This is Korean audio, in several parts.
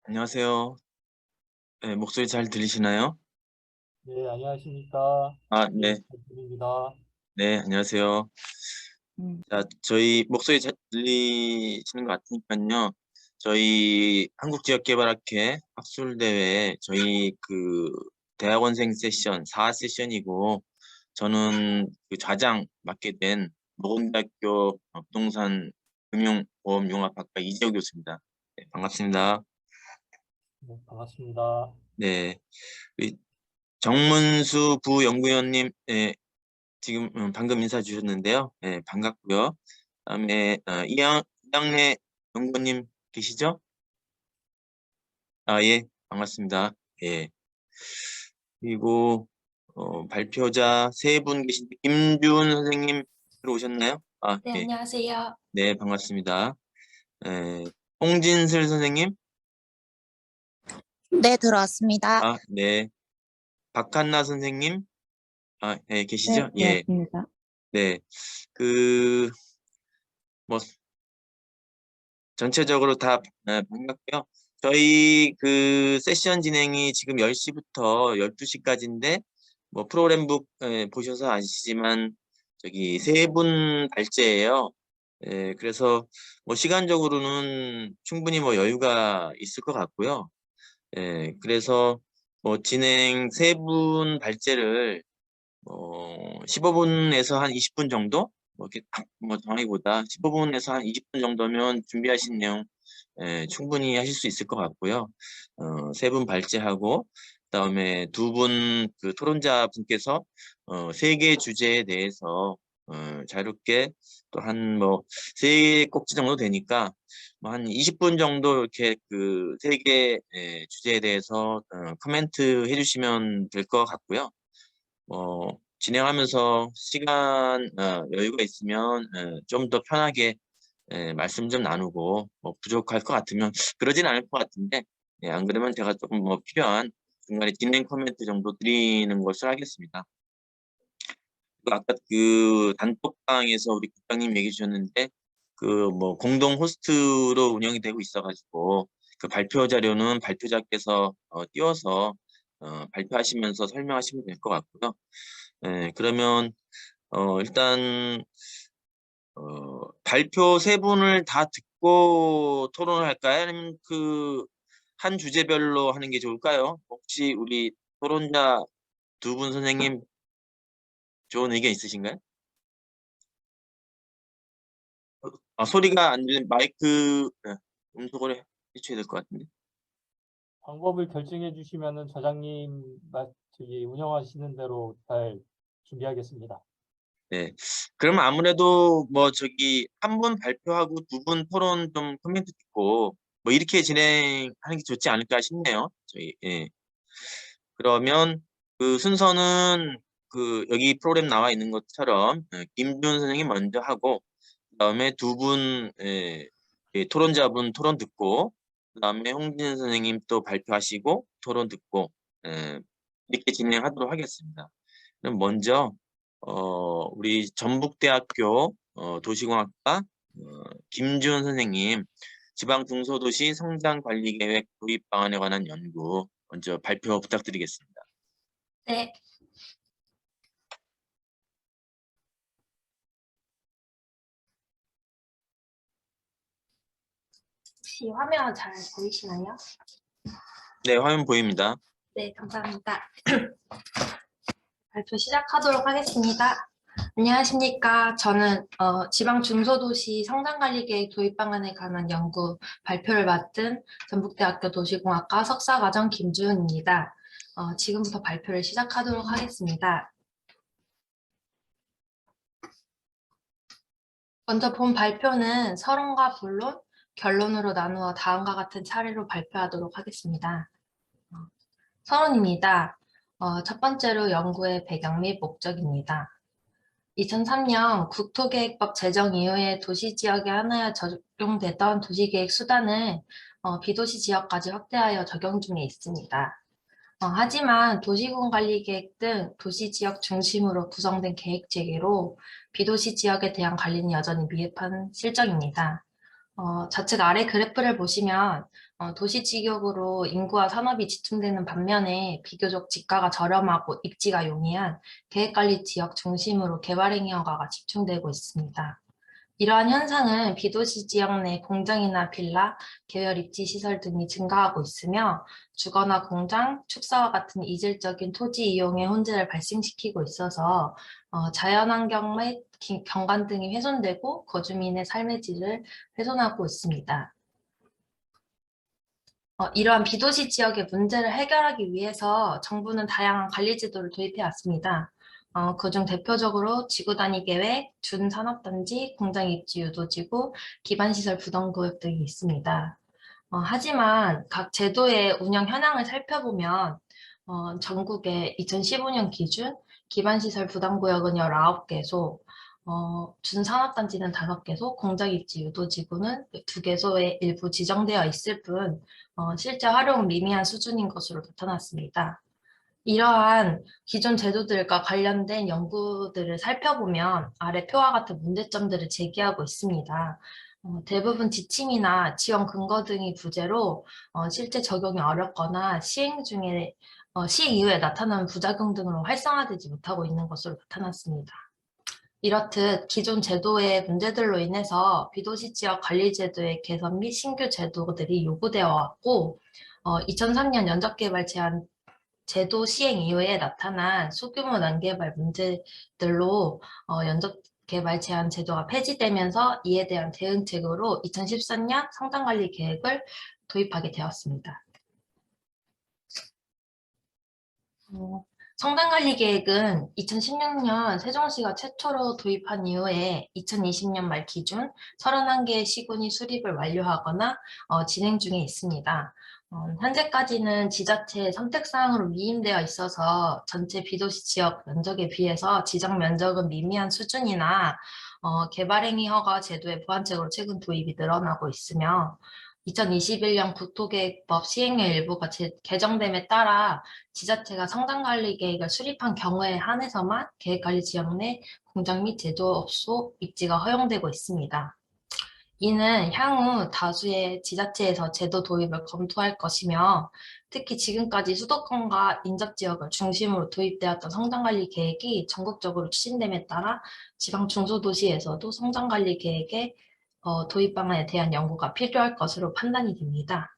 안녕하세요. 네, 목소리 잘 들리시나요? 네, 안녕하십니까. 아, 예, 네. 잘 들립니다. 네, 안녕하세요. 자, 저희 목소리 잘 들리시는 것 같으니까요. 저희 한국지역개발학회 학술대회 저희 대학원생 세션 4세션이고 저는 그 좌장 맡게 된 노원대학교 부동산 금융보험융합학과 이재호 교수입니다. 네, 반갑습니다. 네, 반갑습니다. 네. 우리 정문수 부연구위원님, 지금 방금 인사 주셨는데요. 네, 반갑고요. 그다음에 이양래 연구원님 계시죠? 아, 예, 반갑습니다. 예. 그리고 발표자 세 분 계신데 김준 선생님 들어오셨나요? 아, 네, 예. 안녕하세요. 네, 반갑습니다. 홍진슬 선생님, 네, 들어왔습니다. 아, 네. 박한나 선생님, 아, 예, 네, 계시죠? 예. 들어왔습니다. 네. 그, 뭐, 전체적으로 다 반갑고요. 저희 그 세션 진행이 지금 10시부터 12시까지인데 뭐 프로그램북 보셔서 아시지만 저기 세 분 발제예요. 그래서 뭐 시간적으로는 충분히 뭐 여유가 있을 것 같고요. 그래서 뭐 진행 세 분 발제를 15분에서 한 20분 정도? 뭐 이렇게 딱뭐 정하기보다 15분에서 한 20분 정도면 준비하신 내용 충분히 하실 수 있을 것 같고요. 세 분 발제하고 그다음에 두 분 그 토론자 분께서 세 개 주제에 대해서 자유롭게 또 한 뭐 세 꼭지 정도 되니까 뭐 한 20분 정도 이렇게 그 세 개 주제에 대해서 코멘트 해주시면 될 것 같고요. 진행하면서 시간 여유가 있으면 좀 더 편하게 말씀 좀 나누고 뭐 부족할 것 같으면 그러진 않을 것 같은데 안 그러면 제가 조금 뭐 필요한 중간에 진행 코멘트 정도 드리는 것을 하겠습니다. 그리고 아까 그 단톡방에서 우리 국장님 얘기해 주셨는데 그 뭐 공동 호스트로 운영이 되고 있어가지고 그 발표 자료는 발표자께서 띄워서 발표하시면서 설명하시면 될 것 같고요. 그러면 일단 발표 세 분을 다 듣고 토론을 할까요? 아니면 그 한 주제별로 하는 게 좋을까요? 혹시 우리 토론자 두 분 선생님 좋은 의견 있으신가요? 소리가 안 들리는 마이크 음소거를 해주셔야 될 것 같은데. 방법을 결정해 주시면은 저기 운영하시는 대로 잘 준비하겠습니다. 네. 그러면 아무래도 뭐 저기 한 분 발표하고 두 분 토론 좀 코멘트 듣고 뭐 이렇게 진행하는 게 좋지 않을까 싶네요. 예. 그러면 그 순서는 그 여기 프로그램 나와 있는 것처럼 김준 선생님 먼저 하고 그다음에 두 분 토론자분 토론 듣고 그다음에 홍진 선생님 또 발표하시고 토론 듣고 이렇게 진행하도록 하겠습니다. 그럼 먼저 우리 전북대학교 도시공학과 김준 선생님 지방 중소도시 성장관리계획 도입 방안에 관한 연구 먼저 발표 부탁드리겠습니다. 네, 혹시 화면 잘 보이시나요? 네, 화면 보입니다. 네, 감사합니다. 발표 시작하도록 하겠습니다. 안녕하십니까. 저는 지방 중소도시 성장관리계획 도입 방안에 관한 연구 발표를 맡은 전북대학교 도시공학과 석사과정 김주은입니다. 지금부터 발표를 시작하도록 하겠습니다. 먼저 본 발표는 서론과 본론, 결론으로 나누어 다음과 같은 차례로 발표하도록 하겠습니다. 서론입니다. 첫 번째로 연구의 배경 및 목적입니다. 2003년 국토계획법 제정 이후에 도시지역에 하나여 적용되던 도시계획 수단을 비도시 지역까지 확대하여 적용 중에 있습니다. 하지만 도시군관리계획 등 도시지역 중심으로 구성된 계획체계로 비도시 지역에 대한 관리는 여전히 미흡한 실정입니다. 좌측 아래 그래프를 보시면 도시 지역으로 인구와 산업이 집중되는 반면에 비교적 지가가 저렴하고 입지가 용이한 계획관리 지역 중심으로 개발행위 허가가 집중되고 있습니다. 이러한 현상은 비도시 지역 내 공장이나 빌라, 계열 입지 시설 등이 증가하고 있으며 주거나 공장, 축사와 같은 이질적인 토지 이용의 혼재를 발생시키고 있어서 자연환경 및 경관 등이 훼손되고 거주민의 삶의 질을 훼손하고 있습니다. 이러한 비도시 지역의 문제를 해결하기 위해서 정부는 다양한 관리 제도를 도입해 왔습니다. 그중 대표적으로 지구 단위 계획, 준산업단지, 공장 입지 유도지구, 기반시설 부담구역 등이 있습니다. 하지만 각 제도의 운영 현황을 살펴보면 전국에 2015년 기준 기반시설 부담구역은 19개소, 준산업단지는 5개소, 공장 입지 유도지구는 2개소에 일부 지정되어 있을 뿐 실제 활용은 미미한 수준인 것으로 나타났습니다. 이러한 기존 제도들과 관련된 연구들을 살펴보면 아래 표와 같은 문제점들을 제기하고 있습니다. 대부분 지침이나 지원 근거 등이 부재로 실제 적용이 어렵거나 시행 이후에 나타나는 부작용 등으로 활성화되지 못하고 있는 것으로 나타났습니다. 이렇듯 기존 제도의 문제들로 인해서 비도시 지역 관리 제도의 개선 및 신규 제도들이 요구되어 왔고 2003년 연적개발 제한 제도 시행 이후에 나타난 소규모 난개발 문제들로 연적개발 제한 제도가 폐지되면서 이에 대한 대응책으로 2013년 성장관리 계획을 도입하게 되었습니다. 성장관리 계획은 2016년 세종시가 최초로 도입한 이후에 2020년 말 기준 31개의 시군이 수립을 완료하거나 진행 중에 있습니다. 현재까지는 지자체의 선택사항으로 위임되어 있어서 전체 비도시 지역 면적에 비해서 지정 면적은 미미한 수준이나 개발행위 허가 제도의 보완책으로 최근 도입이 늘어나고 있으며 2021년 국토계획법 시행령 일부가 개정됨에 따라 지자체가 성장관리 계획을 수립한 경우에 한해서만 계획관리 지역 내 공장 및 제조업소 입지가 허용되고 있습니다. 이는 향후 다수의 지자체에서 제도 도입을 검토할 것이며 특히 지금까지 수도권과 인접지역을 중심으로 도입되었던 성장관리 계획이 전국적으로 추진됨에 따라 지방 중소도시에서도 성장관리 계획의 도입 방안에 대한 연구가 필요할 것으로 판단이 됩니다.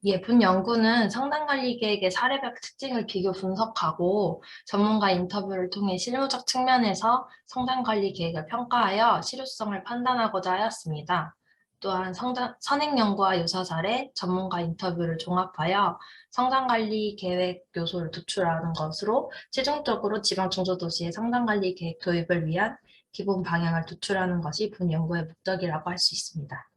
이에 본 연구는 성장관리 계획의 사례별 특징을 비교 분석하고 전문가 인터뷰를 통해 실무적 측면에서 성장관리 계획을 평가하여 실효성을 판단하고자 하였습니다. 또한 선행연구와 유사 사례, 전문가 인터뷰를 종합하여 성장관리 계획 요소를 도출하는 것으로 최종적으로 지방 중소도시의 성장관리 계획 도입을 위한 기본 방향을 도출하는 것이 본 연구의 목적이라고 할 수 있습니다.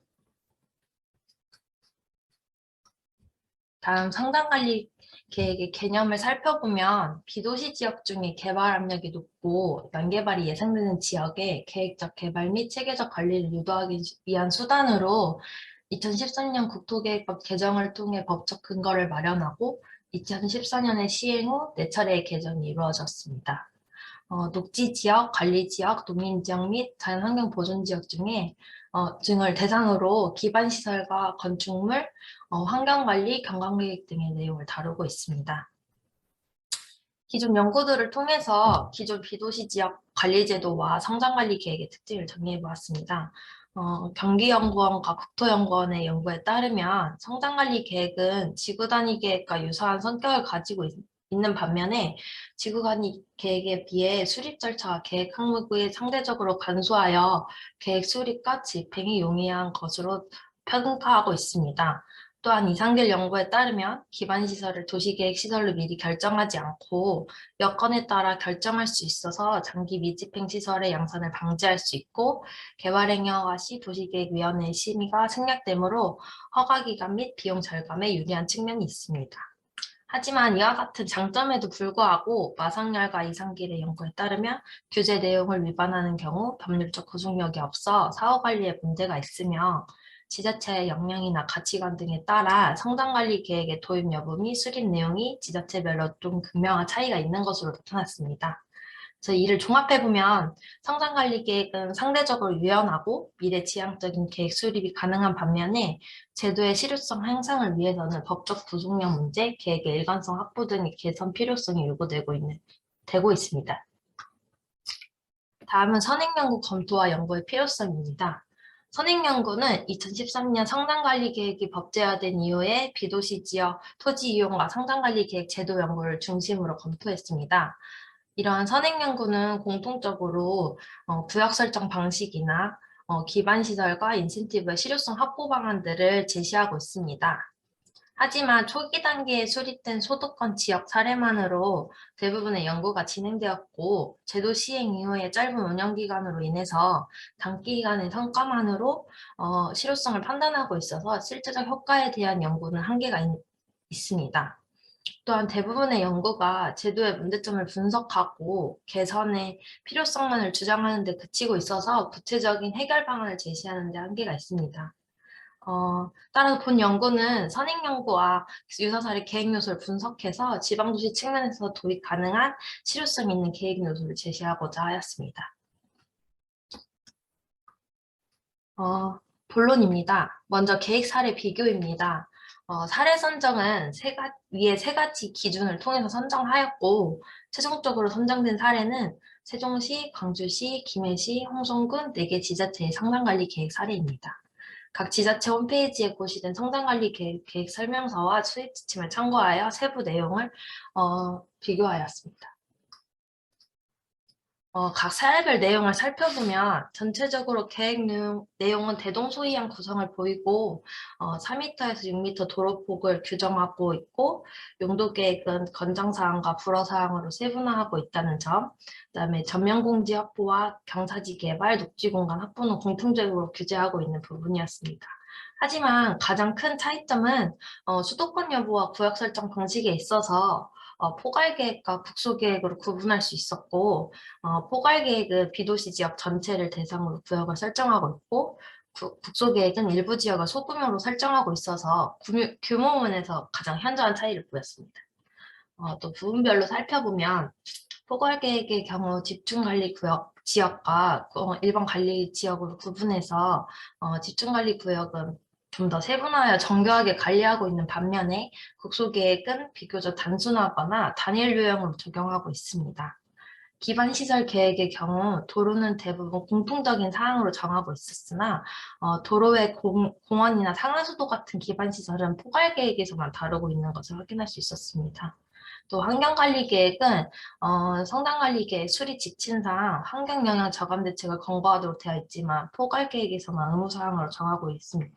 다음 성장관리 계획의 개념을 살펴보면 비도시 지역 중에 개발 압력이 높고 난개발이 예상되는 지역에 계획적 개발 및 체계적 관리를 유도하기 위한 수단으로 2013년 국토계획법 개정을 통해 법적 근거를 마련하고 2014년에 시행 후 4차례의 개정이 이루어졌습니다. 녹지지역, 관리지역, 농민지역 및 자연환경보존지역 등을 대상으로 기반시설과 건축물, 환경관리, 경관계획 등의 내용을 다루고 있습니다. 기존 연구들을 통해서 기존 비도시 지역 관리제도와 성장관리 계획의 특징을 정리해 보았습니다. 경기연구원과 국토연구원의 연구에 따르면 성장관리 계획은 지구단위 계획과 유사한 성격을 가지고 있는 반면에 지구단위 계획에 비해 수립 절차와 계획 항목이 상대적으로 간소하여 계획 수립과 집행이 용이한 것으로 평가하고 있습니다. 또한 이상길 연구에 따르면 기반시설을 도시계획시설로 미리 결정하지 않고 여건에 따라 결정할 수 있어서 장기 미집행시설의 양산을 방지할 수 있고 개발행위 허가 시 도시계획위원회의 심의가 생략되므로 허가기간 및 비용 절감에 유리한 측면이 있습니다. 하지만 이와 같은 장점에도 불구하고 마상열과 이상길의 연구에 따르면 규제 내용을 위반하는 경우 법률적 구속력이 없어 사후관리에 문제가 있으며 지자체의 역량이나 가치관 등에 따라 성장관리 계획의 도입 여부 및 수립 내용이 지자체별로 좀 극명한 차이가 있는 것으로 나타났습니다. 그래서 이를 종합해보면 성장관리계획은 상대적으로 유연하고 미래지향적인 계획 수립이 가능한 반면에 제도의 실효성 향상을 위해서는 법적 구속력 문제, 계획의 일관성 확보 등의 개선 필요성이 되고 있습니다. 다음은 선행연구 검토와 연구의 필요성입니다. 선행연구는 2013년 성장관리계획이 법제화된 이후에 비도시 지역 토지 이용과 성장관리계획 제도 연구를 중심으로 검토했습니다. 이러한 선행연구는 공통적으로 구역 설정 방식이나 기반시설과 인센티브의 실효성 확보 방안들을 제시하고 있습니다. 하지만 초기 단계에 수립된 소득권 지역 사례만으로 대부분의 연구가 진행되었고 제도 시행 이후의 짧은 운영 기간으로 인해서 단기간의 성과만으로 실효성을 판단하고 있어서 실제적 효과에 대한 연구는 한계가 있습니다. 또한 대부분의 연구가 제도의 문제점을 분석하고 개선의 필요성만을 주장하는 데 그치고 있어서 구체적인 해결 방안을 제시하는 데 한계가 있습니다. 따라서 본 연구는 선행연구와 유사사례 계획 요소를 분석해서 지방도시 측면에서 도입 가능한 실효성 있는 계획 요소를 제시하고자 하였습니다. 본론입니다. 먼저 계획 사례 비교입니다. 사례 선정은 위에 세 가지 기준을 통해서 선정하였고 최종적으로 선정된 사례는 세종시, 광주시, 김해시, 홍성군 4개 지자체의 성장관리 계획 사례입니다. 각 지자체 홈페이지에 고시된 성장관리 계획 설명서와 수립 지침을 참고하여 세부 내용을 비교하였습니다. 각 사례별 내용을 살펴보면 전체적으로 계획 내용은 대동소이한 구성을 보이고 4m에서 6m 도로폭을 규정하고 있고 용도계획은 권장사항과 불허사항으로 세분화하고 있다는 점, 그다음에 전면공지 확보와 경사지 개발, 녹지공간 확보는 공통적으로 규제하고 있는 부분이었습니다. 하지만 가장 큰 차이점은 수도권 여부와 구역 설정 방식에 있어서 포괄계획과 국소계획으로 구분할 수 있었고 포괄계획은 비도시 지역 전체를 대상으로 구역을 설정하고 있고 국소계획은 일부 지역을 소규모로 설정하고 있어서 규모 면에서 가장 현저한 차이를 보였습니다. 또 부분별로 살펴보면 포괄계획의 경우 집중관리구역 지역과 일반 관리지역으로 구분해서 집중관리구역은 좀 더 세분화하여 정교하게 관리하고 있는 반면에 국소계획은 비교적 단순하거나 단일 유형으로 적용하고 있습니다. 기반시설 계획의 경우 도로는 대부분 공통적인 사항으로 정하고 있었으나 도로 외 공원이나 상하수도 같은 기반시설은 포괄계획에서만 다루고 있는 것을 확인할 수 있었습니다. 또 환경관리계획은 성장관리계획 수립 지침상 환경영향 저감 대책을 권고하도록 되어 있지만 포괄계획에서만 의무사항으로 정하고 있습니다.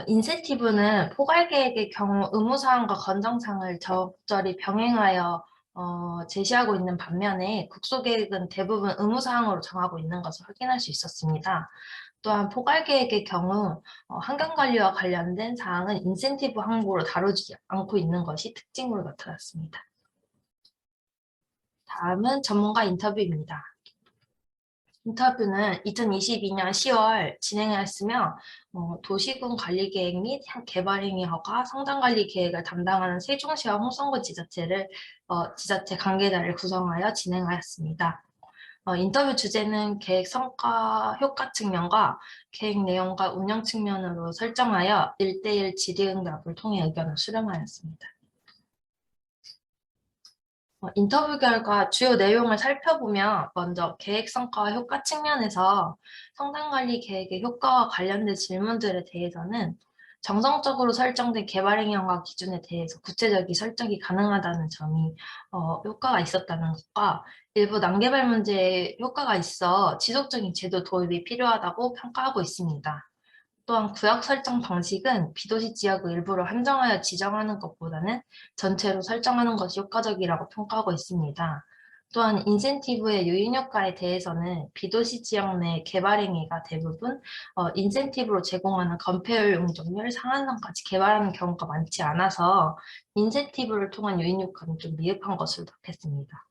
인센티브는 포괄계획의 경우 의무사항과 권장사항을 적절히 병행하여 제시하고 있는 반면에 국소계획은 대부분 의무사항으로 정하고 있는 것을 확인할 수 있었습니다. 또한 포괄계획의 경우 환경관리와 관련된 사항은 인센티브 항목으로 다루지 않고 있는 것이 특징으로 나타났습니다. 다음은 전문가 인터뷰입니다. 인터뷰는 2022년 10월 진행하였으며 도시군 관리계획 및 개발행위 허가, 성장관리 계획을 담당하는 세종시와 홍성군 지자체 관계자를 구성하여 진행하였습니다. 인터뷰 주제는 계획 성과 효과 측면과 계획 내용과 운영 측면으로 설정하여 1:1 질의응답을 통해 의견을 수렴하였습니다. 인터뷰 결과 주요 내용을 살펴보면 먼저 계획 성과와 효과 측면에서 성장관리 계획의 효과와 관련된 질문들에 대해서는 정성적으로 설정된 개발행위와 기준에 대해서 구체적인 설정이 가능하다는 점이 효과가 있었다는 것과 일부 난개발 문제에 효과가 있어 지속적인 제도 도입이 필요하다고 평가하고 있습니다. 또한 구역 설정 방식은 비도시 지역의 일부를 한정하여 지정하는 것보다는 전체로 설정하는 것이 효과적이라고 평가하고 있습니다. 또한 인센티브의 유인 효과에 대해서는 비도시 지역 내 개발 행위가 대부분 인센티브로 제공하는 건폐율 용적률 상한선까지 개발하는 경우가 많지 않아서 인센티브를 통한 유인 효과는 좀 미흡한 것으로 답했습니다.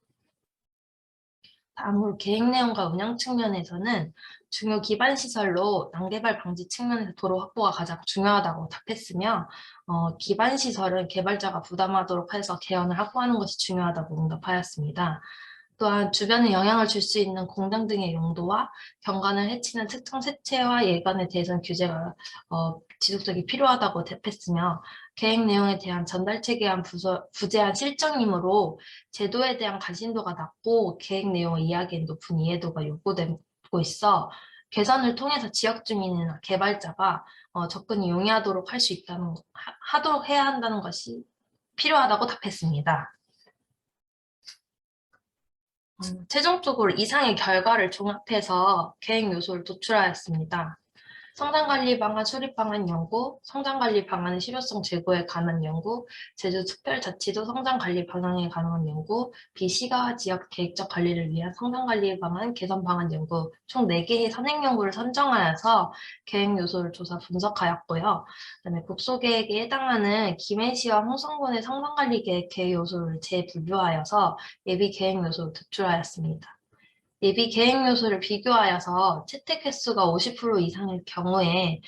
다음으로 계획 내용과 운영 측면에서는 중요 기반 시설로 난개발 방지 측면에서 도로 확보가 가장 중요하다고 답했으며 기반 시설은 개발자가 부담하도록 해서 개연을 확보하는 것이 중요하다고 응답하였습니다. 또한 주변에 영향을 줄 수 있는 공장 등의 용도와 경관을 해치는 특정 색채와 예관에 대해서는 규제가 지속적이 필요하다고 답했으며 계획 내용에 대한 전달 체계한 부재한 실정이므로 제도에 대한 관심도가 낮고 계획 내용을 이해하기에 높은 이해도가 요구되고 있어 개선을 통해서 지역 주민이나 개발자가 접근이 용이하도록 할 수 있다는 하도록 해야 한다는 것이 필요하다고 답했습니다. 최종적으로 이상의 결과를 종합해서 계획 요소를 도출하였습니다. 성장관리 방안 수립 방안 연구, 성장관리 방안의 실효성 제고에 관한 연구, 제주특별자치도 성장관리 방향에 관한 연구, 비시가 지역 계획적 관리를 위한 성장관리 방안 개선 방안 연구 총 4개의 선행 연구를 선정하여서 계획 요소를 조사 분석하였고요. 그다음에 국소계획에 해당하는 김해시와 홍성군의 성장관리 계획 요소를 재분류하여서 예비 계획 요소를 도출하였습니다. 예비 계획 요소를 비교하여서 채택 횟수가 50% 이상일 경우에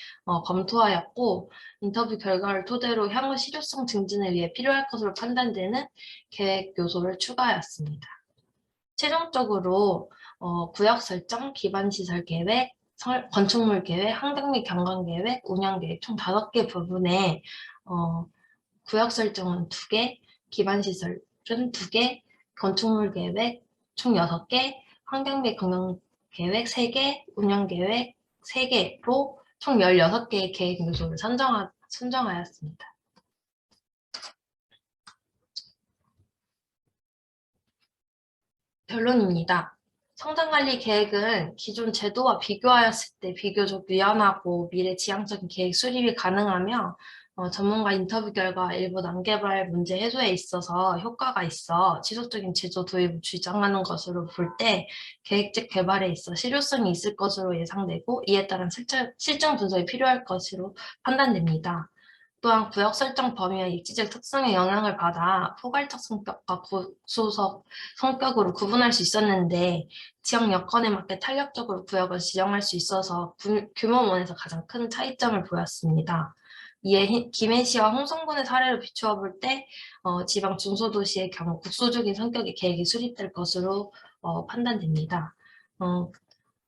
검토하였고 인터뷰 결과를 토대로 향후 실효성 증진을 위해 필요할 것으로 판단되는 계획 요소를 추가하였습니다. 최종적으로 구역 설정, 기반 시설 계획, 건축물 계획, 환경 및 경관 계획, 운영 계획 총 5개 부분에 구역 설정은 2개, 기반 시설은 2개, 건축물 계획 총 6개, 환경 및 건강 계획 3개, 운영 계획 3개로 총 16개의 계획 요소를 선정하였습니다. 결론입니다. 성장관리 계획은 기존 제도와 비교하였을 때 비교적 유연하고 미래지향적인 계획 수립이 가능하며 전문가 인터뷰 결과 일부 난개발 문제 해소에 있어서 효과가 있어 지속적인 제도 도입을 주장하는 것으로 볼 때 계획적 개발에 있어 실효성이 있을 것으로 예상되고 이에 따른 실증 분석이 필요할 것으로 판단됩니다. 또한 구역 설정 범위와 입지적 특성의 영향을 받아 포괄적 성격과 구소적 성격으로 구분할 수 있었는데 지역 여건에 맞게 탄력적으로 구역을 지정할 수 있어서 규모면에서 가장 큰 차이점을 보였습니다. 이에 김해시와 홍성군의 사례를 비추어 볼 때 지방 중소도시의 경우 국소적인 성격의 계획이 수립될 것으로 판단됩니다.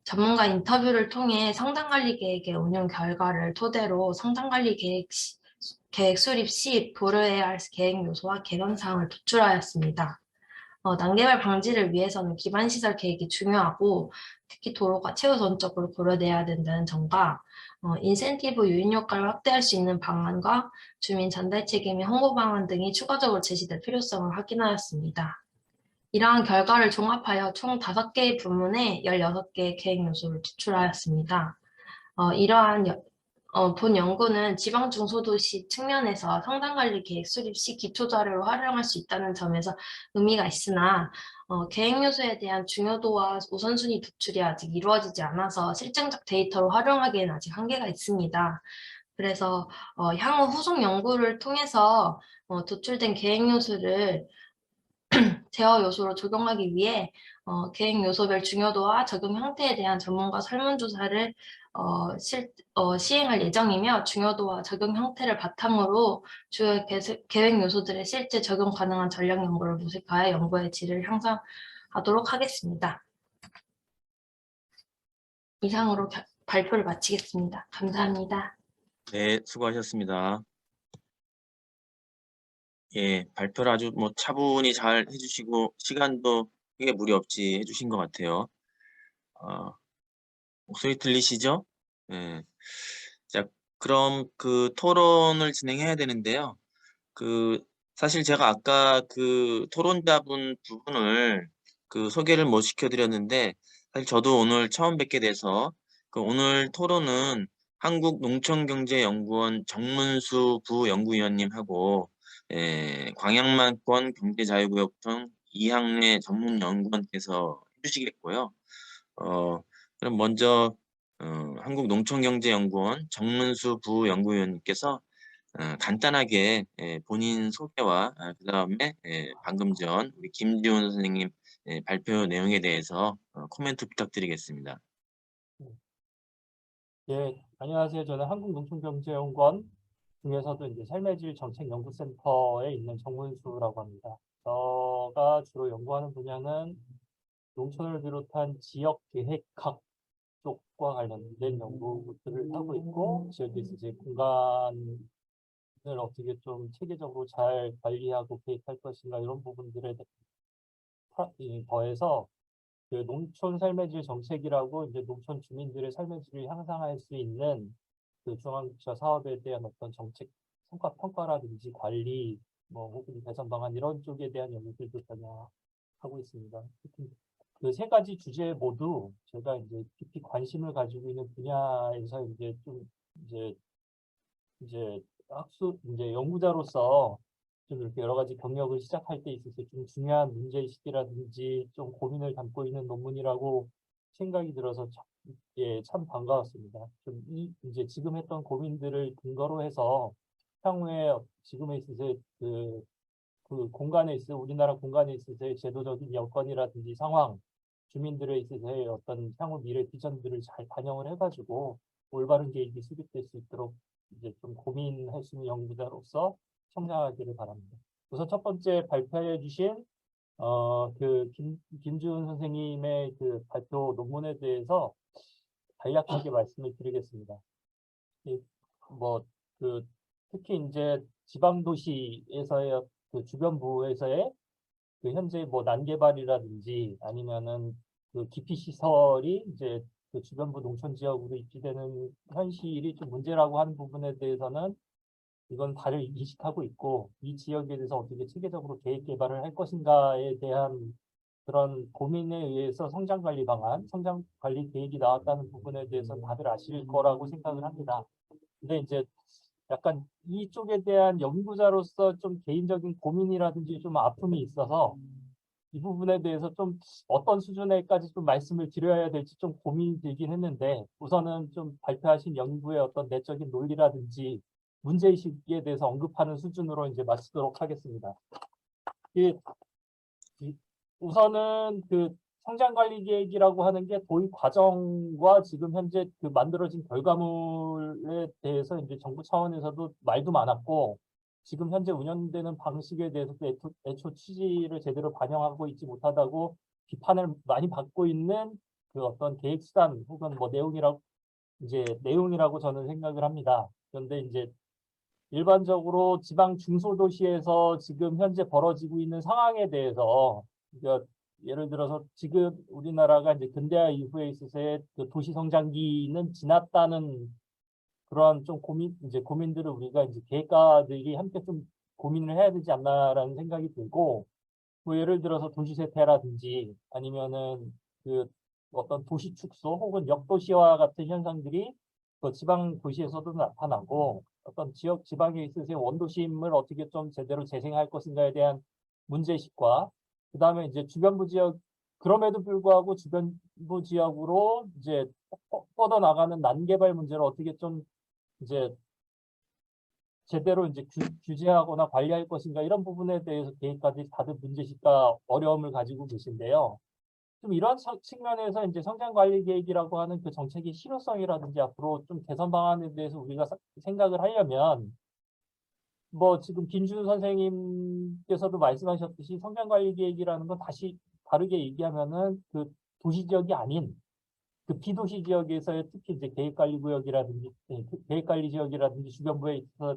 전문가 인터뷰를 통해 성장관리 계획의 운영 결과를 토대로 성장관리 계획 수립 시 고려해야 할 계획 요소와 개선 사항을 도출하였습니다. 난개발 방지를 위해서는 기반시설 계획이 중요하고 특히 도로가 최우선적으로 고려돼야 된다는 점과 인센티브 유인 효과를 확대할 수 있는 방안과 주민 전달 책임의 홍보 방안 등이 추가적으로 제시될 필요성을 확인하였습니다. 이러한 결과를 종합하여 총 5개의 부문에 16개의 계획 요소를 도출하였습니다. 이러한 본 연구는 지방 중소도시 측면에서 성장관리 계획 수립 시 기초자료로 활용할 수 있다는 점에서 의미가 있으나 계획 요소에 대한 중요도와 우선순위 도출이 아직 이루어지지 않아서 실증적 데이터로 활용하기에는 아직 한계가 있습니다. 그래서 향후 후속 연구를 통해서 도출된 계획 요소를 제어 요소로 적용하기 위해 계획 요소별 중요도와 적용 형태에 대한 전문가 설문조사를 시행할 예정이며 중요도와 적용 형태를 바탕으로 주요 계획 요소들의 실제 적용 가능한 전략 연구를 모색하여 연구의 질을 향상하도록 하겠습니다. 이상으로 발표를 마치겠습니다. 감사합니다. 네, 수고하셨습니다. 예, 발표를 아주 차분히 잘 해주시고 시간도 크게 무리 없이 해주신 것 같아요. 목소리 들리시죠? 예. 자, 그럼 그 토론을 진행해야 되는데요. 사실 제가 아까 그 토론자분 두 분을 소개를 못 시켜드렸는데, 사실 저도 오늘 처음 뵙게 돼서 오늘 토론은 한국농촌경제연구원 정문수 부연구위원님하고 광양만권 경제자유구역청 이항래 전문연구원께서 해주시겠고요. 그럼 먼저 한국농촌경제연구원 정문수 부연구위원님께서 간단하게 본인 소개와 그다음에 방금 전 우리 김지훈 선생님 발표 내용에 대해서 코멘트 부탁드리겠습니다. 예, 안녕하세요. 저는 한국농촌경제연구원 중에서도 이제 삶의 질 정책연구센터에 있는 정문수라고 합니다. 제가 주로 연구하는 분야는 농촌을 비롯한 지역 계획학 쪽과 관련된 연구들을 하고 있고, 지역에서 이제 공간을 어떻게 좀 체계적으로 잘 관리하고 계획할 것인가 이런 부분들에 더해서 그 농촌 삶의 질 정책이라고 이제 농촌 주민들의 삶의 질을 향상할 수 있는 그 중앙부처 사업에 대한 어떤 정책 성과 평가라든지 관리 뭐 혹은 개선 방안 이런 쪽에 대한 연구들도 변화하고 있습니다. 그 세 가지 주제 모두 제가 이제 깊이 관심을 가지고 있는 분야에서 이제 좀 이제 이제 연구자로서 좀 이렇게 여러 가지 경력을 시작할 때 있어서 좀 중요한 문제의식이라든지 좀 고민을 담고 있는 논문이라고 생각이 들어서 참 반가웠습니다. 좀 이제 지금 했던 고민들을 근거로 해서 향후에 지금에 있어서 그 공간에 있어 우리나라 공간에 있어서의 제도적인 여건이라든지 상황, 주민들에 있어서의 어떤 향후 미래 비전들을 잘 반영을 해가지고 올바른 계획이 수립될 수 있도록 이제 좀 고민할 수 있는 연구자로서 성장하기를 바랍니다. 우선 첫 번째 발표해 주신 김주은 선생님의 그 발표 논문에 대해서 간략하게 말씀을 드리겠습니다. 특히 이제 지방 도시에서의 그 주변부에서의 그 현재 뭐 난개발이라든지 아니면은 그 기피 시설이 이제 그 주변부 농촌 지역으로 입지되는 현실이 좀 문제라고 하는 부분에 대해서는 이건 다들 인식하고 있고 이 지역에 대해서 어떻게 체계적으로 계획 개발을 할 것인가에 대한 그런 고민에 의해서 성장관리 방안, 성장관리 계획이 나왔다는 부분에 대해서 다들 아실 거라고 생각을 합니다. 근데 이제 약간 이쪽에 대한 연구자로서 좀 개인적인 고민이라든지 좀 아픔이 있어서 이 부분에 대해서 좀 어떤 수준에까지 좀 말씀을 드려야 될지 좀 고민이 들긴 했는데 우선은 좀 발표하신 연구의 어떤 내적인 논리라든지 문제의식에 대해서 언급하는 수준으로 이제 마치도록 하겠습니다. 우선은 그 성장관리계획이라고 하는 게 도입 과정과 지금 현재 그 만들어진 결과물에 대해서 이제 정부 차원에서도 말도 많았고 지금 현재 운영되는 방식에 대해서도 애초 취지를 제대로 반영하고 있지 못하다고 비판을 많이 받고 있는 그 어떤 계획 수단 혹은 뭐 내용이라고 저는 생각을 합니다. 그런데 이제 일반적으로 지방 중소도시에서 지금 현재 벌어지고 있는 상황에 대해서 그러니까 예를 들어서 지금 우리나라가 이제 근대화 이후에 있어서의 그 도시 성장기는 지났다는 그런 좀 고민들을 우리가 이제 계획가들이 함께 좀 고민을 해야 되지 않나라는 생각이 들고 뭐 예를 들어서 도시 쇠퇴라든지 아니면은 그 어떤 도시 축소 혹은 역도시화 같은 현상들이 그 지방 도시에서도 나타나고 어떤 지방에 있어서의 원도심을 어떻게 좀 제대로 재생할 것인가에 대한 문제의식과 그 다음에 이제 주변부 지역 그럼에도 불구하고 주변부 지역으로 이제 뻗어 나가는 난개발 문제를 어떻게 좀 이제 제대로 이제 규제하거나 관리할 것인가 이런 부분에 대해서 계획까지 다들 문제의식과 어려움을 가지고 계신데요. 좀 이런 측면에서 이제 성장관리 계획이라고 하는 그 정책의 실효성이라든지 앞으로 좀 개선 방안에 대해서 우리가 생각을 하려면 뭐 지금 김준우 선생님께서도 말씀하셨듯이 성장관리 계획이라는 건 다시 다르게 얘기하면은 그 도시 지역이 아닌 그 비도시 지역에서의 특히 이제 계획관리 지역이라든지 주변부에 있어서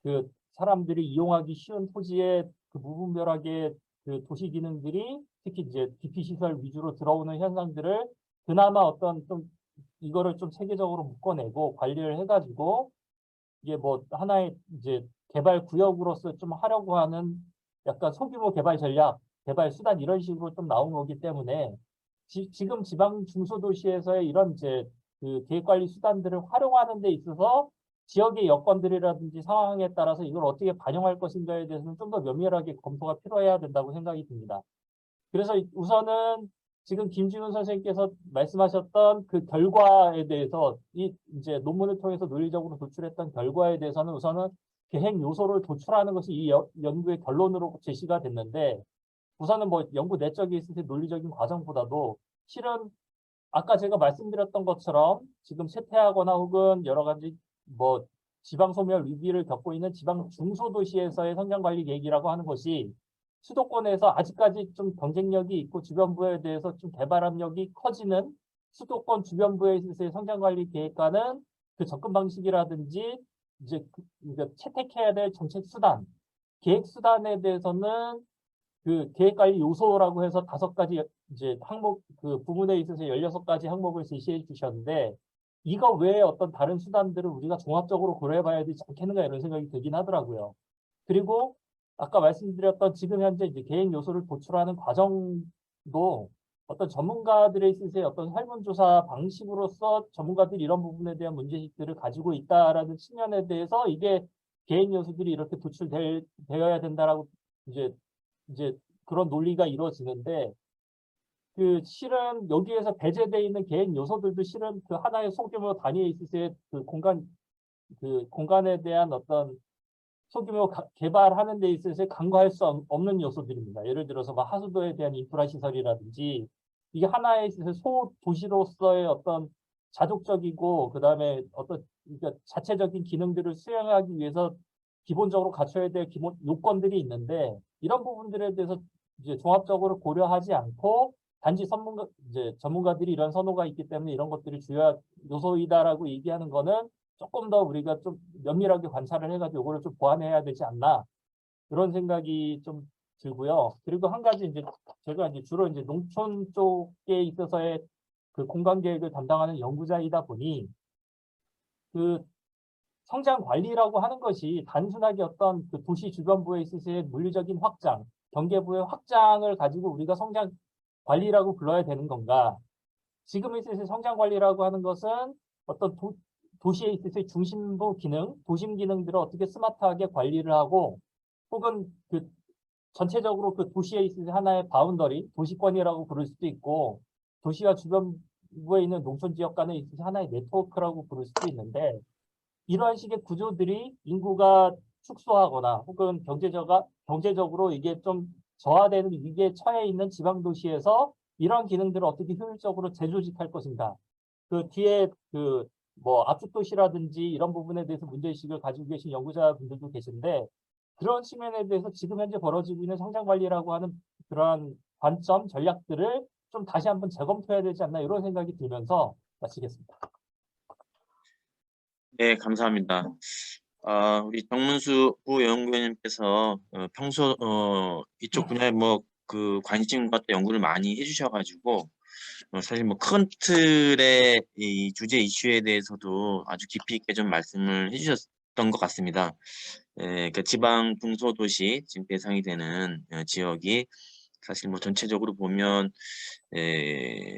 그 사람들이 이용하기 쉬운 토지의 그 무분별하게 그 도시 기능들이 특히 이제 기피 시설 위주로 들어오는 현상들을 그나마 어떤 좀 이거를 좀 체계적으로 묶어내고 관리를 해가지고 이게 뭐 하나의 이제 개발 구역으로서 좀 하려고 하는 약간 소규모 개발 전략, 개발 수단 이런 식으로 좀 나온 거기 때문에 지금 지방 중소도시에서의 이런 이제 그 계획관리 수단들을 활용하는 데 있어서 지역의 여건들이라든지 상황에 따라서 이걸 어떻게 반영할 것인가에 대해서는 좀 더 면밀하게 검토가 필요해야 된다고 생각이 듭니다. 그래서 우선은 지금 김지훈 선생님께서 말씀하셨던 그 결과에 대해서 이제 논문을 통해서 논리적으로 도출했던 결과에 대해서는 우선은 계획 요소를 도출하는 것이 이 연구의 결론으로 제시가 됐는데 우선은 뭐 연구 내적에 있을 때 논리적인 과정보다도 실은 아까 제가 말씀드렸던 것처럼 지금 쇠퇴하거나 혹은 여러 가지 뭐 지방 소멸 위기를 겪고 있는 지방 중소도시에서의 성장 관리 계획이라고 하는 것이 수도권에서 아직까지 좀 경쟁력이 있고 주변부에 대해서 좀 개발 압력이 커지는 수도권 주변부에 있어서의 성장 관리 계획과는 그 접근 방식이라든지 이제 그러니까 채택해야 될 정책 수단, 계획 수단에 대해서는 그 계획관리 요소라고 해서 5가지 이제 항목 그 부문에 있어서 16가지 항목을 제시해 주셨는데 이거 외에 어떤 다른 수단들을 우리가 종합적으로 고려해 봐야 되지 않겠는가 이런 생각이 들긴 하더라고요. 그리고 아까 말씀드렸던 지금 현재 이제 계획 요소를 도출하는 과정도 어떤 전문가들에 있어서의 어떤 설문조사 방식으로서 전문가들이 이런 부분에 대한 문제의식들을 가지고 있다라는 측면에 대해서 이게 계획 요소들이 이렇게 도출되어야 된다라고 이제 그런 논리가 이루어지는데 그 실은 여기에서 배제되어 있는 계획 요소들도 실은 그 하나의 소규모 단위에 있어서의 그 공간에 대한 어떤 소규모 개발하는 데 있어서 간과할 수 없는 요소들입니다. 예를 들어서 뭐 하수도에 대한 인프라 시설이라든지 이게 하나에 있어서 소도시로서의 어떤 자족적이고 그다음에 어떤 그러니까 자체적인 기능들을 수행하기 위해서 기본적으로 갖춰야 될 기본 요건들이 있는데 이런 부분들에 대해서 이제 종합적으로 고려하지 않고 단지 전문가들이 이런 선호가 있기 때문에 이런 것들이 주요 요소이다라고 얘기하는 거는 조금 더 우리가 좀 면밀하게 관찰을 해가지고 이거를 좀 보완해야 되지 않나 그런 생각이 좀 들고요. 그리고 한 가지 이제 제가 이제 주로 이제 농촌 쪽에 있어서의 그 공간 계획을 담당하는 연구자이다 보니 그 성장 관리라고 하는 것이 단순하게 어떤 그 도시 주변부에 있어서의 물리적인 확장, 경계부의 확장을 가지고 우리가 성장 관리라고 불러야 되는 건가? 지금 있어서의 성장 관리라고 하는 것은 어떤 도시에 있어서의 중심부 기능, 도심 기능들을 어떻게 스마트하게 관리를 하고 혹은 그 전체적으로 그 도시에 있어서 하나의 바운더리, 도시권이라고 부를 수도 있고 도시와 주변부에 있는 농촌 지역 간에 있어서 하나의 네트워크라고 부를 수도 있는데 이러한 식의 구조들이 인구가 축소하거나 혹은 경제적으로 이게 좀 저하되는 위기에 처해 있는 지방 도시에서 이러한 기능들을 어떻게 효율적으로 재조직할 것인가. 그 뒤에 그 뭐 압축 도시라든지 이런 부분에 대해서 문제의식을 가지고 계신 연구자분들도 계신데 그런 측면에 대해서 지금 현재 벌어지고 있는 성장 관리라고 하는 그러한 관점, 전략들을 좀 다시 한번 재검토해야 되지 않나 이런 생각이 들면서 마치겠습니다. 네, 감사합니다. 우리 정문수 부연구원님께서 평소 이쪽 분야에 뭐 그 관심과 또 연구를 많이 해주셔가지고 사실 뭐 큰 틀의 이 주제 이슈에 대해서도 아주 깊이 있게 좀 말씀을 해주셨던 것 같습니다. 그 지방 중소도시 지금 대상이 되는 지역이 사실 뭐 전체적으로 보면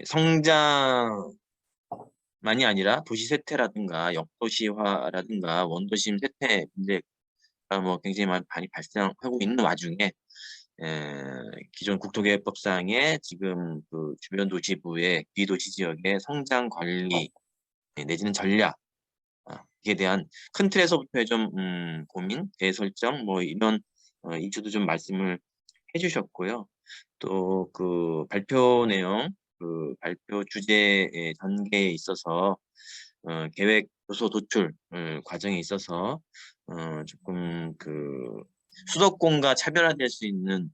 성장 만이 아니라 도시 쇠퇴라든가 역도시화라든가 원도심 쇠퇴 문제가 뭐 굉장히 많이 발생하고 있는 와중에 기존 국토계획법상의 지금 그 주변 도시부의 비도시 지역의 성장 관리 내지는 전략 이에 대한 큰 틀에서부터의 좀 고민, 대설정 뭐 이런 이슈도 좀 말씀을 해주셨고요. 또 그 발표 내용, 그 발표 주제의 전개에 있어서 계획 요소 도출 과정에 있어서 조금 그 수도권과 차별화될 수 있는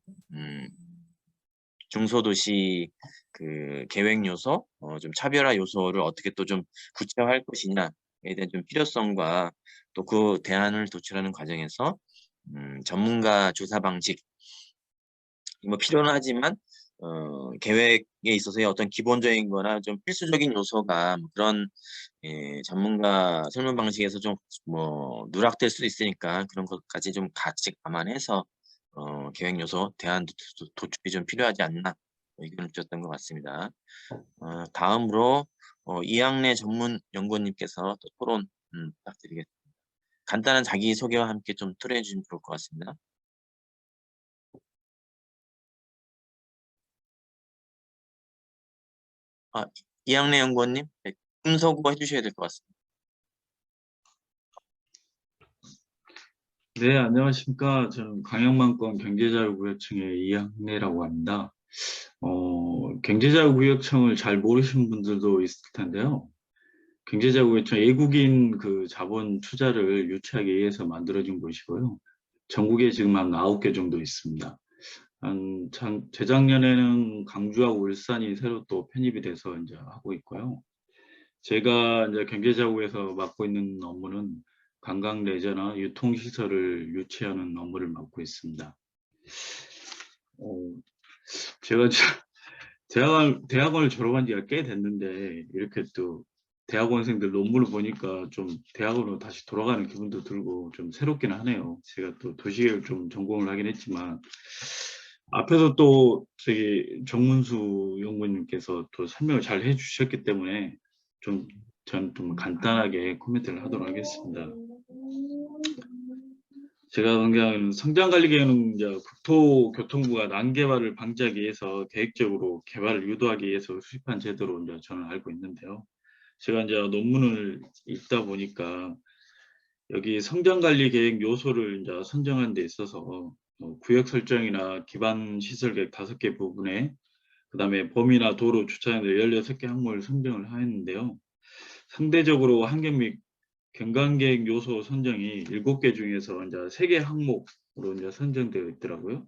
중소도시 그 계획 요소, 좀 차별화 요소를 어떻게 또 좀 구체화할 것이냐에 대한 좀 필요성과 또 그 대안을 도출하는 과정에서 전문가 조사 방식 뭐 필요는 하지만 계획에 있어서의 어떤 기본적인 거나 좀 필수적인 요소가 뭐 그런 전문가 설문 방식에서 좀 뭐 누락될 수도 있으니까 그런 것까지 좀 같이 감안해서 계획 요소 대안 도출이 좀 필요하지 않나 의견을 주셨던 것 같습니다. 다음으로 이학래 전문 연구원님께서 또 토론 부탁드리겠습니다. 간단한 자기소개와 함께 좀 토론해 주시면 좋을 것 같습니다. 이학래 연구원님, 네, 음소거 해주셔야 될 것 같습니다. 네, 안녕하십니까. 저는 광역만권 경제자유구역청의 이학래라고 합니다. 경제자유구역청을 잘 모르시는 분들도 있을 텐데요. 경제자유구역청 외국인 그 자본 투자를 유치하기 위해서 만들어진 곳이고요. 전국에 지금 한 9개 정도 있습니다. 재작년에는 강주하고 울산이 새로 또 편입이 돼서 이제 하고 있고요. 제가 이제 경제자구에서 맡고 있는 업무는 관광 레저나 유통시설을 유치하는 업무를 맡고 있습니다. 어, 제가 대학원을 졸업한 지가 꽤 됐는데 이렇게 또 대학원생들 논문을 보니까 좀 대학원으로 다시 돌아가는 기분도 들고 좀 새롭긴 하네요. 제가 또 도시계획 좀 전공을 하긴 했지만 앞에서 또 저기 정문수 연구님께서 또 설명을 잘 해주셨기 때문에 전 좀 간단하게 코멘트를 하도록 하겠습니다. 제가 관계하는 성장관리계획은 이제 국토교통부가 난개발을 방지하기 위해서 계획적으로 개발을 유도하기 위해서 수립한 제도로 이제 저는 알고 있는데요. 제가 이제 논문을 읽다 보니까 여기 성장관리계획 요소를 이제 선정한 데 있어서 구역 설정이나 기반 시설 계획 5개 부분에 그다음에 범위나 도로 주차장 16개 항목을 선정을 하였는데요. 상대적으로 환경 및 경관계획 요소 선정이 7개 중에서 이제 3개 항목으로 이제 선정되어 있더라고요.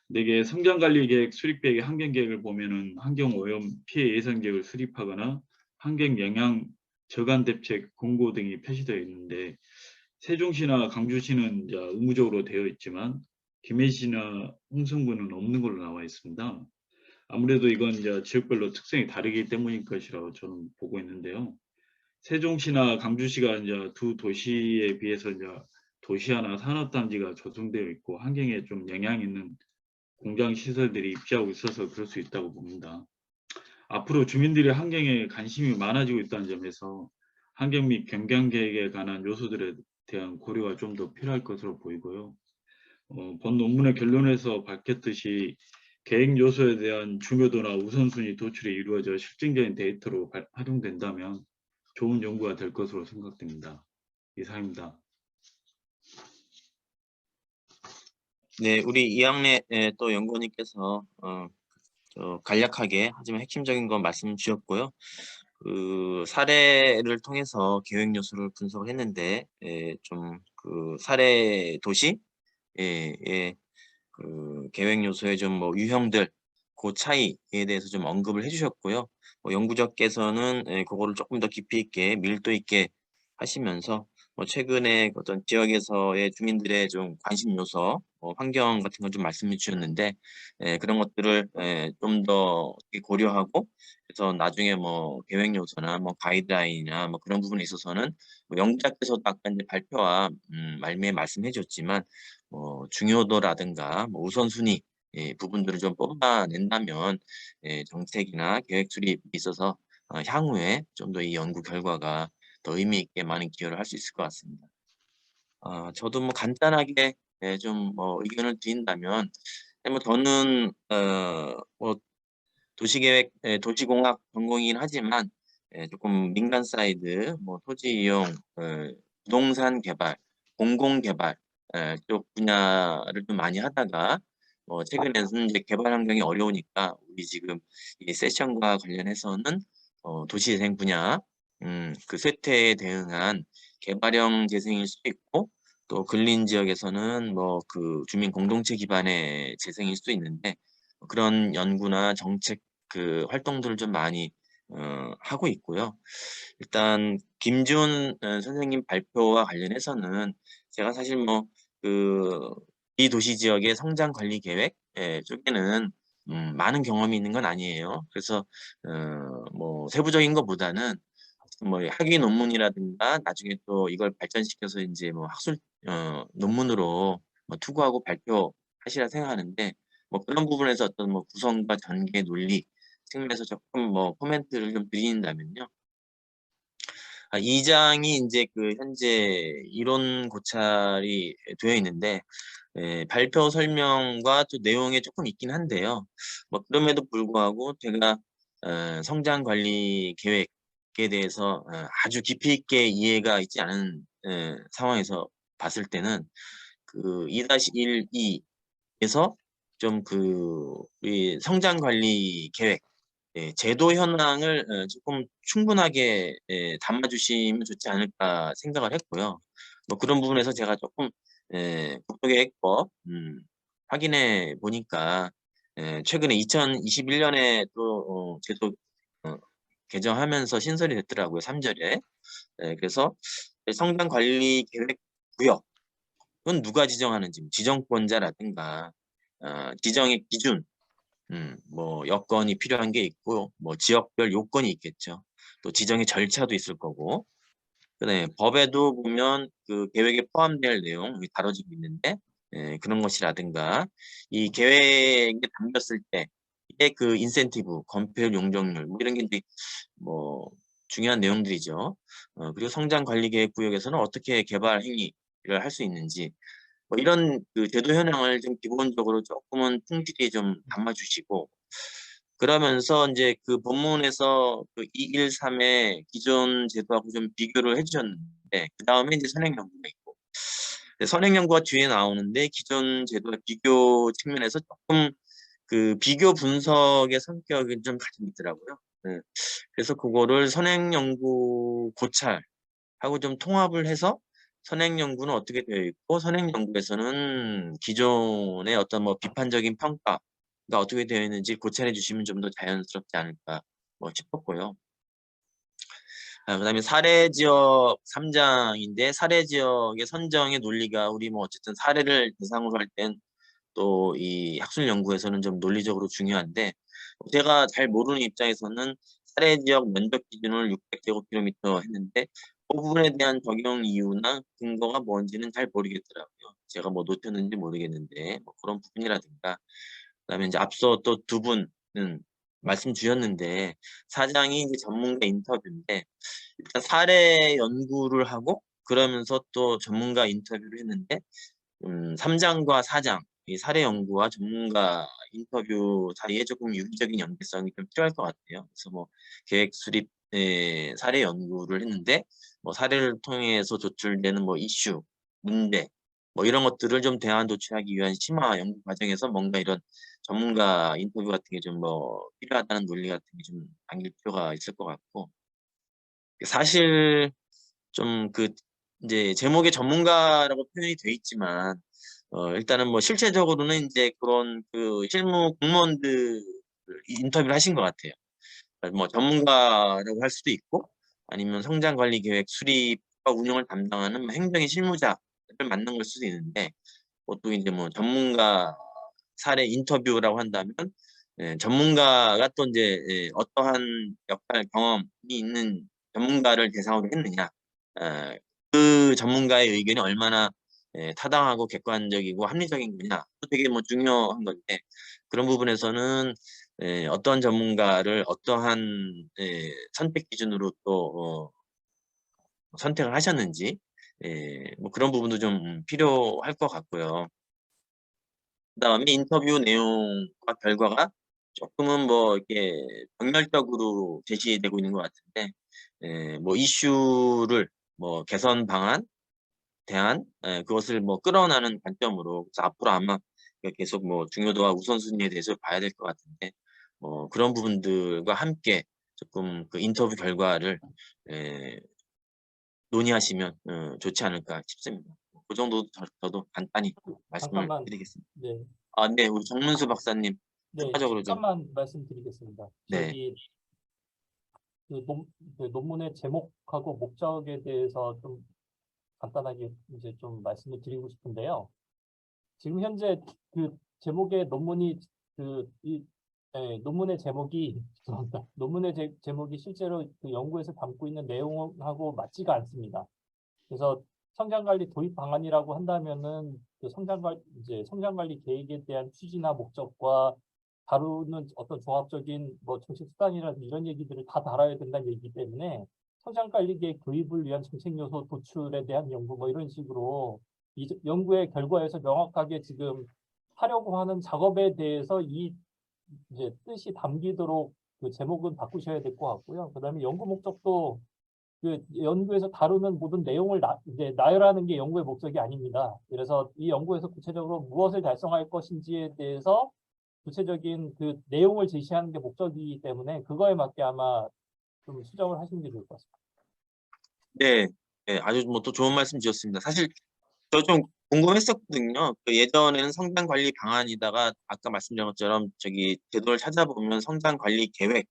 근데 이게 성장관리계획 수립계획의 환경계획을 보면은 환경오염 피해 예상계획을 수립하거나 환경영향 저감대책 공고 등이 표시되어 있는데 세종시나 강주시는 이제 의무적으로 되어 있지만 김해시나 홍성군은 없는 걸로 나와 있습니다. 아무래도 이건 이제 지역별로 특성이 다르기 때문일 것이라고 저는 보고 있는데요. 세종시나 강주시가 이제 두 도시에 비해서 이제 도시화나 산업단지가 조성되어 있고 환경에 좀 영향 있는 공장 시설들이 입지하고 있어서 그럴 수 있다고 봅니다. 앞으로 주민들이 환경에 관심이 많아지고 있다는 점에서 환경 및 경관 계획에 관한 요소들에 대한 고려가 좀 더 필요할 것으로 보이고요. 본 논문의 결론에서 밝혔듯이 계획 요소에 대한 중요도나 우선순위 도출이 이루어져 실증적인 데이터로 활용된다면 좋은 연구가 될 것으로 생각됩니다. 이상입니다. 네, 우리 이학래 또 연구원님께서 간략하게 하지만 핵심적인 건 말씀 주셨고요. 그 사례를 통해서 계획 요소를 분석을 했는데 좀 그 사례 도시 그 계획 요소의 좀 뭐 유형들 그 차이에 대해서 좀 언급을 해주셨고요. 연구자께서는 그거를 조금 더 깊이 있게 밀도 있게 하시면서 최근에 어떤 지역에서의 주민들의 좀 관심 요소, 환경 같은 걸 좀 말씀해 주셨는데 그런 것들을 좀 더 고려하고 그래서 나중에 뭐 계획 요소나 뭐 가이드라인이나 뭐 그런 부분에 있어서는 연구자께서도 아까 이제 발표와 말미에 말씀해 줬지만 중요도라든가 뭐 우선순위 부분들을 좀 뽑아낸다면 정책이나 계획 수립에 있어서 향후에 좀 더 이 연구 결과가 더 의미 있게 많은 기여를 할 수 있을 것 같습니다. 저도 뭐 간단하게 좀 의견을 드린다면 뭐 저는 뭐 도시계획, 도시공학 전공이긴 하지만 조금 민간 사이드, 뭐 토지 이용, 부동산 개발, 공공개발 쪽 분야를 좀 많이 하다가 최근에는 이제 개발 환경이 어려우니까 우리 지금 이 세션과 관련해서는 도시재생 분야, 그 쇠퇴에 대응한 개발형 재생일 수도 있고 또 근린 지역에서는 뭐 그 주민 공동체 기반의 재생일 수도 있는데 그런 연구나 정책 그 활동들을 좀 많이 하고 있고요. 일단 김지훈 선생님 발표와 관련해서는 제가 사실 뭐 그 비도시 지역의 성장 관리 계획 쪽에는 많은 경험이 있는 건 아니에요. 그래서 뭐 세부적인 것보다는 뭐 학위 논문이라든가 나중에 또 이걸 발전시켜서 이제 뭐 학술 논문으로 뭐 투구하고 발표하시라 생각하는데 뭐 그런 부분에서 어떤 뭐 구성과 전개 논리 측면에서 조금 뭐 코멘트를 좀 드린다면요. 이 장이 이제 그 현재 이론 고찰이 되어 있는데 발표 설명과 또 내용에 조금 있긴 한데요. 뭐 그럼에도 불구하고 제가 성장 관리 계획에 대해서 아주 깊이 있게 이해가 있지 않은 상황에서 봤을 때는 그 2-12에서 좀 우리 성장 관리 계획, 제도 현황을 조금 충분하게 담아주시면 좋지 않을까 생각을 했고요. 뭐 그런 부분에서 제가 조금 국토계획법 확인해 보니까 최근에 2021년에 또 제도 개정하면서 신설이 됐더라고요. 3절에. 그래서 성장 관리 계획 구역은 누가 지정하는지, 지정권자라든가 지정의 기준, 뭐 여건이 필요한 게 있고, 뭐 지역별 요건이 있겠죠. 또 지정의 절차도 있을 거고. 그다음에 법에도 보면 그 계획에 포함될 내용이 다뤄지고 있는데, 그런 것이라든가 이 계획에 담겼을 때 이게 그 인센티브, 건폐율, 용적률 뭐 이런 게 이제 뭐 중요한 내용들이죠. 그리고 성장 관리 계획 구역에서는 어떻게 개발 행위를 할 수 있는지 뭐 이런 그 제도 현황을 좀 기본적으로 조금은 충실히 좀 담아주시고, 그러면서 이제 그 본문에서 그 213의 기존 제도하고 좀 비교를 해주셨는데, 그 다음에 이제 선행 연구가 있고, 선행 연구가 뒤에 나오는데 기존 제도와 비교 측면에서 조금 그 비교 분석의 성격이 좀 가지고 있더라고요. 그래서 그거를 선행 연구 고찰하고 좀 통합을 해서 선행 연구는 어떻게 되어 있고, 선행 연구에서는 기존의 어떤 뭐 비판적인 평가가 어떻게 되어 있는지 고찰해 주시면 좀 더 자연스럽지 않을까 뭐 싶었고요. 그다음에 사례 지역 3장인데, 사례 지역의 선정의 논리가 우리 뭐 어쨌든 사례를 대상으로 할 땐 또 이 학술 연구에서는 좀 논리적으로 중요한데, 제가 잘 모르는 입장에서는 사례 지역 면적 기준을 600제곱킬로미터 했는데 그 부분에 대한 적용 이유나 근거가 뭔지는 잘 모르겠더라고요. 제가 뭐 놓쳤는지 모르겠는데 뭐 그런 부분이라든가, 그다음에 이제 앞서 또 두 분은 말씀 주셨는데, 사장이 이제 전문가 인터뷰인데 일단 사례 연구를 하고 그러면서 또 전문가 인터뷰를 했는데 3장과 4장 이 사례 연구와 전문가 인터뷰 사이에 조금 유기적인 연계성이 좀 필요할 것 같아요. 그래서 뭐 계획 수립 사례 연구를 했는데 뭐 사례를 통해서 도출되는 뭐 이슈, 문제 뭐 이런 것들을 좀 대안 도출하기 위한 심화 연구 과정에서 뭔가 이런 전문가 인터뷰 같은 게 좀 뭐 필요하다는 논리 같은 게 좀 담길 필요가 있을 것 같고, 사실 좀 이제 제목에 전문가라고 표현이 돼 있지만 일단은 뭐 실제적으로는 이제 그런 그 실무 공무원들 인터뷰를 하신 것 같아요. 뭐 전문가라고 할 수도 있고, 아니면 성장 관리 계획 수립과 운영을 담당하는 뭐 행정의 실무자를 만난 걸 수도 있는데, 보통 이제 뭐 전문가 사례 인터뷰라고 한다면 전문가가 또 이제 어떠한 역할 경험이 있는 전문가를 대상으로 했느냐, 그 전문가의 의견이 얼마나 타당하고 객관적이고 합리적인 거냐, 또 되게 뭐 중요한 건데, 그런 부분에서는 어떤 전문가를 어떠한 선택 기준으로 또 선택을 하셨는지 뭐 그런 부분도 좀 필요할 것 같고요. 그다음에 인터뷰 내용과 결과가 조금은 뭐 이렇게 병렬적으로 제시되고 있는 것 같은데, 뭐 이슈를 뭐 개선 방안, 대안, 그것을 뭐 끌어나는 관점으로, 그래서 앞으로 아마 계속 뭐 중요도와 우선순위에 대해서 봐야 될 것 같은데, 뭐 그런 부분들과 함께 조금 그 인터뷰 결과를 논의하시면 좋지 않을까 싶습니다. 그 정도 저도 간단히 말씀을 잠깐만, 드리겠습니다. 네, 네, 우리 정문수 박사님 네, 추가적으로 좀. 잠깐만 말씀드리겠습니다. 네, 그 논문의 제목하고 목적에 대해서 좀 간단하게 이제 좀 말씀을 드리고 싶은데요. 지금 현재 그 제목의 논문이 논문의 제목이 죄송합니다. 논문의 제목이 실제로 그 연구에서 담고 있는 내용하고 맞지가 않습니다. 그래서 성장관리 도입 방안이라고 한다면은 그 성장관리 계획에 대한 취지나 목적과 다루는 어떤 종합적인 뭐 정책 수단이라든지 이런 얘기들을 다 다뤄야 된다는 얘기이기 때문에 성장관리 계획 도입을 위한 정책 요소 도출에 대한 연구 뭐 이런 식으로 이 연구의 결과에서 명확하게 지금 하려고 하는 작업에 대해서 이제 뜻이 담기도록 그 제목은 바꾸셔야 될 것 같고요. 그다음에 연구 목적도 그 연구에서 다루는 모든 내용을 이제 나열하는 게 연구의 목적이 아닙니다. 그래서 이 연구에서 구체적으로 무엇을 달성할 것인지에 대해서 구체적인 그 내용을 제시하는 게 목적이기 때문에 그거에 맞게 아마 좀 수정을 하시는 게 좋을 것 같습니다. 네, 네, 아주 뭐 또 좋은 말씀 주셨습니다. 사실 저 좀 궁금했었거든요. 그 예전에는 성장 관리 방안이다가 아까 말씀드린 것처럼 저기 제도를 찾아보면 성장 관리 계획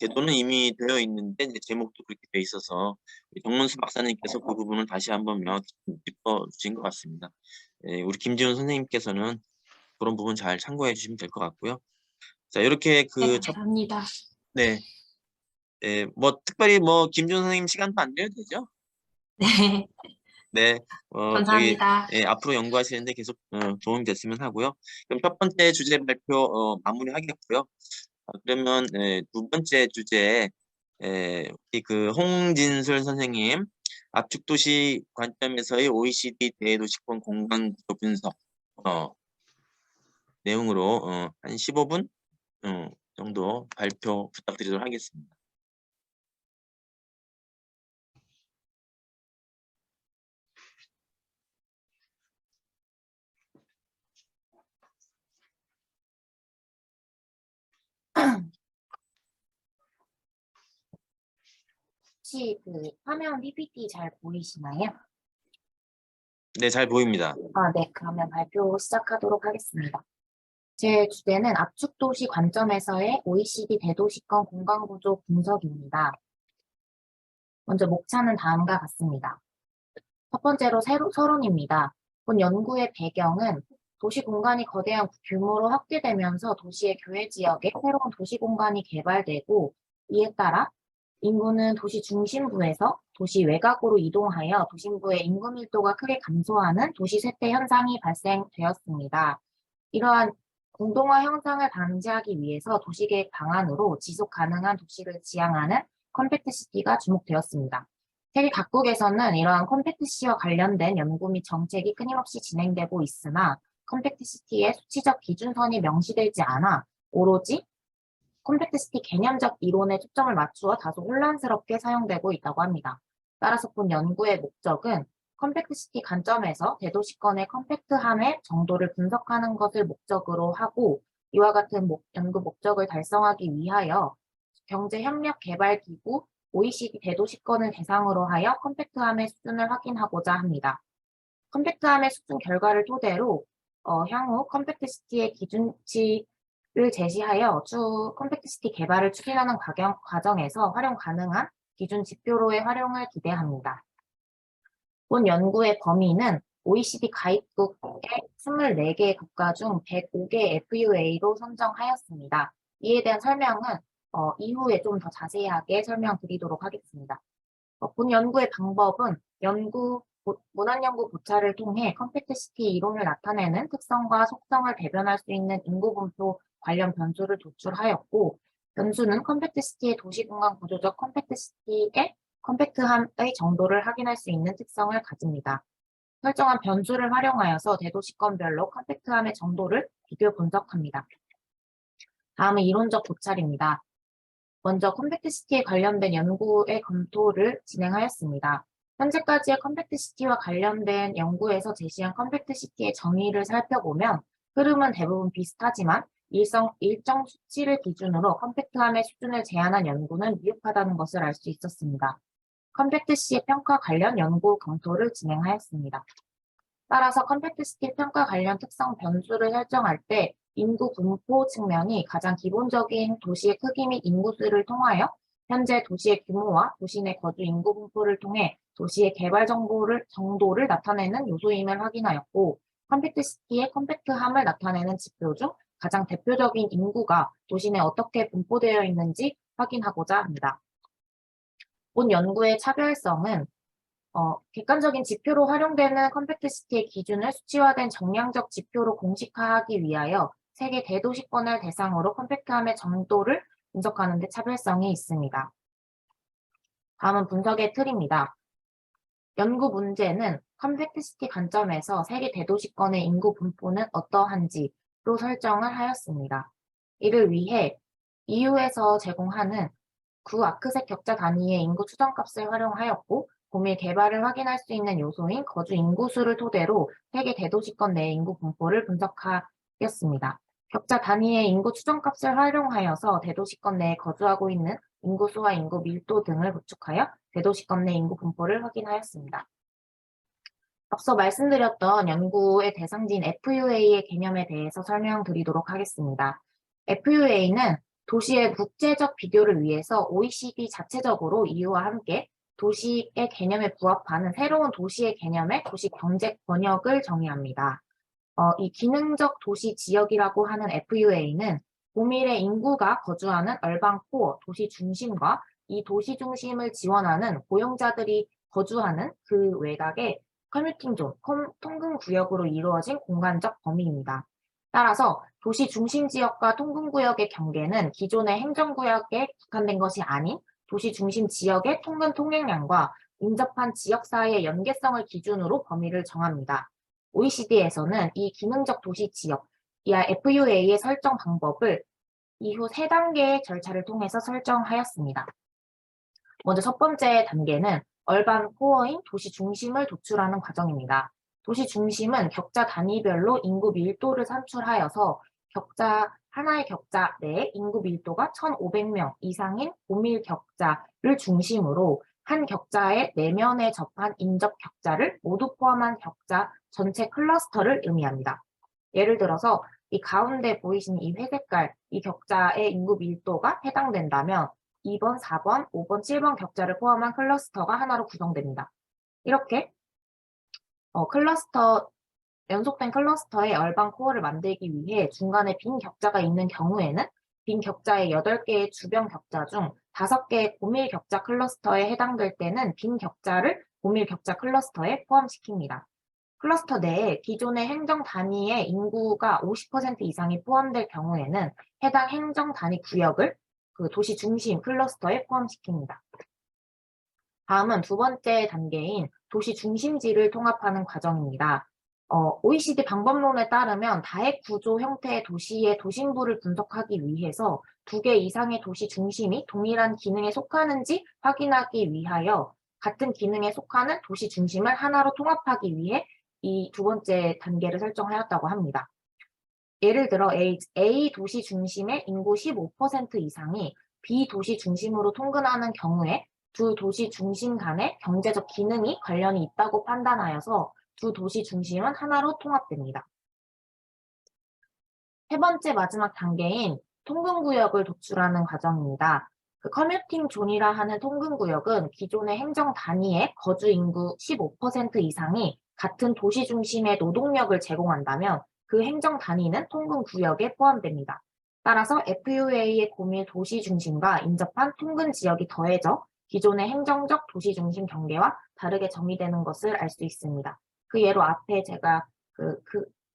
제도는 이미 되어 있는데 이제 제목도 그렇게 돼 있어서 우리 정문수 박사님께서 그 부분을 다시 한번 명확히 짚어주신 것 같습니다. 예, 우리 김지훈 선생님께서는 그런 부분 잘 참고해 주시면 될 것 같고요. 자, 이렇게 네, 그 감사합니다. 네, 예, 뭐 특별히 뭐 김지훈 선생님 시간도 안 돼도 되죠? 네, 네, 저기 감사합니다. 예, 앞으로 연구하시는데 계속 도움이 됐으면 하고요. 그럼 첫 번째 주제 발표 마무리하겠고요. 그러면 두 번째 주제 우리 그 홍진술 선생님 압축도시 관점에서의 OECD 대도시권 공간구조 분석 내용으로 한 15분 정도 발표 부탁드리도록 하겠습니다. 혹시 그 화면 PPT 잘 보이시나요? 네, 잘 보입니다. 네. 그러면 발표 시작하도록 하겠습니다. 제 주제는 압축도시 관점에서의 OECD 대도시권 공간구조 분석입니다. 먼저 목차는 다음과 같습니다. 첫 번째로 서론입니다. 본 연구의 배경은 도시 공간이 거대한 규모로 확대되면서 도시의 교외 지역에 새로운 도시 공간이 개발되고 이에 따라 인구는 도시 중심부에서 도시 외곽으로 이동하여 도심부의 인구 밀도가 크게 감소하는 도시 쇠퇴 현상이 발생되었습니다. 이러한 공동화 현상을 방지하기 위해서 도시계획 방안으로 지속 가능한 도시를 지향하는 컴팩트시티가 주목되었습니다. 세계 각국에서는 이러한 컴팩트시티와 관련된 연구 및 정책이 끊임없이 진행되고 있으나 컴팩트시티의 수치적 기준선이 명시되지 않아 오로지 컴팩트시티 개념적 이론에 초점을 맞추어 다소 혼란스럽게 사용되고 있다고 합니다. 따라서 본 연구의 목적은 컴팩트시티 관점에서 대도시권의 컴팩트함의 정도를 분석하는 것을 목적으로 하고 이와 같은 연구 목적을 달성하기 위하여 경제협력개발기구 OECD 대도시권을 대상으로 하여 컴팩트함의 수준을 확인하고자 합니다. 컴팩트함의 수준 결과를 토대로 향후 컴팩트시티의 기준치를 제시하여 추후 컴팩트시티 개발을 추진하는 과정에서 활용 가능한 기준 지표로의 활용을 기대합니다. 본 연구의 범위는 OECD 가입국의 24개 국가 중 105개 FUA로 선정하였습니다. 이에 대한 설명은 이후에 좀 더 자세하게 설명드리도록 하겠습니다. 본 연구의 방법은 문헌연구 고찰을 통해 컴팩트시티 이론을 나타내는 특성과 속성을 대변할 수 있는 인구분포 관련 변수를 도출하였고 변수는 컴팩트시티의 도시공간 구조적 컴팩트시티의 컴팩트함의 정도를 확인할 수 있는 특성을 가집니다. 설정한 변수를 활용하여서 대도시권별로 컴팩트함의 정도를 비교 분석합니다. 다음은 이론적 고찰입니다. 먼저 컴팩트시티에 관련된 연구의 검토를 진행하였습니다. 현재까지의 컴팩트시티와 관련된 연구에서 제시한 컴팩트시티의 정의를 살펴보면 흐름은 대부분 비슷하지만 일정 수치를 기준으로 컴팩트함의 수준을 제한한 연구는 미흡하다는 것을 알 수 있었습니다. 컴팩트시티 평가 관련 연구 검토를 진행하였습니다. 따라서 컴팩트시티 평가 관련 특성 변수를 설정할 때 인구 분포 측면이 가장 기본적인 도시의 크기 및 인구수를 통하여 현재 도시의 규모와 도시 내 거주 인구 분포를 통해 도시의 개발 정도를 나타내는 요소임을 확인하였고 컴팩트시티의 컴팩트함을 나타내는 지표 중 가장 대표적인 인구가 도시 내 어떻게 분포되어 있는지 확인하고자 합니다. 본 연구의 차별성은 객관적인 지표로 활용되는 컴팩트시티의 기준을 수치화된 정량적 지표로 공식화하기 위하여 세계 대도시권을 대상으로 컴팩트함의 정도를 분석하는 데 차별성이 있습니다. 다음은 분석의 틀입니다. 연구 문제는 컴팩트시티 관점에서 세계 대도시권의 인구 분포는 어떠한지로 설정을 하였습니다. 이를 위해 EU에서 제공하는 구 아크색 격자 단위의 인구 추정값을 활용하였고 고밀 개발을 확인할 수 있는 요소인 거주 인구수를 토대로 세계 대도시권 내 인구 분포를 분석하였습니다. 격자 단위의 인구 추정값을 활용하여서 대도시권 내에 거주하고 있는 인구수와 인구 밀도 등을 구축하여 대도시권 내 인구 분포를 확인하였습니다. 앞서 말씀드렸던 연구의 대상지인 FUA의 개념에 대해서 설명드리도록 하겠습니다. FUA는 도시의 국제적 비교를 위해서 OECD 자체적으로 EU와 함께 도시의 개념에 부합하는 새로운 도시의 개념의 도시 경제 번역을 정의합니다. 이 기능적 도시 지역이라고 하는 FUA는 고밀의 인구가 거주하는 얼반 코어, 도시 중심과 이 도시 중심을 지원하는 고용자들이 거주하는 그 외곽의 커뮤팅 존, 통근 구역으로 이루어진 공간적 범위입니다. 따라서 도시 중심 지역과 통근 구역의 경계는 기존의 행정구역에 국한된 것이 아닌 도시 중심 지역의 통근 통행량과 인접한 지역 사이의 연계성을 기준으로 범위를 정합니다. OECD에서는 이 기능적 도시 지역, FUA의 설정 방법을 이후 3단계의 절차를 통해서 설정하였습니다. 먼저 첫 번째 단계는 얼반 코어인 도시 중심을 도출하는 과정입니다. 도시 중심은 격자 단위별로 인구 밀도를 산출하여서 하나의 격자 내에 인구 밀도가 1,500명 이상인 고밀 격자를 중심으로 한 격자의 내면에 접한 인접 격자를 모두 포함한 격자 전체 클러스터를 의미합니다. 예를 들어서 이 가운데 보이시는 이 회색깔, 이 격자의 인구 밀도가 해당된다면 2번, 4번, 5번, 7번 격자를 포함한 클러스터가 하나로 구성됩니다. 이렇게 연속된 클러스터의 얼반 코어를 만들기 위해 중간에 빈 격자가 있는 경우에는 빈 격자의 8개의 주변 격자 중 5개의 고밀 격자 클러스터에 해당될 때는 빈 격자를 고밀 격자 클러스터에 포함시킵니다. 클러스터 내에 기존의 행정 단위의 인구가 50% 이상이 포함될 경우에는 해당 행정 단위 구역을 그 도시 중심 클러스터에 포함시킵니다. 다음은 두 번째 단계인 도시 중심지를 통합하는 과정입니다. OECD 방법론에 따르면 다핵 구조 형태의 도시의 도심부를 분석하기 위해서 2개 이상의 도시 중심이 동일한 기능에 속하는지 확인하기 위하여 같은 기능에 속하는 도시 중심을 하나로 통합하기 위해 이 두 번째 단계를 설정하였다고 합니다. 예를 들어 A 도시 중심의 인구 15% 이상이 B 도시 중심으로 통근하는 경우에 두 도시 중심 간의 경제적 기능이 관련이 있다고 판단하여서 두 도시 중심은 하나로 통합됩니다. 세 번째 마지막 단계인 통근구역을 도출하는 과정입니다. 그 커뮤팅 존이라 하는 통근구역은 기존의 행정 단위의 거주 인구 15% 이상이 같은 도시 중심의 노동력을 제공한다면 그 행정 단위는 통근구역에 포함됩니다. 따라서 FUA의 고밀 도시 중심과 인접한 통근 지역이 더해져 기존의 행정적 도시 중심 경계와 다르게 정의되는 것을 알 수 있습니다. 그 예로 앞에 제가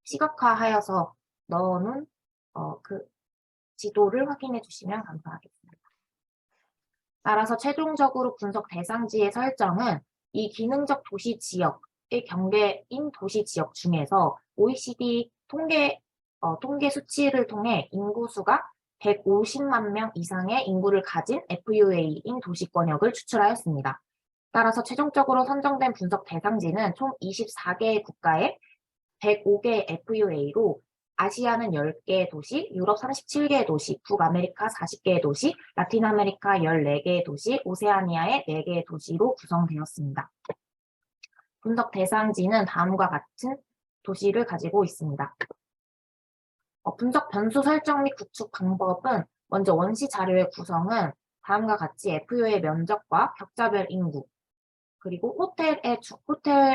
시각화하여서 넣어놓은 그 지도를 확인해 주시면 감사하겠습니다. 따라서 최종적으로 분석 대상지의 설정은 이 기능적 도시 지역의 경계인 도시 지역 중에서 OECD 통계 수치를 통해 인구수가 150만 명 이상의 인구를 가진 FUA인 도시권역을 추출하였습니다. 따라서 최종적으로 선정된 분석 대상지는 총 24개의 국가의 105개의 FUA로 아시아는 10개의 도시, 유럽 37개의 도시, 북아메리카 40개의 도시, 라틴 아메리카 14개의 도시, 오세아니아의 4개의 도시로 구성되었습니다. 분석 대상지는 다음과 같은 도시를 가지고 있습니다. 분석 변수 설정 및 구축 방법은 먼저 원시 자료의 구성은 다음과 같이 FUA의 면적과 격자별 인구, 그리고 호텔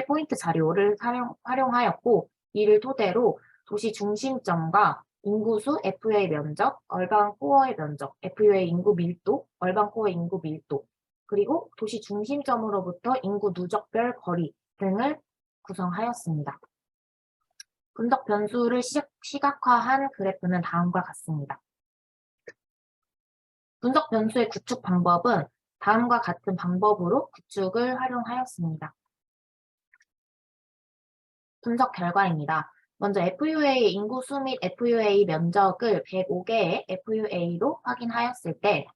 포인트 자료를 활용하였고 이를 토대로 도시 중심점과 인구수, FUA 면적, 얼반 코어의 면적, FUA 인구 밀도, 얼반 코어의 인구 밀도, 그리고 도시 중심점으로부터 인구 누적별 거리 등을 구성하였습니다. 분석 변수를 시각화한 그래프는 다음과 같습니다. 분석 변수의 구축 방법은 다음과 같은 방법으로 구축을 활용하였습니다. 분석 결과입니다. 먼저 FUA 인구수 및 FUA 면적을 105개의 FUA로 확인하였을 때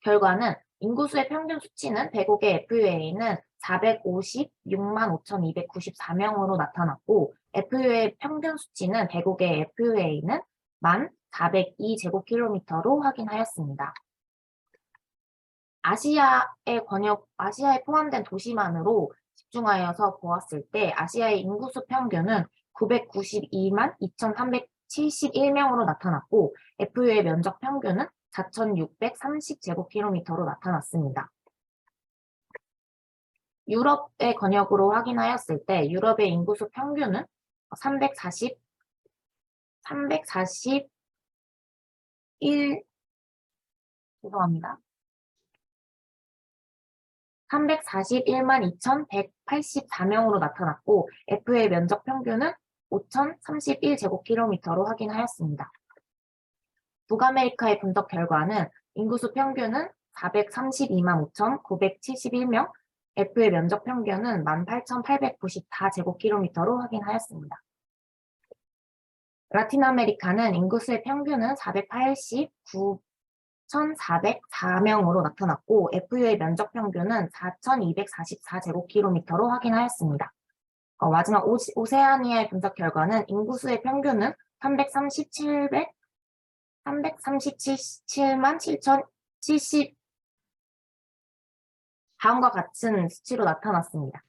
결과는 인구수의 평균 수치는 105개 FUA는 456만 5,294명으로 나타났고 FUA 평균 수치는 105개 FUA는 1402제곱킬로미터로 확인하였습니다. 아시아에 포함된 도시만으로 집중하여서 보았을 때 아시아의 인구수 평균은 992만 2,371명으로 나타났고 FUA 면적 평균은 4,630제곱킬로미터로 나타났습니다. 유럽의 권역으로 확인하였을 때 유럽의 인구수 평균은 341만 2,184명으로 나타났고 FUA 면적 평균은 5,031제곱킬로미터로 확인하였습니다. 북아메리카의 분석 결과는 인구수 평균은 432만 5,971명, FUA 면적 평균은 18,894제곱킬로미터로 확인하였습니다. 라틴 아메리카는 인구수의 평균은 489,404명으로 나타났고 FUA 면적 평균은 4,244제곱킬로미터로 확인하였습니다. 마지막 오세아니아의 분석 결과는 인구수의 평균은 337만 7,070 다음과 같은 수치로 나타났습니다.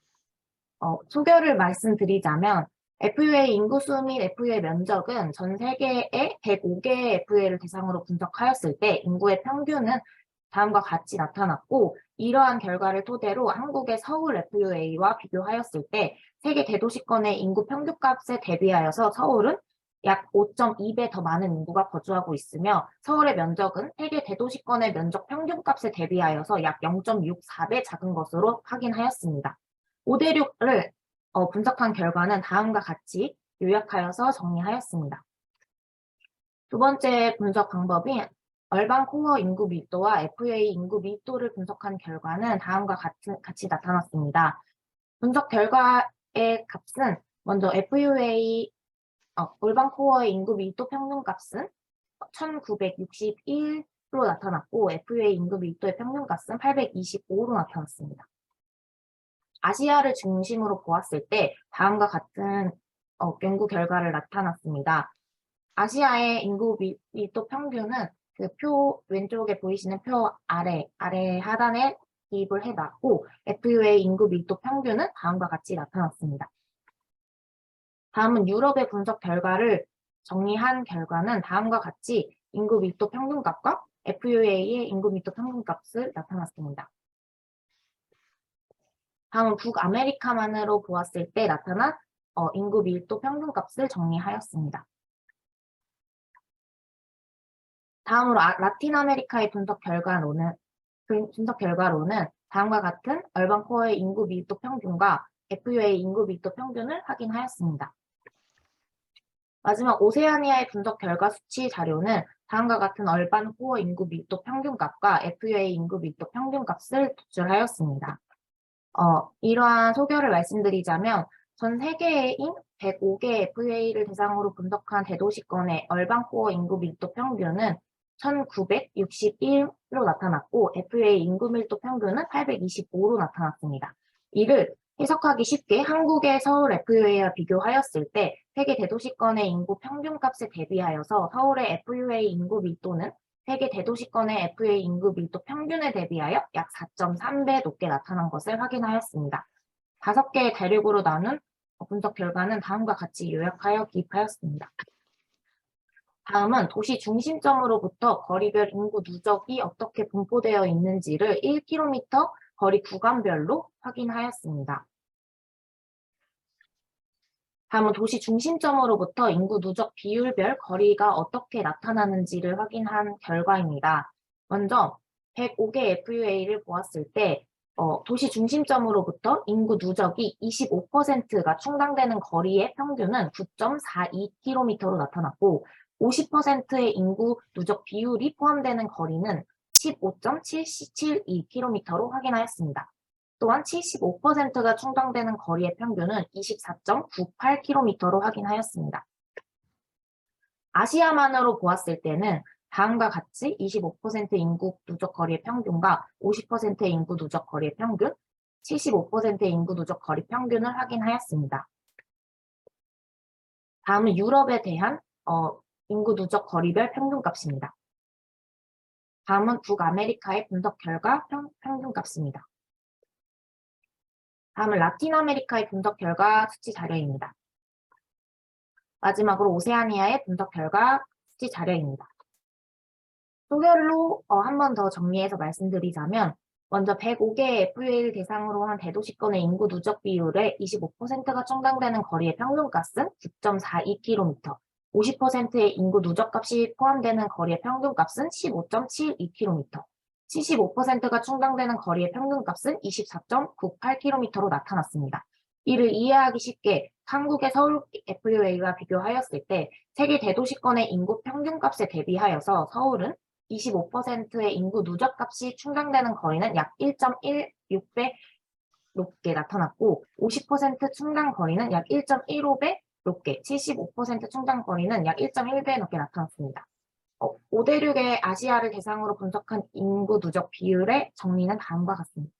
소개를 말씀드리자면 FUA 인구수 및 FUA 면적은 전 세계의 105개의 FUA를 대상으로 분석하였을 때 인구의 평균은 다음과 같이 나타났고 이러한 결과를 토대로 한국의 서울 FUA와 비교하였을 때 세계 대도시권의 인구 평균값에 대비하여서 서울은 약 5.2배 더 많은 인구가 거주하고 있으며 서울의 면적은 세계 대도시권의 면적 평균값에 대비하여서 약 0.64배 작은 것으로 확인하였습니다. 5대6을 분석한 결과는 다음과 같이 요약하여서 정리하였습니다. 두 번째 분석 방법인 얼반 코어 인구 밀도와 FUA 인구 밀도를 분석한 결과는 다음과 같이 나타났습니다. 분석 결과의 값은 먼저 FUA 얼반 코어의 인구 밀도 평균값은 1961로 나타났고 FUA 인구 밀도의 평균값은 825로 나타났습니다. 아시아를 중심으로 보았을 때 다음과 같은 연구 결과를 나타났습니다. 아시아의 인구 밀도 평균은 그 표 왼쪽에 보이시는 표 아래 하단에 기입을 해놨고 FUA 인구 밀도 평균은 다음과 같이 나타났습니다. 다음은 유럽의 분석 결과를 정리한 결과는 다음과 같이 인구 밀도 평균값과 FUA의 인구 밀도 평균값을 나타났습니다. 다음은 북아메리카만으로 보았을 때 나타난 인구 밀도 평균값을 정리하였습니다. 다음으로 라틴 아메리카의 분석 결과로는 다음과 같은 얼반 코어의 인구 밀도 평균과 FUA 인구 밀도 평균을 확인하였습니다. 마지막 오세아니아의 분석 결과 수치 자료는 다음과 같은 얼반 코어 인구 밀도 평균값과 FUA 인구 밀도 평균값을 도출하였습니다. 이러한 소개를 말씀드리자면 전 세계인 105개 FUA를 대상으로 분석한 대도시권의 얼반 코어 인구 밀도 평균은 1961로 나타났고 FUA 인구 밀도 평균은 825로 나타났습니다. 이를 해석하기 쉽게 한국의 서울 FUA와 비교하였을 때 세계 대도시권의 인구 평균값에 대비하여서 서울의 FUA 인구 밀도는 세계 대도시권의 FUA 인구 밀도 평균에 대비하여 약 4.3배 높게 나타난 것을 확인하였습니다. 5개의 대륙으로 나눈 분석 결과는 다음과 같이 요약하여 기입하였습니다. 다음은 도시 중심점으로부터 거리별 인구 누적이 어떻게 분포되어 있는지를 1km 거리 구간별로 확인하였습니다. 다음은 도시 중심점으로부터 인구 누적 비율별 거리가 어떻게 나타나는지를 확인한 결과입니다. 먼저 105개 FUA를 보았을 때 도시 중심점으로부터 인구 누적이 25%가 충당되는 거리의 평균은 9.42km로 나타났고 50%의 인구 누적 비율이 포함되는 거리는 15.772km로 확인하였습니다. 또한 75%가 충당되는 거리의 평균은 24.98km로 확인하였습니다. 아시아만으로 보았을 때는 다음과 같이 25% 인구 누적 거리의 평균과 50% 인구 누적 거리의 평균, 75% 인구 누적 거리 평균을 확인하였습니다. 다음은 유럽에 대한 인구 누적 거리별 평균값입니다. 다음은 북아메리카의 분석 결과 평균값입니다. 다음은 라틴 아메리카의 분석 결과 수치 자료입니다. 마지막으로 오세아니아의 분석 결과 수치 자료입니다. 소별로 한 번 더 정리해서 말씀드리자면 먼저 105개의 FUA를 대상으로 한 대도시권의 인구 누적 비율의 25%가 충당되는 거리의 평균값은 9.42km, 50%의 인구 누적값이 포함되는 거리의 평균값은 15.72km, 75%가 충당되는 거리의 평균값은 24.98km로 나타났습니다. 이를 이해하기 쉽게 한국의 서울 FUA와 비교하였을 때 세계 대도시권의 인구 평균값에 대비하여서 서울은 25%의 인구 누적값이 충당되는 거리는 약 1.16배 높게 나타났고 50% 충당 거리는 약 1.15배 높게, 75% 충당 거리는 약 1.1배 높게 나타났습니다. 5대6의 아시아를 대상으로 분석한 인구 누적 비율의 정리는 다음과 같습니다.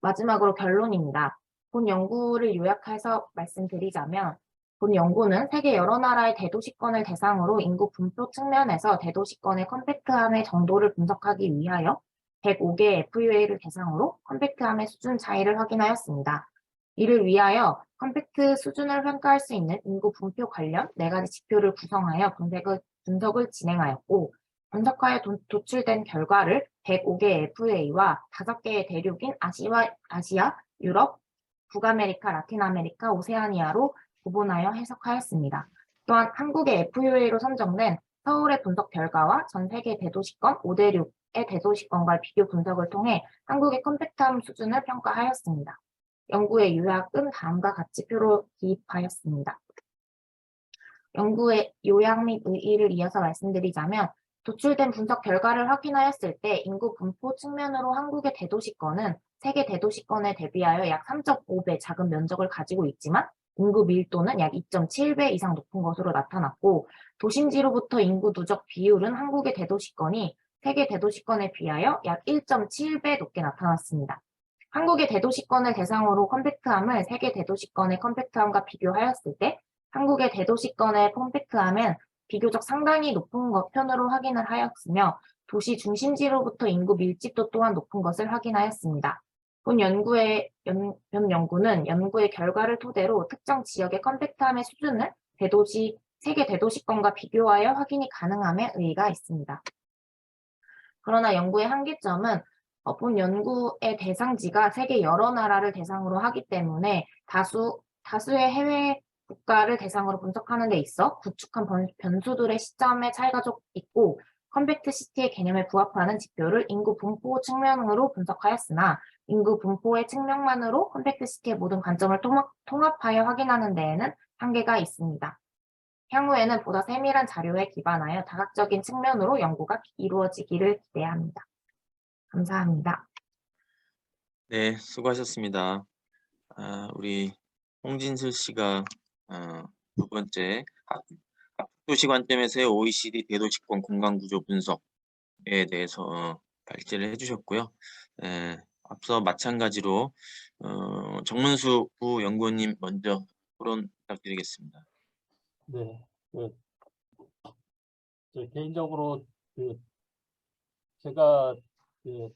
마지막으로 결론입니다. 본 연구를 요약해서 말씀드리자면 본 연구는 세계 여러 나라의 대도시권을 대상으로 인구 분포 측면에서 대도시권의 컴팩트함의 정도를 분석하기 위하여 105개의 FUA를 대상으로 컴팩트함의 수준 차이를 확인하였습니다. 이를 위하여 컴팩트 수준을 평가할 수 있는 인구 분포 관련 4가지 지표를 구성하여 분석을 진행하였고 분석하여 도출된 결과를 105개의 FUA와 5개의 대륙인 아시아, 유럽, 북아메리카, 라틴 아메리카, 오세아니아로 구분하여 해석하였습니다. 또한 한국의 FUA로 선정된 서울의 분석 결과와 전 세계 대도시권 5대6의 대도시권과의 비교 분석을 통해 한국의 컴팩트함 수준을 평가하였습니다. 연구의 요약은 다음과 같이 표로 기입하였습니다. 연구의 요약 및 의의를 이어서 말씀드리자면 도출된 분석 결과를 확인하였을 때 인구 분포 측면으로 한국의 대도시권은 세계 대도시권에 대비하여 약 3.5배 작은 면적을 가지고 있지만 인구 밀도는 약 2.7배 이상 높은 것으로 나타났고 도심지로부터 인구 누적 비율은 한국의 대도시권이 세계 대도시권에 비하여 약 1.7배 높게 나타났습니다. 한국의 대도시권을 대상으로 컴팩트함을 세계 대도시권의 컴팩트함과 비교하였을 때 한국의 대도시권의 컴팩트함은 비교적 상당히 높은 편으로 확인을 하였으며 도시 중심지로부터 인구 밀집도 또한 높은 것을 확인하였습니다. 본 연구는 연구의 결과를 토대로 특정 지역의 컴팩트함의 수준을 세계 대도시권과 비교하여 확인이 가능함에 의의가 있습니다. 그러나 연구의 한계점은 본 연구의 대상지가 세계 여러 나라를 대상으로 하기 때문에 다수의 해외 국가를 대상으로 분석하는 데 있어 구축한 변수들의 시점의 차이가 좀 있고 컴팩트시티의 개념에 부합하는 지표를 인구 분포 측면으로 분석하였으나 인구 분포의 측면만으로 컴팩트시티의 모든 관점을 통합하여 확인하는 데에는 한계가 있습니다. 향후에는 보다 세밀한 자료에 기반하여 다각적인 측면으로 연구가 이루어지기를 기대합니다. 감사합니다. 네, 수고하셨습니다. 우리 홍진슬 씨가 두 번째 도시 관점에서의 OECD 대도시권 공간구조 분석에 대해서 발제를 해주셨고요. 앞서 마찬가지로 정문수 부연구원님 먼저 토론 부탁드리겠습니다. 네, 개인적으로 제가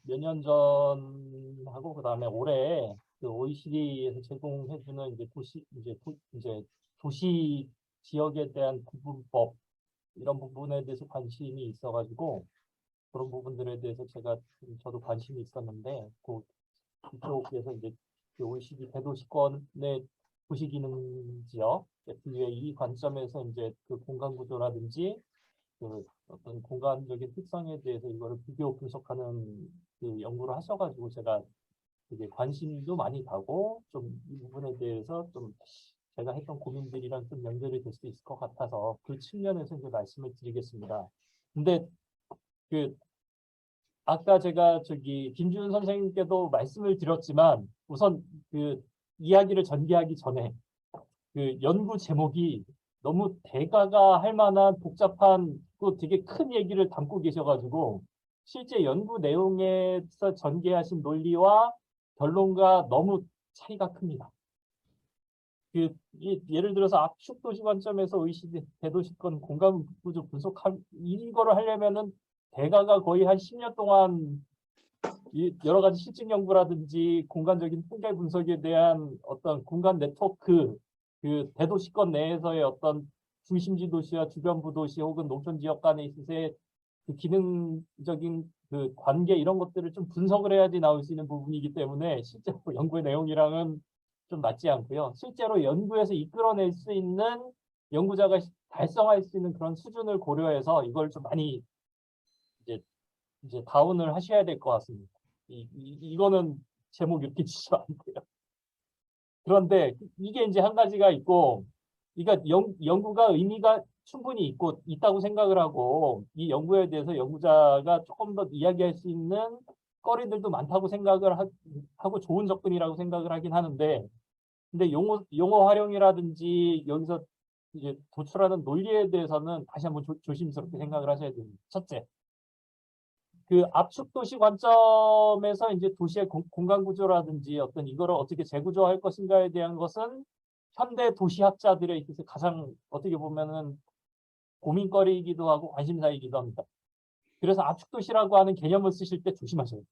몇 년 전하고 그다음에 올해 OECD에서 제공해주는 도시 지역에 대한 구분법 이런 부분에 대해서 관심이 있어가지고 그런 부분들에 대해서 저도 관심이 있었는데 그쪽에서 이제 OECD 대도시권의 도시기능 지역 이 관점에서 이제 그 공간 구조라든지 어떤 공간적인 특성에 대해서 이거를 비교 분석하는 연구를 하셔가지고 제가 되게 관심도 많이 가고 좀 이 부분에 대해서 좀 제가 했던 고민들이랑 좀 연결이 될 수 있을 것 같아서 그 측면에서 이제 말씀을 드리겠습니다. 근데 아까 제가 김준 선생님께도 말씀을 드렸지만 우선 이야기를 전개하기 전에 연구 제목이 너무 대가가 할 만한 복잡한 또 되게 큰 얘기를 담고 계셔가지고 실제 연구 내용에서 전개하신 논리와 결론과 너무 차이가 큽니다. 예를 들어서 압축 도시 관점에서 OECD 대도시권 공간 구조 이거를 하려면은 대가가 거의 한 10년 동안 여러 가지 실증 연구라든지 공간적인 통계 분석에 대한 어떤 공간 네트워크, 대도시권 내에서의 어떤 중심지 도시와 주변부 도시 혹은 농촌 지역 간에 있을 기능적인 관계 이런 것들을 좀 분석을 해야지 나올 수 있는 부분이기 때문에 실제로 연구의 내용이랑은 좀 맞지 않고요. 실제로 연구에서 이끌어낼 수 있는 연구자가 달성할 수 있는 그런 수준을 고려해서 이걸 좀 많이 이제 다운을 하셔야 될 것 같습니다. 이거는 제목 이렇게 지시면 안 돼요. 그런데 이게 이제 한 가지가 있고, 그러니까 연구가 의미가 충분히 있다고 생각을 하고, 이 연구에 대해서 연구자가 조금 더 이야기할 수 있는 거리들도 많다고 생각을 하고 좋은 접근이라고 생각을 하긴 하는데, 근데 용어 활용이라든지 여기서 이제 도출하는 논리에 대해서는 다시 한번 조심스럽게 생각을 하셔야 됩니다. 첫째, 압축 도시 관점에서 이제 도시의 공간 구조라든지 어떤 이거를 어떻게 재구조할 것인가에 대한 것은 현대 도시학자들에 있어서 가장 어떻게 보면은 고민거리이기도 하고 관심사이기도 합니다. 그래서 압축 도시라고 하는 개념을 쓰실 때 조심하셔야 돼요.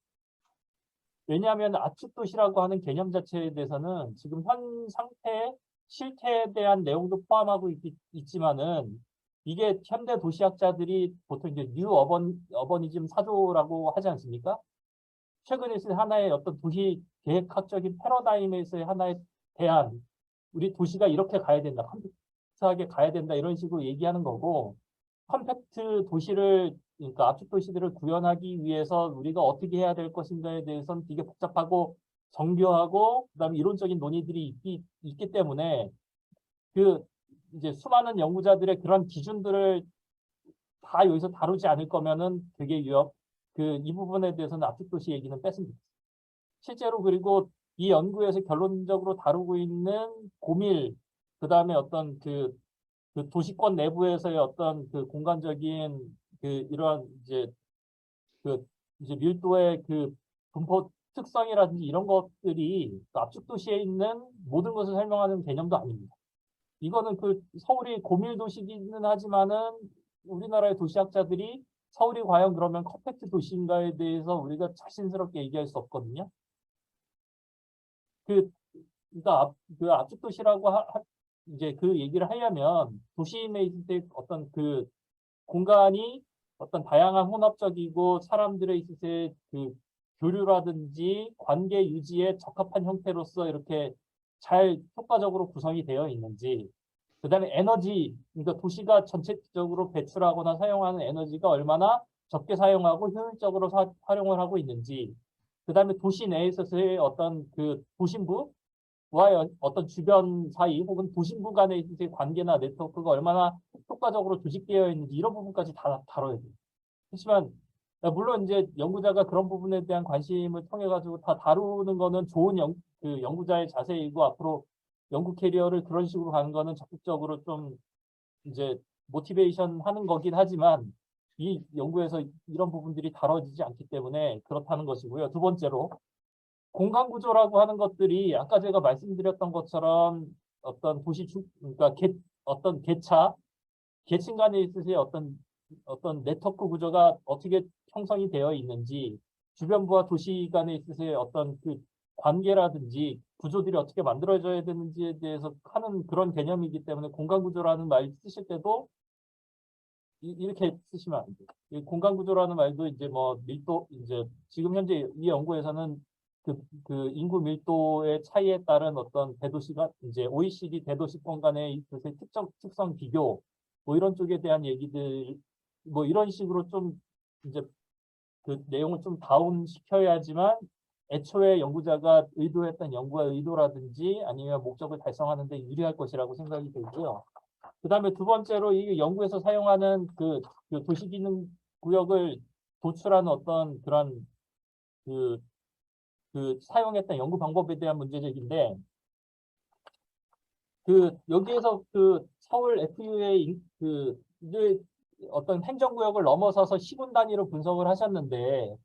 왜냐하면 압축 도시라고 하는 개념 자체에 대해서는 지금 현 상태의 실태에 대한 내용도 포함하고 있지만은 이게 현대 도시학자들이 보통 이제 뉴 어버니즘 사조라고 하지 않습니까? 최근에 있을 하나의 어떤 도시 계획학적인 패러다임에서의 하나의 대안, 우리 도시가 이렇게 가야 된다, 컴팩트하게 가야 된다 이런 식으로 얘기하는 거고, 컴팩트 도시를 그러니까 압축 도시들을 구현하기 위해서 우리가 어떻게 해야 될 것인가에 대해서는 되게 복잡하고 정교하고 그다음에 이론적인 논의들이 있기 때문에 이제 수많은 연구자들의 그런 기준들을 다 여기서 다루지 않을 거면은 되게 이 부분에 대해서는 압축 도시 얘기는 뺐으면 좋겠어요. 실제로 그리고 이 연구에서 결론적으로 다루고 있는 고밀, 그다음에 어떤 도시권 내부에서의 어떤 공간적인 이러한 이제 밀도의 분포 특성이라든지 이런 것들이 압축 도시에 있는 모든 것을 설명하는 개념도 아닙니다. 이거는 서울이 고밀 도시기는 하지만은 우리나라의 도시학자들이 서울이 과연 그러면 컴팩트 도시인가에 대해서 우리가 자신스럽게 얘기할 수 없거든요. 그러니까 압축 도시라고 이제 얘기를 하려면 도시 내에 있을 때 어떤 공간이 어떤 다양한 혼합적이고 사람들의 있을 때 교류라든지 관계 유지에 적합한 형태로서 이렇게 잘 효과적으로 구성이 되어 있는지, 그다음에 에너지, 그러니까 도시가 전체적으로 배출하거나 사용하는 에너지가 얼마나 적게 사용하고 효율적으로 활용을 하고 있는지, 그다음에 도시 내에서의 어떤 도심부와 어떤 주변 사이 혹은 도심부 간의 있을 관계나 네트워크가 얼마나 효과적으로 조직되어 있는지 이런 부분까지 다 다뤄야 돼요. 그렇지만 물론 이제 연구자가 그런 부분에 대한 관심을 통해 가지고 다 다루는 거는 좋은 연구자의 자세이고 앞으로 연구 캐리어를 그런 식으로 가는 거는 적극적으로 좀 이제 모티베이션 하는 거긴 하지만 이 연구에서 이런 부분들이 다뤄지지 않기 때문에 그렇다는 것이고요. 두 번째로 공간 구조라고 하는 것들이 아까 제가 말씀드렸던 것처럼 어떤 그러니까 어떤 계층 간에 있으세요 어떤 네트워크 구조가 어떻게 형성이 되어 있는지, 주변부와 도시 간에 있으세요 어떤 관계라든지 구조들이 어떻게 만들어져야 되는지에 대해서 하는 그런 개념이기 때문에 공간 구조라는 말 쓰실 때도 이렇게 쓰시면 안 돼요. 이 공간 구조라는 말도 이제 밀도, 이제 지금 현재 이 연구에서는 인구 밀도의 차이에 따른 어떤 대도시가 이제 OECD 대도시권 간의 특성 비교 이런 쪽에 대한 얘기들 이런 식으로 좀 이제 내용을 좀 다운 시켜야지만 애초에 연구자가 의도했던 연구의 의도라든지 아니면 목적을 달성하는 데 유리할 것이라고 생각이 들고요. 그 다음에 두 번째로 이 연구에서 사용하는 도시기능 구역을 도출하는 어떤 그런 사용했던 연구 방법에 대한 문제제기인데 여기에서 서울 FU의 이제 어떤 행정구역을 넘어서서 시군 단위로 분석을 하셨는데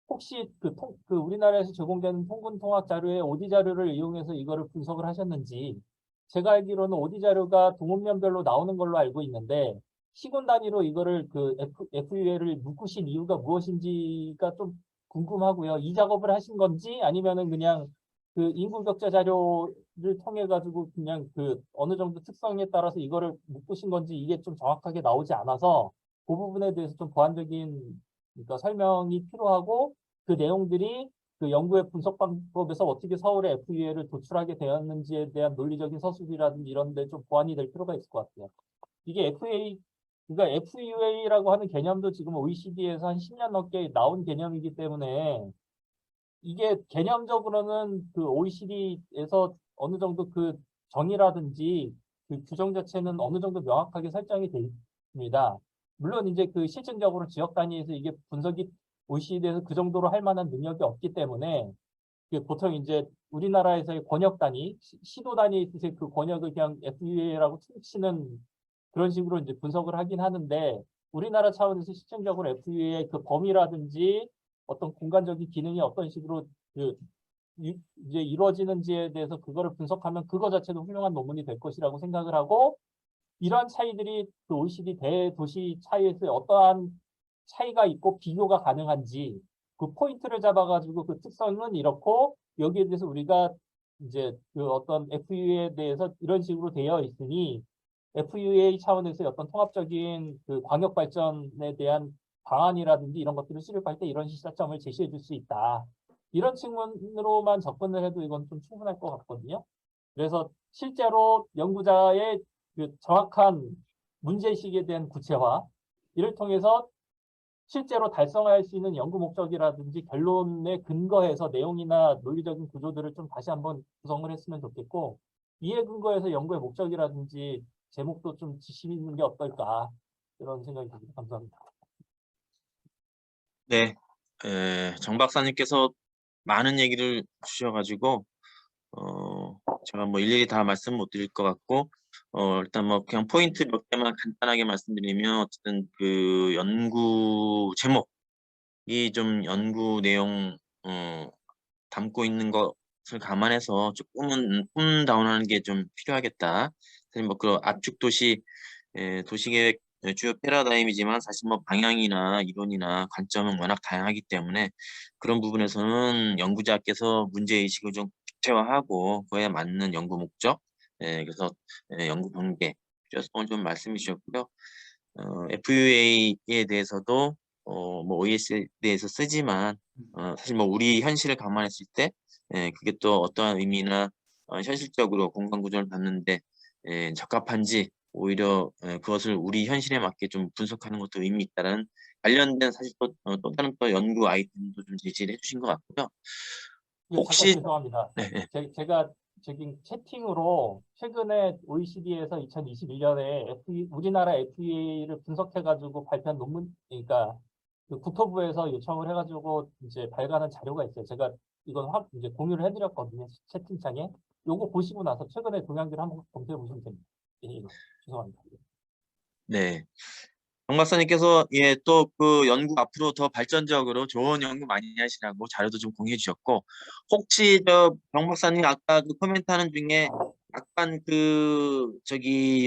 혹시 그 우리나라에서 제공되는 통군 통합 자료의 OD 자료를 이용해서 이거를 분석을 하셨는지 제가 알기로는 OD 자료가 동읍면별로 나오는 걸로 알고 있는데 시군 단위로 이거를 그 FUA를 묶으신 이유가 무엇인지가 좀 궁금하고요. 이 작업을 하신 건지 아니면은 그냥 그 인구 격차 자료를 통해 가지고 그냥 그 어느 정도 특성에 따라서 이거를 묶으신 건지 이게 좀 정확하게 나오지 않아서 그 부분에 대해서 좀 보완적인 그러니까 설명이 필요하고 그 내용들이 그 연구의 분석 방법에서 어떻게 서울의 FUA를 도출하게 되었는지에 대한 논리적인 서술이라든지 이런 데 좀 보완이 될 필요가 있을 것 같아요. 이게 그러니까 FUA라고 하는 개념도 지금 OECD에서 한 10년 넘게 나온 개념이기 때문에 이게 개념적으로는 그 OECD에서 어느 정도 그 정의라든지 그 규정 자체는 어느 정도 명확하게 설정이 되어 있습니다. 물론 이제 그 실증적으로 지역 단위에서 이게 분석이 OECD에서 그 정도로 할 만한 능력이 없기 때문에 보통 이제 우리나라에서의 권역 단위, 시도 단위에서의 그 권역을 그냥 FUA라고 퉁치는 그런 식으로 이제 분석을 하긴 하는데 우리나라 차원에서 실증적으로 FUA의 그 범위라든지 어떤 공간적인 기능이 어떤 식으로 이제 이루어지는지에 대해서 그거를 분석하면 그거 자체도 훌륭한 논문이 될 것이라고 생각을 하고 이러한 차이들이 그 OECD 대도시 차이에서 어떠한 차이가 있고 비교가 가능한지 그 포인트를 잡아가지고 그 특성은 이렇고 여기에 대해서 우리가 이제 그 어떤 FUA에 대해서 이런 식으로 되어 있으니 FUA 차원에서 어떤 통합적인 그 광역 발전에 대한 방안이라든지 이런 것들을 수립할 때 이런 시사점을 제시해 줄 수 있다. 이런 측면으로만 접근을 해도 이건 좀 충분할 것 같거든요. 그래서 실제로 연구자의 그 정확한 문제의식에 대한 구체화, 이를 통해서 실제로 달성할 수 있는 연구 목적이라든지 결론에 근거해서 내용이나 논리적인 구조들을 좀 다시 한번 구성을 했으면 좋겠고, 이에 근거해서 연구의 목적이라든지 제목도 좀 지심 있는 게 어떨까, 이런 생각이 듭니다. 감사합니다. 네, 정 박사님께서 많은 얘기를 주셔가지고 제가 뭐 일일이 다 말씀 못 드릴 것 같고 일단 뭐 그냥 포인트 몇 개만 간단하게 말씀드리면 어쨌든 그 연구 제목이 좀 연구 내용 담고 있는 것을 감안해서 조금은 톤 다운하는 게 좀 필요하겠다. 사실 뭐 그 압축 도시계획 주요 패러다임이지만 사실 뭐 방향이나 이론이나 관점은 워낙 다양하기 때문에 그런 부분에서는 연구자께서 문제의식을 좀 구체화하고 그에 맞는 연구 목적, 그래서 연구 전개, 좀 말씀해 주셨고요. FUA에 대해서도 뭐 OECD에서 쓰지만 사실 뭐 우리 현실을 감안했을 때 그게 또 어떠한 의미나 현실적으로 공간 구조를 봤는데 적합한지 오히려 그것을 우리 현실에 맞게 좀 분석하는 것도 의미 있다는 관련된 사실 또 다른 또 연구 아이템도 좀 제시를 해주신 것 같고요. 예, 혹시 잠깐 죄송합니다. 제가 지금 채팅으로 최근에 OECD에서 2021년에 우리나라 FEA를 분석해가지고 발표한 논문, 그러니까 그 국토부에서 요청을 해가지고 이제 발간한 자료가 있어요. 제가 이건 이제 공유를 해드렸거든요. 채팅창에. 요거 보시고 나서 최근에 동향들을 한번 검토해 보시면 됩니다. 예, 죄송합니다. 네. 정 박사님께서 또 그 연구 앞으로 더 발전적으로 좋은 연구 많이 하시라고 자료도 좀 공유해 주셨고 혹시 정 박사님 아까 그 코멘트하는 중에 약간 그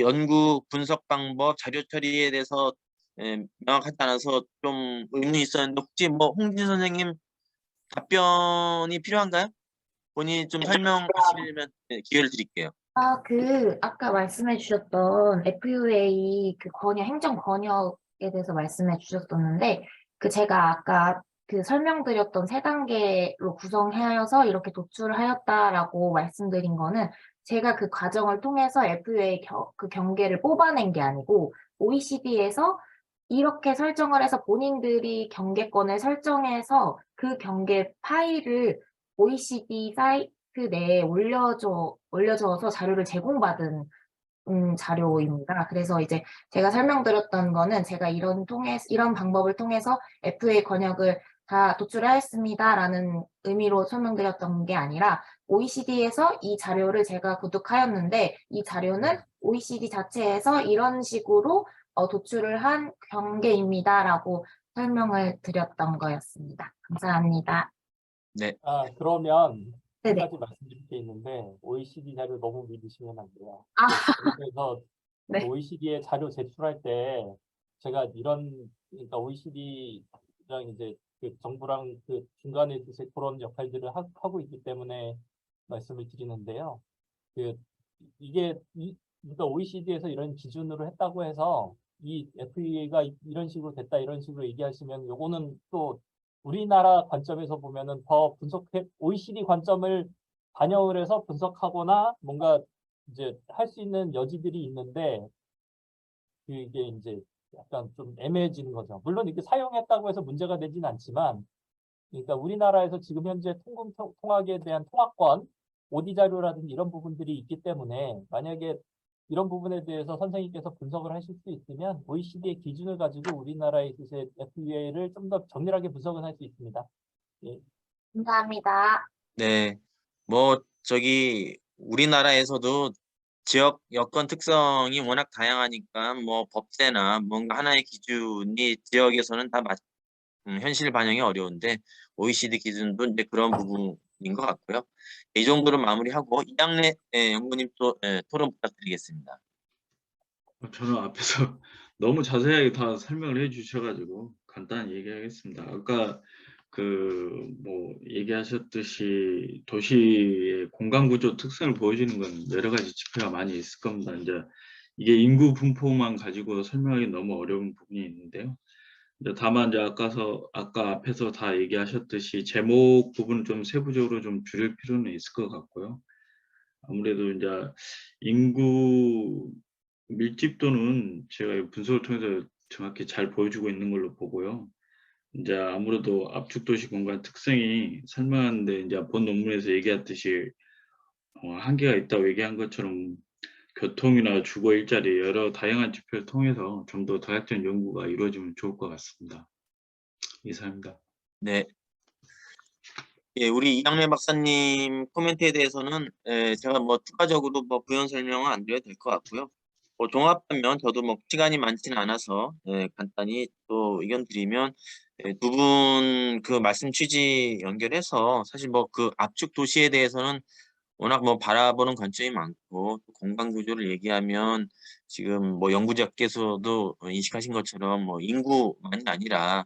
연구 분석 방법 자료 처리에 대해서 명확하지 않아서 좀 의문이 있었는데 혹시 뭐 홍진 선생님 답변이 필요한가요? 본인이 좀 설명하시려면 기회를 드릴게요. 아까 말씀해 주셨던 FUA 그 행정 권역에 대해서 말씀해 주셨었는데, 제가 아까 설명드렸던 3단계로 구성하여서 이렇게 도출하였다라고 말씀드린 거는 제가 그 과정을 통해서 FUA 그 경계를 뽑아낸 게 아니고 OECD에서 이렇게 설정을 해서 본인들이 경계권을 설정해서 그 경계 파일을 OECD 사이트 내에 올려줘서 자료를 제공받은 자료입니다. 그래서 이제 제가 설명드렸던 거는 제가 이런 방법을 통해서 FA 권역을 다 도출하였습니다라는 의미로 설명드렸던 게 아니라 OECD에서 이 자료를 제가 구독하였는데 이 자료는 OECD 자체에서 이런 식으로 도출을 한 경계입니다라고 설명을 드렸던 거였습니다. 감사합니다. 네. 그러면 한 네네. 가지 말씀드릴 게 있는데 OECD 자료 너무 믿으시면 안 돼요. 아. 그래서 네. OECD의 자료 제출할 때 제가 그러니까 OECD랑 이제 그 정부랑 그 중간에 이제 그런 역할들을 하고 있기 때문에 말씀을 드리는데요. 그러니까 OECD에서 이런 기준으로 했다고 해서 이 FEA가 이런 식으로 됐다 이런 식으로 얘기하시면 요거는 또 우리나라 관점에서 보면은 더 OECD 관점을 반영을 해서 분석하거나 뭔가 이제 할 수 있는 여지들이 있는데 이게 이제 약간 좀 애매해지는 거죠. 물론 이렇게 사용했다고 해서 문제가 되진 않지만, 그러니까 우리나라에서 지금 현재 통학에 대한 통학권, OD 자료라든지 이런 부분들이 있기 때문에 만약에 이런 부분에 대해서 선생님께서 분석을 하실 수 있으면 OECD의 기준을 가지고 우리나라의 FEA를 좀 더 정밀하게 분석을 할 수 있습니다. 예. 감사합니다. 네. 뭐 우리나라에서도 지역 여건 특성이 워낙 다양하니까 뭐 법제나 뭔가 하나의 기준이 지역에서는 다 현실 반영이 어려운데 OECD 기준도 이제 그런 부분인 것 같고요. 이 정도로 마무리하고 이양래 연구님 또 토론 부탁드리겠습니다. 저는 앞에서 너무 자세하게 다 설명을 해주셔가지고 간단히 얘기하겠습니다. 아까 뭐 얘기하셨듯이 도시의 공간구조 특성을 보여주는 건 여러 가지 지표가 많이 있을 겁니다. 이제 이게 인구 분포만 가지고 설명하기 너무 어려운 부분이 있는데요. 다만 이제 아까 앞에서 다 얘기하셨듯이 제목 부분을 좀 세부적으로 좀 줄일 필요는 있을 것 같고요. 아무래도 이제 인구 밀집도는 제가 분석을 통해서 정확히 잘 보여주고 있는 걸로 보고요. 이제 아무래도 압축도시 공간 특성이 설명하는데 이제 본 논문에서 얘기했듯이 한계가 있다고 얘기한 것처럼 교통이나 주거 일자리 여러 다양한 지표를 통해서 좀 더 다각적 연구가 이루어지면 좋을 것 같습니다. 이상입니다. 네. 예, 우리 이양래 박사님 코멘트에 대해서는 제가 뭐 추가적으로 뭐 부연 설명은 안 드려도 될 것 같고요. 종합하면 저도 뭐 시간이 많지는 않아서 간단히 또 의견 드리면 두 분 그 말씀 취지 연결해서 사실 뭐 그 압축 도시에 대해서는 워낙 뭐 바라보는 관점이 많고 또 공간 구조를 얘기하면 지금 뭐 연구자께서도 인식하신 것처럼 뭐 인구만이 아니라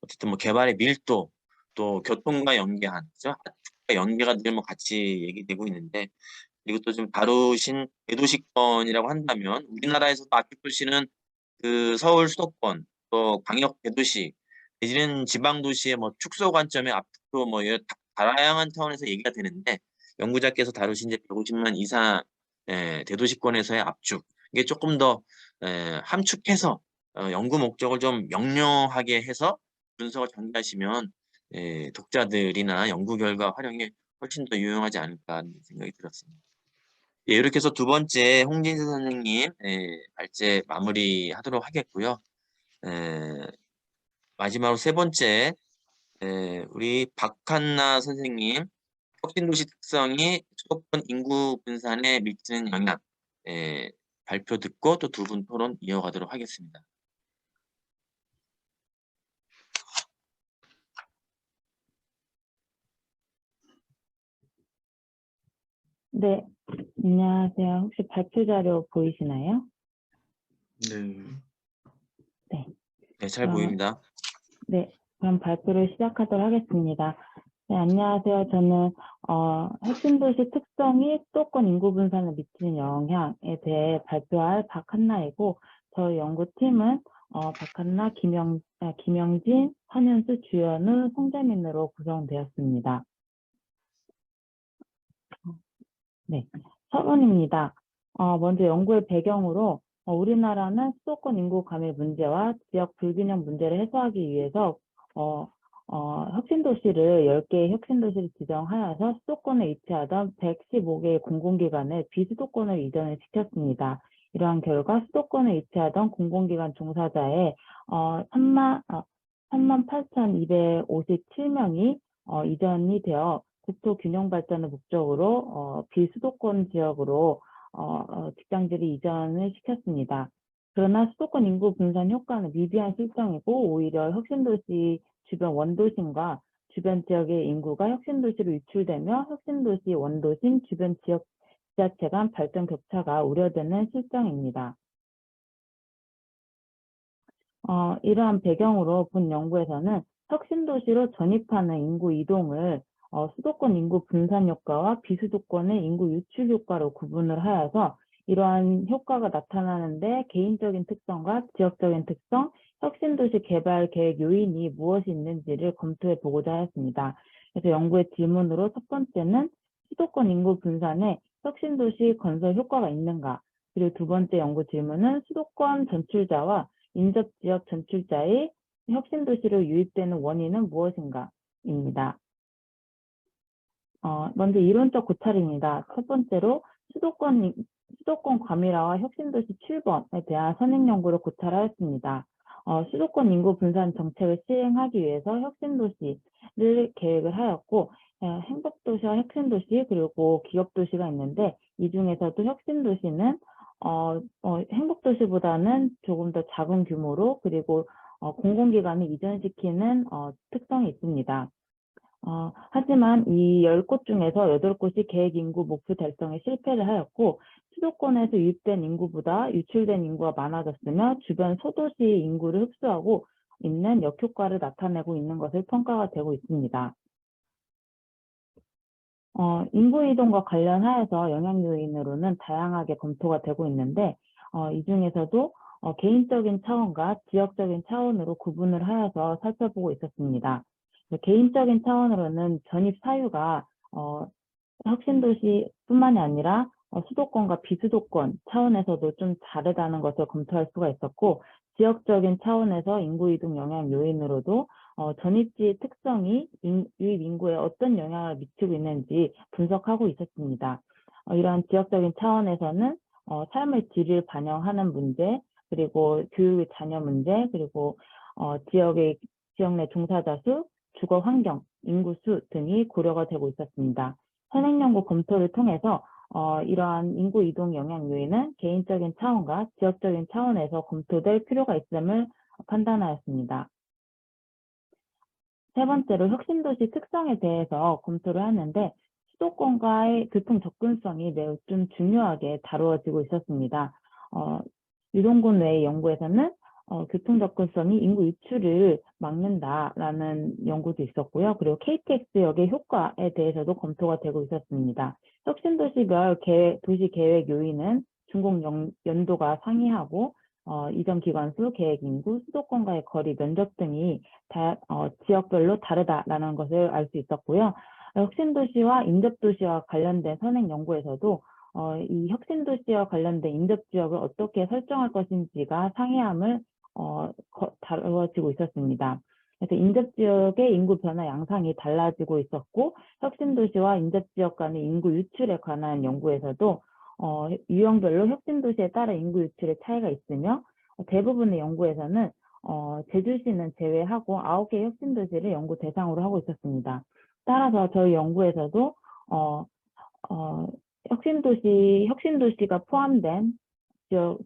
어쨌든 뭐 개발의 밀도 또 교통과 연계한 그죠? 압축과 연계가 늘 뭐 같이 얘기되고 있는데 그리고 또 좀 다루신 대도시권이라고 한다면 우리나라에서도 압축 도시는 그 서울 수도권 또 광역 대도시 내지는 지방 도시의 뭐 축소 관점의 압축도 뭐 여러 다양한 차원에서 얘기가 되는데 연구자께서 다루신 이제 150만 이상 대도시권에서의 압축 이게 조금 더 함축해서 연구 목적을 좀 명료하게 해서 분석을 전개하시면 독자들이나 연구 결과 활용에 훨씬 더 유용하지 않을까 하는 생각이 들었습니다. 예, 이렇게 해서 두 번째 홍진수 선생님 발제 마무리하도록 하겠고요. 마지막으로 세 번째 우리 박한나 선생님 혁신도시 특성이 수도권 인구 분산에 미치는 영향 발표 듣고 또 두 분 토론 이어가도록 하겠습니다. 네, 안녕하세요. 혹시 발표 자료 보이시나요? 네. 네, 잘 보입니다. 네, 그럼 발표를 시작하도록 하겠습니다. 네, 안녕하세요. 저는 혁신도시 특성이 수도권 인구 분산에 미치는 영향에 대해 발표할 박한나이고 저희 연구팀은 박한나, 김영진, 한현수, 주연우, 송재민으로 구성되었습니다. 네, 서론입니다. 먼저 연구의 배경으로 우리나라는 수도권 인구 가밀 문제와 지역 불균형 문제를 해소하기 위해서 혁신도시를 10개의 혁신도시를 지정하여서 수도권에 위치하던 115개의 공공기관을 비수도권으로 이전을 시켰습니다. 이러한 결과 수도권에 위치하던 공공기관 종사자의 38,257명이 이전이 되어 국토 균형 발전을 목적으로 비수도권 지역으로 직장들이 이전을 시켰습니다. 그러나 수도권 인구 분산 효과는 미비한 실정이고 오히려 혁신도시 주변 원도심과 주변 지역의 인구가 혁신도시로 유출되며 혁신도시 원도심 주변 지역 지자체 간 발전 격차가 우려되는 실정입니다. 이러한 배경으로 본 연구에서는 혁신도시로 전입하는 인구 이동을 수도권 인구 분산 효과와 비수도권의 인구 유출 효과로 구분을 하여서 이러한 효과가 나타나는데 개인적인 특성과 지역적인 특성, 혁신도시 개발 계획 요인이 무엇이 있는지를 검토해 보고자 하였습니다. 그래서 연구의 질문으로 첫 번째는 수도권 인구 분산에 혁신도시 건설 효과가 있는가? 그리고 두 번째 연구 질문은 수도권 전출자와 인접지역 전출자의 혁신도시로 유입되는 원인은 무엇인가? 입니다. 먼저 이론적 고찰입니다. 첫 번째로 수도권 과밀화와 혁신도시 출범에 대한 선행 연구를 고찰하였습니다. 수도권 인구 분산 정책을 시행하기 위해서 혁신도시를 계획을 하였고 행복도시와 혁신도시 그리고 기업도시가 있는데 이 중에서도 혁신도시는 행복도시보다는 조금 더 작은 규모로 그리고 공공기관을 이전시키는 특성이 있습니다. 하지만 이 10곳 중에서 8곳이 계획 인구 목표 달성에 실패를 하였고 수도권에서 유입된 인구보다 유출된 인구가 많아졌으며 주변 소도시 인구를 흡수하고 있는 역효과를 나타내고 있는 것을 평가가 되고 있습니다. 인구 이동과 관련하여서 영향 요인으로는 다양하게 검토가 되고 있는데 이 중에서도 개인적인 차원과 지역적인 차원으로 구분을 하여서 살펴보고 있었습니다. 개인적인 차원으로는 전입 사유가 혁신도시뿐만이 아니라 수도권과 비수도권 차원에서도 좀 다르다는 것을 검토할 수가 있었고 지역적인 차원에서 인구 이동 영향 요인으로도 전입지 특성이 유입 인구에 어떤 영향을 미치고 있는지 분석하고 있었습니다. 이러한 지역적인 차원에서는 삶의 질을 반영하는 문제, 그리고 교육의 자녀 문제, 그리고 지역 내 종사자 수, 주거 환경, 인구 수 등이 고려가 되고 있었습니다. 선행연구 검토를 통해서 이러한 인구 이동 영향 요인은 개인적인 차원과 지역적인 차원에서 검토될 필요가 있음을 판단하였습니다. 세 번째로 혁신도시 특성에 대해서 검토를 하는데 수도권과의 교통 접근성이 매우 좀 중요하게 다루어지고 있었습니다. 유동군 외의 연구에서는 교통 접근성이 인구 유출을 막는다라는 연구도 있었고요. 그리고 KTX역의 효과에 대해서도 검토가 되고 있었습니다. 혁신도시별 도시 계획 요인은 준공 연도가 상이하고 이전 기관수, 계획 인구, 수도권과의 거리, 면적 등이 지역별로 다르다라는 것을 알 수 있었고요. 혁신도시와 인접도시와 관련된 선행 연구에서도 이 혁신도시와 관련된 인접지역을 어떻게 설정할 것인지가 상이함을 다루어지고 있었습니다. 그래서 인접지역의 인구 변화 양상이 달라지고 있었고 혁신도시와 인접지역 간의 인구 유출에 관한 연구에서도 유형별로 혁신도시에 따라 인구 유출의 차이가 있으며 대부분의 연구에서는 제주시는 제외하고 9개 혁신도시를 연구 대상으로 하고 있었습니다. 따라서 저희 연구에서도 혁신도시가 포함된 지역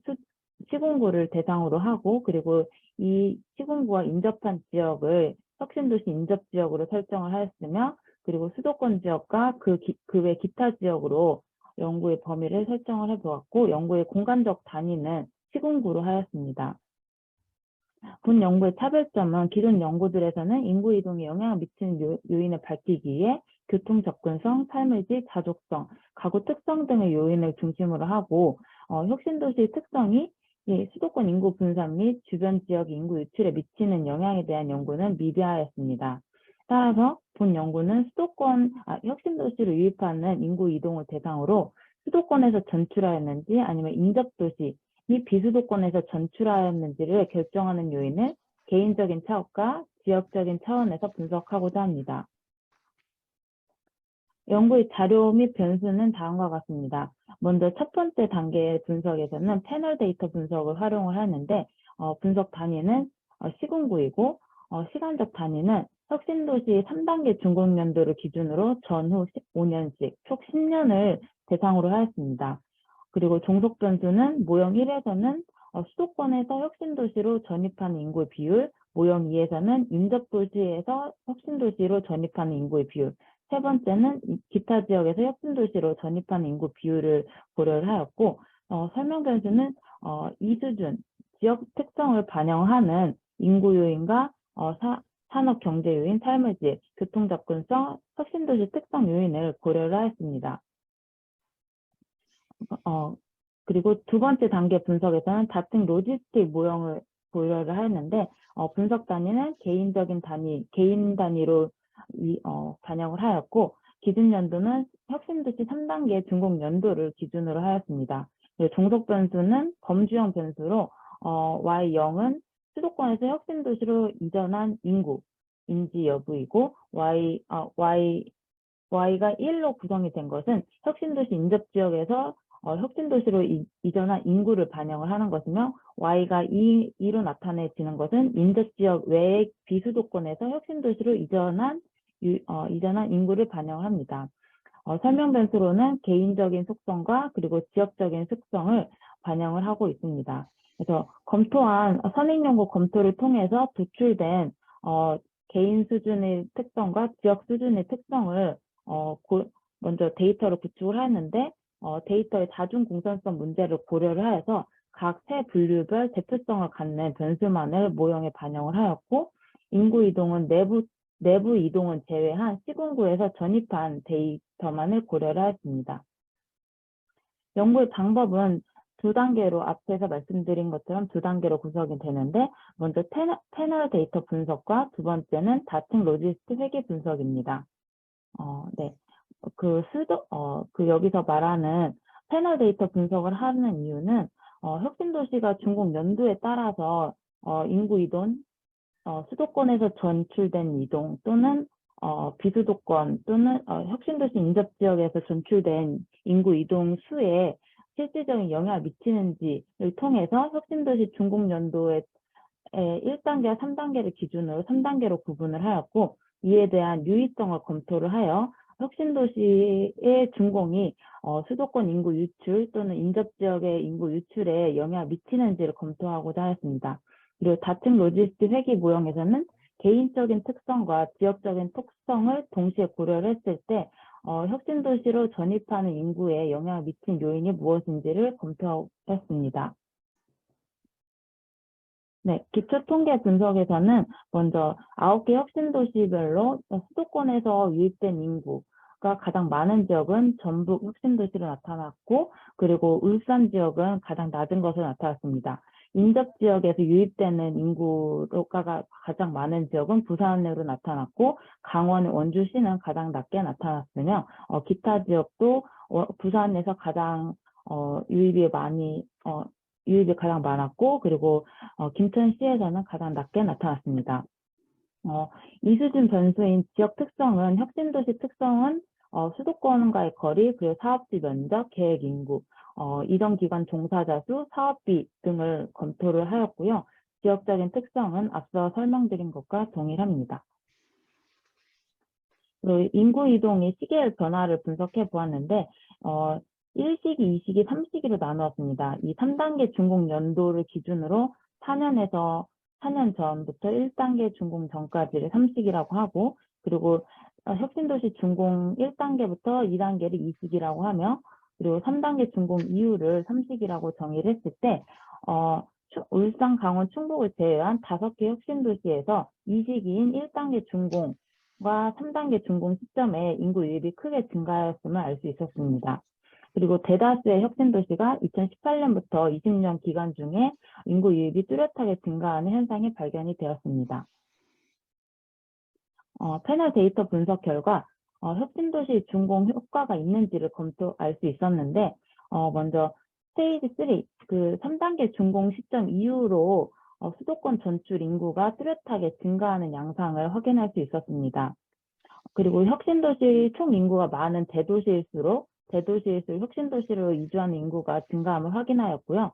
시군구를 대상으로 하고 그리고 이 시군구와 인접한 지역을 혁신도시 인접지역으로 설정을 하였으며 그리고 수도권 지역과 그 외 기타 지역으로 연구의 범위를 설정을 해보았고 연구의 공간적 단위는 시군구로 하였습니다. 본 연구의 차별점은 기존 연구들에서는 인구 이동에 영향을 미치는 요인을 밝히기 위해 교통 접근성, 삶의 질, 가족성, 가구 특성 등의 요인을 중심으로 하고 혁신도시의 특성이 수도권 인구 분산 및 주변 지역 인구 유출에 미치는 영향에 대한 연구는 미비하였습니다. 따라서 본 연구는 혁신도시로 유입하는 인구 이동을 대상으로 수도권에서 전출하였는지 아니면 인접도시 및 비수도권에서 전출하였는지를 결정하는 요인을 개인적인 차원과 지역적인 차원에서 분석하고자 합니다. 연구의 자료 및 변수는 다음과 같습니다. 먼저 첫 번째 단계의 분석에서는 패널 데이터 분석을 활용을 하는데 분석 단위는 시군구이고 시간적 단위는 혁신도시 3단계 준공연도를 기준으로 전후 5년씩 총 10년을 대상으로 하였습니다. 그리고 종속 변수는 모형 1에서는 수도권에서 혁신도시로 전입하는 인구의 비율, 모형 2에서는 인접도시에서 혁신도시로 전입하는 인구의 비율, 세 번째는 기타 지역에서 혁신도시로 전입하는 인구 비율을 고려를 하였고, 설명 변수는 이수준, 지역 특성을 반영하는 인구 요인과 산업 경제 요인, 삶의 질, 교통 접근성, 혁신도시 특성 요인을 고려를 하였습니다. 그리고 두 번째 단계 분석에서는 다층 로지스틱 모형을 고려를 하였는데, 분석 단위는 개인 단위로 반영을 하였고, 기준 연도는 혁신도시 3단계 준공 연도를 기준으로 하였습니다. 종속 변수는 범주형 변수로 Y0은 수도권에서 혁신도시로 이전한 인지 여부이고, Y가 1로 구성이 된 것은 혁신도시 인접지역에서 혁신도시로 이전한 인구를 반영을 하는 것이며, Y가 2로 나타내지는 것은 인접지역 외의 비수도권에서 혁신도시로 이전한 인구를 반영을 합니다. 설명 변수로는 개인적인 속성과 그리고 지역적인 특성을 반영을 하고 있습니다. 그래서 검토한 선행연구 검토를 통해서 도출된 개인 수준의 특성과 지역 수준의 특성을 먼저 데이터로 구축을 하였는데, 데이터의 다중 공산성 문제를 고려를 하여서 각 세 분류별 대표성을 갖는 변수만을 모형에 반영을 하였고, 인구 이동은 내부 이동은 제외한 시군구에서 전입한 데이터만을 고려를 하였습니다. 연구의 방법은 두 단계로, 앞에서 말씀드린 것처럼 두 단계로 구성이 되는데, 먼저 패널 데이터 분석과 두 번째는 다층 로지스틱 회계 분석입니다. 네. 여기서 말하는 패널 데이터 분석을 하는 이유는, 혁신도시가 준공 연도에 따라서 인구 이동, 수도권에서 전출된 이동 또는 비수도권 또는 혁신도시 인접지역에서 전출된 인구 이동 수에 실질적인 영향을 미치는지를 통해서 혁신도시 준공 연도의 1단계와 3단계를 기준으로 3단계로 구분을 하였고, 이에 대한 유의성을 검토를 하여 혁신도시의 준공이 수도권 인구 유출 또는 인접지역의 인구 유출에 영향을 미치는지를 검토하고자 하였습니다. 그리고 다층 로지스틱 회계 모형에서는 개인적인 특성과 지역적인 특성을 동시에 고려를 했을 때 혁신도시로 전입하는 인구에 영향을 미친 요인이 무엇인지를 검토했습니다. 네, 기초 통계 분석에서는 먼저 9개 혁신도시별로 수도권에서 유입된 인구가 가장 많은 지역은 전북 혁신도시로 나타났고, 그리고 울산 지역은 가장 낮은 것으로 나타났습니다. 인접 지역에서 유입되는 인구가 가장 많은 지역은 부산으로 나타났고, 강원, 원주시는 가장 낮게 나타났으며, 기타 지역도 부산에서 가장 유입이 가장 많았고, 그리고 김천시에서는 가장 낮게 나타났습니다. 이수준 변수인 지역 특성은 혁신도시 특성은 수도권과의 거리, 그리고 사업지 면적, 계획 인구, 이전기관 종사자 수, 사업비 등을 검토를 하였고요. 지역적인 특성은 앞서 설명드린 것과 동일합니다. 그리고 인구 이동의 시계의 변화를 분석해 보았는데 1시기, 2시기, 3시기로 나누었습니다. 이 3단계 준공 연도를 기준으로 4년 전부터 1단계 준공 전까지를 3시기라고 하고, 그리고 혁신도시 준공 1단계부터 2단계를 2시기라고 하며, 그리고 3단계 준공 이후를 3시기라고 정의를 했을 때 울산, 강원, 충북을 제외한 5개 혁신도시에서 2시기인 1단계 준공과 3단계 준공 시점에 인구 유입이 크게 증가하였음을 알 수 있었습니다. 그리고 대다수의 혁신도시가 2018년부터 20년 기간 중에 인구 유입이 뚜렷하게 증가하는 현상이 발견이 되었습니다. 패널 데이터 분석 결과 혁신도시 준공 효과가 있는지를 알 수 있었는데, 먼저 스테이지 3, 그 3단계 준공 시점 이후로 수도권 전출 인구가 뚜렷하게 증가하는 양상을 확인할 수 있었습니다. 그리고 혁신도시 총 인구가 많은 대도시일수록 혁신도시로 이주하는 인구가 증가함을 확인하였고요.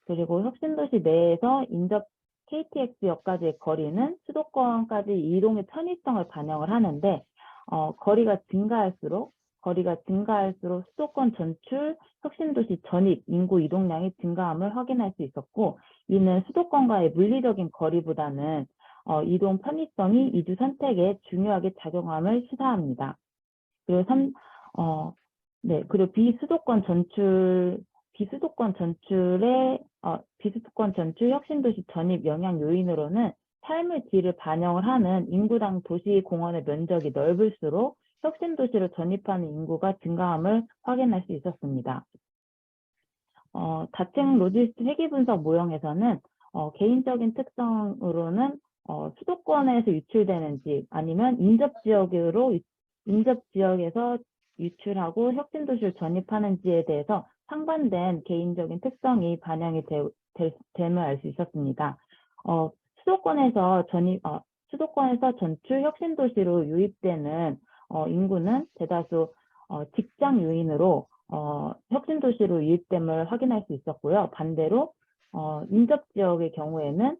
그리고 혁신도시 내에서 인접 KTX역까지의 거리는 수도권까지 이동의 편의성을 반영을 하는데, 거리가 증가할수록 거리가 증가할수록 수도권 전출, 혁신도시 전입, 인구 이동량이 증가함을 확인할 수 있었고, 이는 수도권과의 물리적인 거리보다는 이동 편의성이 이주 선택에 중요하게 작용함을 시사합니다. 그리고 그리고 비수도권 전출 혁신도시 전입 영향 요인으로는 삶의 질을 반영을 하는 인구당 도시 공원의 면적이 넓을수록 혁신도시로 전입하는 인구가 증가함을 확인할 수 있었습니다. 다층 로지스트 회귀 분석 모형에서는 개인적인 특성으로는 수도권에서 유출되는지 아니면 인접 지역에서 유출하고 혁신도시를 전입하는지에 대해서 상반된 개인적인 특성이 반영이 됨을 알 수 있었습니다. 수도권에서 전출 혁신도시로 유입되는 인구는 대다수 직장 요인으로 혁신도시로 유입됨을 확인할 수 있었고요. 반대로 인접 지역의 경우에는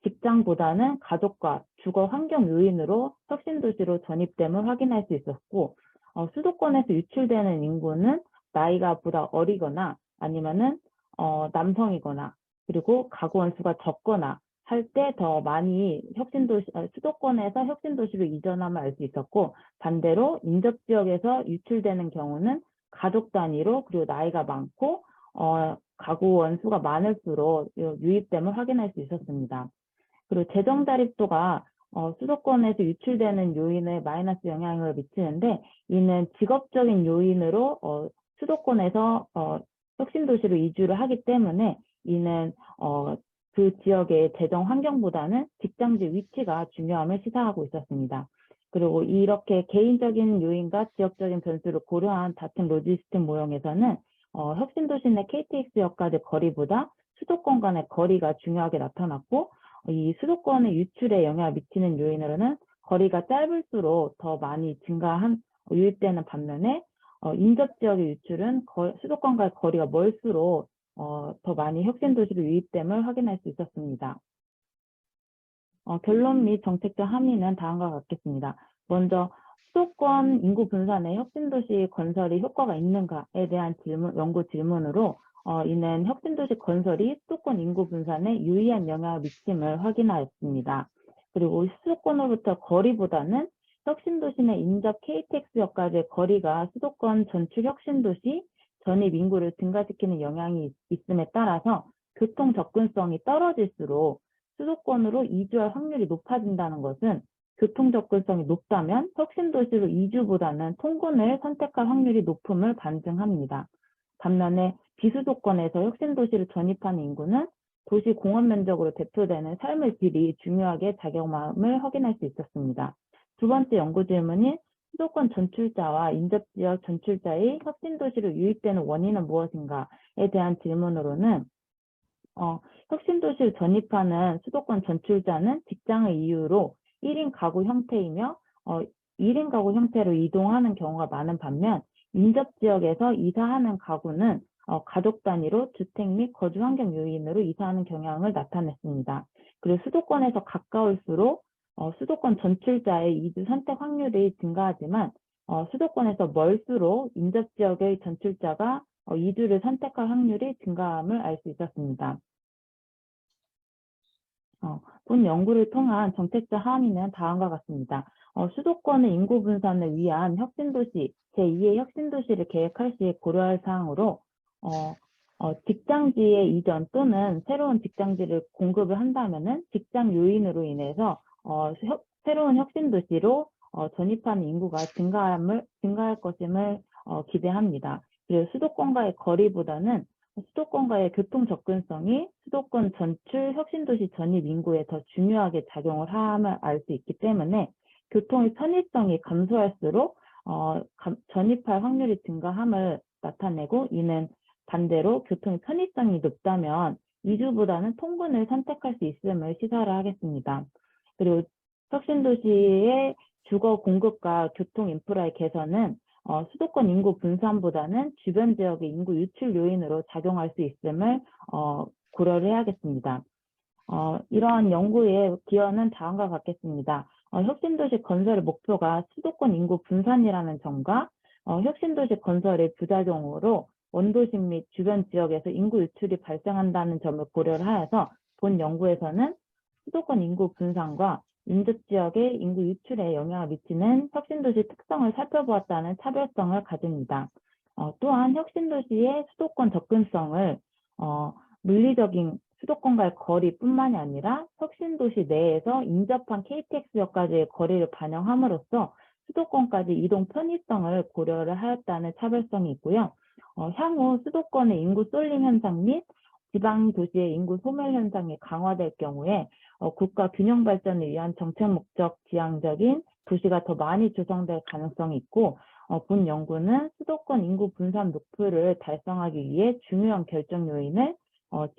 직장보다는 가족과 주거 환경 요인으로 혁신도시로 전입됨을 확인할 수 있었고, 수도권에서 유출되는 인구는 나이가 보다 어리거나 아니면은 남성이거나 그리고 가구 원수가 적거나 할 때 더 많이 수도권에서 혁신도시로 이전함을 알 수 있었고, 반대로 인접 지역에서 유출되는 경우는 가족 단위로 그리고 나이가 많고 가구 원수가 많을수록 유입됨을 확인할 수 있었습니다. 그리고 재정 자립도가 수도권에서 유출되는 요인에 마이너스 영향을 미치는데, 이는 직업적인 요인으로 수도권에서 혁신도시로 이주를 하기 때문에 이는 그 지역의 재정 환경보다는 직장지 위치가 중요함을 시사하고 있었습니다. 그리고 이렇게 개인적인 요인과 지역적인 변수를 고려한 다층 로지스틱 모형에서는 혁신도시 내 KTX 역까지 거리보다 수도권 간의 거리가 중요하게 나타났고, 이 수도권의 유출에 영향을 미치는 요인으로는 거리가 짧을수록 더 많이 유입되는 반면에 인접 지역의 유출은 수도권과의 거리가 멀수록 더 많이 혁신도시로 유입됨을 확인할 수 있었습니다. 결론 및 정책적 함의는 다음과 같겠습니다. 먼저 수도권 인구 분산에 혁신도시 건설이 효과가 있는가에 대한 연구 질문으로 이는 혁신도시 건설이 수도권 인구 분산에 유의한 영향을 미침을 확인하였습니다. 그리고 수도권으로부터 거리보다는 혁신도시 내 인접 KTX역까지의 거리가 수도권 전출 혁신도시 전입 인구를 증가시키는 영향이 있음에 따라서 교통 접근성이 떨어질수록 수도권으로 이주할 확률이 높아진다는 것은 교통 접근성이 높다면 혁신도시로 이주보다는 통근을 선택할 확률이 높음을 반증합니다. 반면에 비수도권에서 혁신도시를 전입하는 인구는 도시 공원 면적으로 대표되는 삶의 질이 중요하게 작용함을 확인할 수 있었습니다. 두 번째 연구 질문인 수도권 전출자와 인접지역 전출자의 혁신도시로 유입되는 원인은 무엇인가에 대한 질문으로는 혁신도시를 전입하는 수도권 전출자는 직장의 이유로 1인 가구 형태이며 1인 가구 형태로 이동하는 경우가 많은 반면 인접지역에서 이사하는 가구는 가족 단위로 주택 및 거주 환경 요인으로 이사하는 경향을 나타냈습니다. 그리고 수도권에서 가까울수록 수도권 전출자의 이주 선택 확률이 증가하지만 수도권에서 멀수록 인접지역의 전출자가 이주를 선택할 확률이 증가함을 알 수 있었습니다. 본 연구를 통한 정책적 함의는 다음과 같습니다. 수도권의 인구 분산을 위한 혁신도시, 제2의 혁신도시를 계획할 시 고려할 사항으로 직장지의 이전 또는 새로운 직장지를 공급을 한다면은 직장 요인으로 인해서 새로운 혁신도시로 전입하는 인구가 증가할 것임을 기대합니다. 그리고 수도권과의 거리보다는 수도권과의 교통 접근성이 수도권 전출 혁신도시 전입 인구에 더 중요하게 작용을 함을 알 수 있기 때문에 교통의 편의성이 감소할수록 전입할 확률이 증가함을 나타내고, 이는 반대로 교통의 편의성이 높다면 이주보다는 통근을 선택할 수 있음을 시사를 하겠습니다. 그리고 혁신도시의 주거 공급과 교통 인프라의 개선은 수도권 인구 분산보다는 주변 지역의 인구 유출 요인으로 작용할 수 있음을 고려를 해야겠습니다. 이러한 연구의 기여는 다음과 같겠습니다. 혁신도시 건설의 목표가 수도권 인구 분산이라는 점과 혁신도시 건설의 부작용으로 원도심 및 주변 지역에서 인구 유출이 발생한다는 점을 고려를 하여서 본 연구에서는 수도권 인구 분산과 인접 지역의 인구 유출에 영향을 미치는 혁신도시 특성을 살펴보았다는 차별성을 가집니다. 또한 혁신도시의 수도권 접근성을 물리적인 수도권과의 거리뿐만이 아니라 혁신도시 내에서 인접한 KTX역까지의 거리를 반영함으로써 수도권까지 이동 편의성을 고려를 하였다는 차별성이 있고요. 향후 수도권의 인구 쏠림 현상 및 지방 도시의 인구 소멸 현상이 강화될 경우에 국가 균형 발전을 위한 정책 목적 지향적인 도시가 더 많이 조성될 가능성이 있고, 본 연구는 수도권 인구 분산 목표를 달성하기 위해 중요한 결정 요인을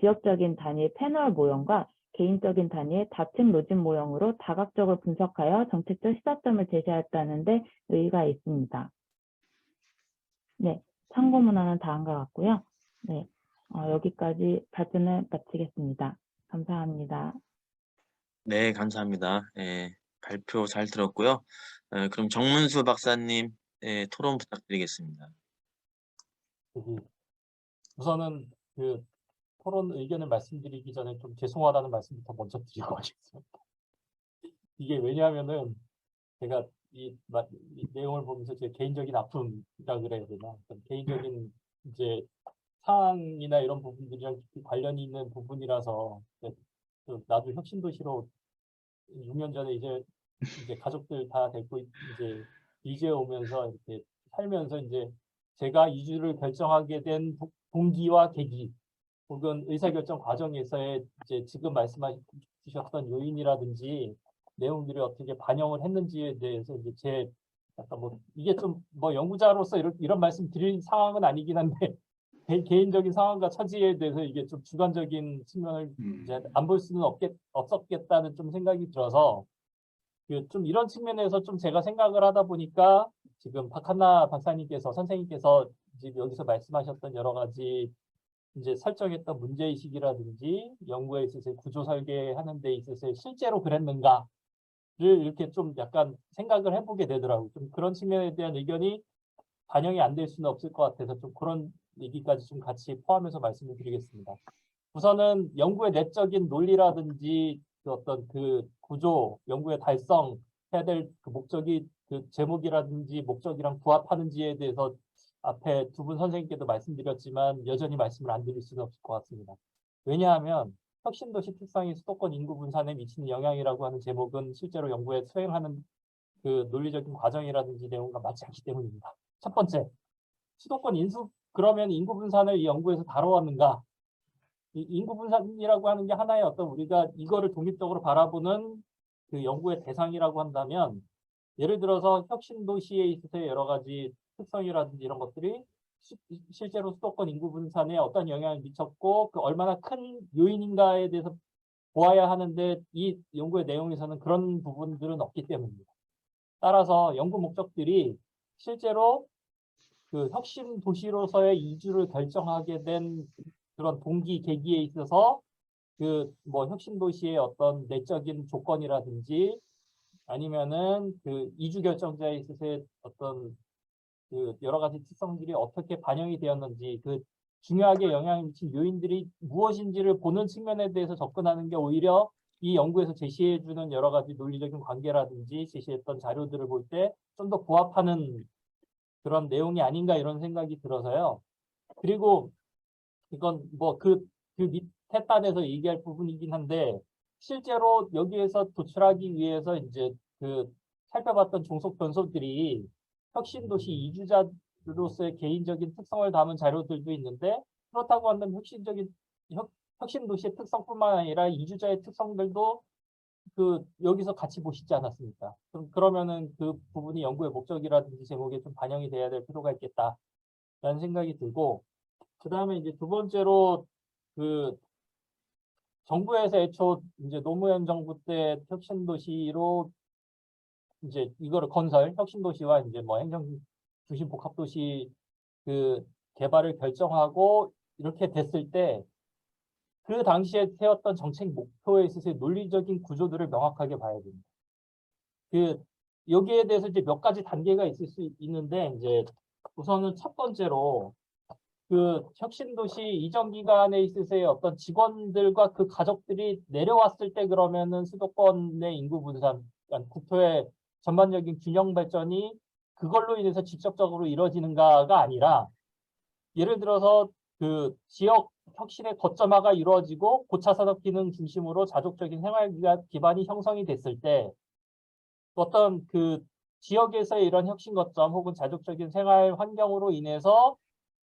지역적인 단위의 패널 모형과 개인적인 단위의 다층 로직 모형으로 다각적으로 분석하여 정책적 시사점을 제시하였다는 데 의의가 있습니다. 네, 참고 문헌은 다음과 같고요. 네, 여기까지 발표를 마치겠습니다. 감사합니다. 네, 감사합니다. 발표 잘 들었고요. 그럼 정문수 박사님 토론 부탁드리겠습니다. 우선은 그 토론 의견을 말씀드리기 전에 좀 죄송하다는 말씀부터 먼저 드리고 가겠습니다. 이게 왜냐하면은 제가 이 내용을 보면서 제 개인적인 아픔이라 그래야 되나, 개인적인 이제 상황이나 이런 부분들이랑 깊이 관련이 있는 부분이라서 나도 혁신도시로 6년 전에 이제 가족들 다 데리고 이제 이주해 오면서 이렇게 살면서 이제 제가 이주를 결정하게 된 동기와 계기 혹은 의사결정 과정에서의 이제 지금 말씀하셨던 요인이라든지 내용들이 어떻게 반영을 했는지에 대해서 이제 제 약간 이게 좀 연구자로서 이런 말씀 드릴 상황은 아니긴 한데 개인적인 상황과 처지에 대해서 이게 좀 주관적인 측면을 이제 안 볼 수는 없었겠다는 좀 생각이 들어서 좀 이런 측면에서 좀 제가 생각을 하다 보니까 지금 박한나 박사님께서 선생님께서 지금 여기서 말씀하셨던 여러 가지 이제 설정했던 문제의식이라든지 연구에 있어서 구조 설계하는 데 있어서 실제로 그랬는가를 이렇게 좀 약간 생각을 해보게 되더라고요. 좀 그런 측면에 대한 의견이 반영이 안 될 수는 없을 것 같아서 좀 그런 얘기까지 좀 같이 포함해서 말씀을 드리겠습니다. 우선은 연구의 내적인 논리라든지 어떤 그 구조, 연구의 달성해야 될 그 목적이 그 제목이라든지 목적이랑 부합하는지에 대해서 앞에 두 분 선생님께도 말씀드렸지만 여전히 말씀을 안 드릴 수는 없을 것 같습니다. 왜냐하면 혁신도시 특성이 수도권 인구 분산에 미치는 영향이라고 하는 제목은 실제로 연구에 수행하는 그 논리적인 과정이라든지 내용과 맞지 않기 때문입니다. 첫 번째, 수도권 그러면 인구 분산을 이 연구에서 다뤄왔는가? 이 인구 분산이라고 하는 게 하나의 어떤 우리가 이거를 독립적으로 바라보는 그 연구의 대상이라고 한다면, 예를 들어서 혁신도시에 있어서 여러 가지 특성이라든지 이런 것들이 실제로 수도권 인구 분산에 어떤 영향을 미쳤고 그 얼마나 큰 요인인가에 대해서 보아야 하는데 이 연구의 내용에서는 그런 부분들은 없기 때문입니다. 따라서 연구 목적들이 실제로 그 혁신 도시로서의 이주를 결정하게 된 그런 동기 계기에 있어서 그 혁신 도시의 어떤 내적인 조건이라든지 아니면은 그 이주 결정자에 있어서의 어떤 그 여러 가지 특성들이 어떻게 반영이 되었는지 그 중요하게 영향을 미친 요인들이 무엇인지를 보는 측면에 대해서 접근하는 게 오히려 이 연구에서 제시해주는 여러 가지 논리적인 관계라든지 제시했던 자료들을 볼 때 좀 더 부합하는 그런 내용이 아닌가 이런 생각이 들어서요. 그리고 이건 그 밑에 단에서 얘기할 부분이긴 한데 실제로 여기에서 도출하기 위해서 이제 그 살펴봤던 종속 변수들이 혁신도시 이주자로서의 개인적인 특성을 담은 자료들도 있는데 그렇다고 한다면 혁신도시의 특성뿐만 아니라 이주자의 특성들도 그 여기서 같이 보시지 않았습니까? 그러면은 그 부분이 연구의 목적이라든지 제목에 좀 반영이 돼야 될 필요가 있겠다라는 생각이 들고, 그 다음에 이제 두 번째로 그 정부에서 애초 이제 노무현 정부 때 혁신도시로 이제 이거를 혁신도시와 이제 행정중심 복합도시 그 개발을 결정하고 이렇게 됐을 때 그 당시에 세웠던 정책 목표에 있어서의 논리적인 구조들을 명확하게 봐야 됩니다. 여기에 대해서 이제 몇 가지 단계가 있을 수 있는데 이제 우선은 첫 번째로 그 혁신도시 이전 기간에 있어서의 어떤 직원들과 그 가족들이 내려왔을 때 그러면은 수도권의 인구 분산, 그러니까 국토의 전반적인 균형 발전이 그걸로 인해서 직접적으로 이루어지는가가 아니라 예를 들어서 그 지역 혁신의 거점화가 이루어지고 고차 산업 기능 중심으로 자족적인 생활 기반이 형성이 됐을 때 어떤 그 지역에서의 이런 혁신 거점 혹은 자족적인 생활 환경으로 인해서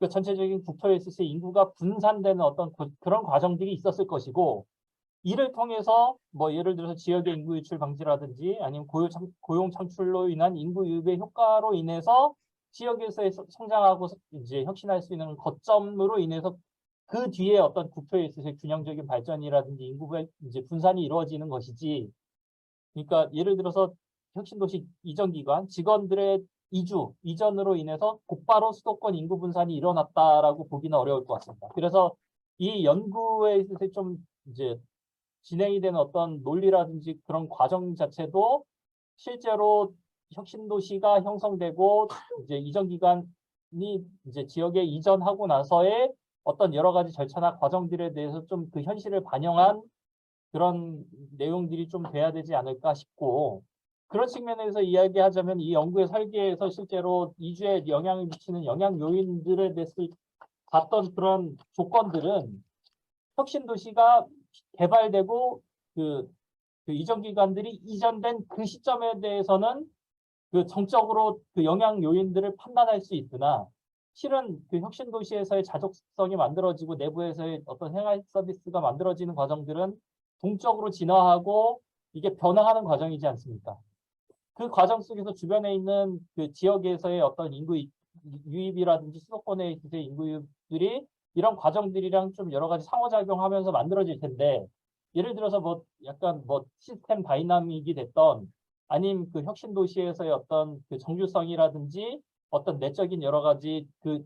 그 전체적인 국토에 있어서 인구가 분산되는 어떤 그런 과정들이 있었을 것이고 이를 통해서 뭐 예를 들어서 지역의 인구 유출 방지라든지 아니면 고용 창출로 인한 인구 유입의 효과로 인해서 지역에서의 성장하고 이제 혁신할 수 있는 거점으로 인해서 그 뒤에 어떤 국토에 있어서의 균형적인 발전이라든지 인구의 이제 분산이 이루어지는 것이지. 그러니까 예를 들어서 혁신도시 이전 기간 직원들의 이전으로 인해서 곧바로 수도권 인구 분산이 일어났다라고 보기는 어려울 것 같습니다. 그래서 이 연구에 있어서 좀 이제 진행이 되는 어떤 논리라든지 그런 과정 자체도 실제로 혁신도시가 형성되고 이제 이전 기간이 이제 지역에 이전하고 나서의 어떤 여러 가지 절차나 과정들에 대해서 좀 그 현실을 반영한 그런 내용들이 좀 돼야 되지 않을까 싶고 그런 측면에서 이야기하자면 이 연구의 설계에서 실제로 이주에 영향을 미치는 영향 요인들에 대해서 봤던 그런 조건들은 혁신도시가 개발되고 그 이전 기관들이 이전된 그 시점에 대해서는 그 정적으로 그 영향 요인들을 판단할 수 있으나 실은 그 혁신도시에서의 자족성이 만들어지고 내부에서의 어떤 생활 서비스가 만들어지는 과정들은 동적으로 진화하고 이게 변화하는 과정이지 않습니까? 그 과정 속에서 주변에 있는 그 지역에서의 어떤 인구 유입이라든지 수도권에 있어서의 인구 유입들이 이런 과정들이랑 좀 여러 가지 상호작용하면서 만들어질 텐데 예를 들어서 뭐 약간 뭐 시스템 다이나믹이 됐던 아니면 그 혁신도시에서의 어떤 그 정규성이라든지 어떤 내적인 여러 가지 그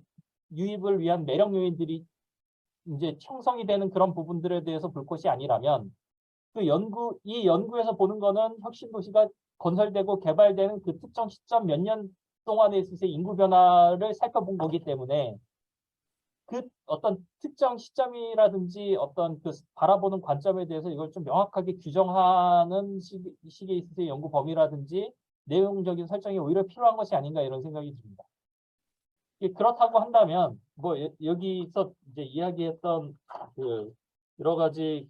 유입을 위한 매력 요인들이 이제 형성이 되는 그런 부분들에 대해서 볼 것이 아니라면 이 연구에서 보는 거는 혁신도시가 건설되고 개발되는 그 특정 시점 몇 년 동안에 있어서의 인구 변화를 살펴본 거기 때문에 그 어떤 특정 시점이라든지 어떤 그 바라보는 관점에 대해서 이걸 좀 명확하게 규정하는 시기에 있어서의 연구 범위라든지 내용적인 설정이 오히려 필요한 것이 아닌가 이런 생각이 듭니다. 그렇다고 한다면 뭐 여기서 이제 이야기했던 그 여러 가지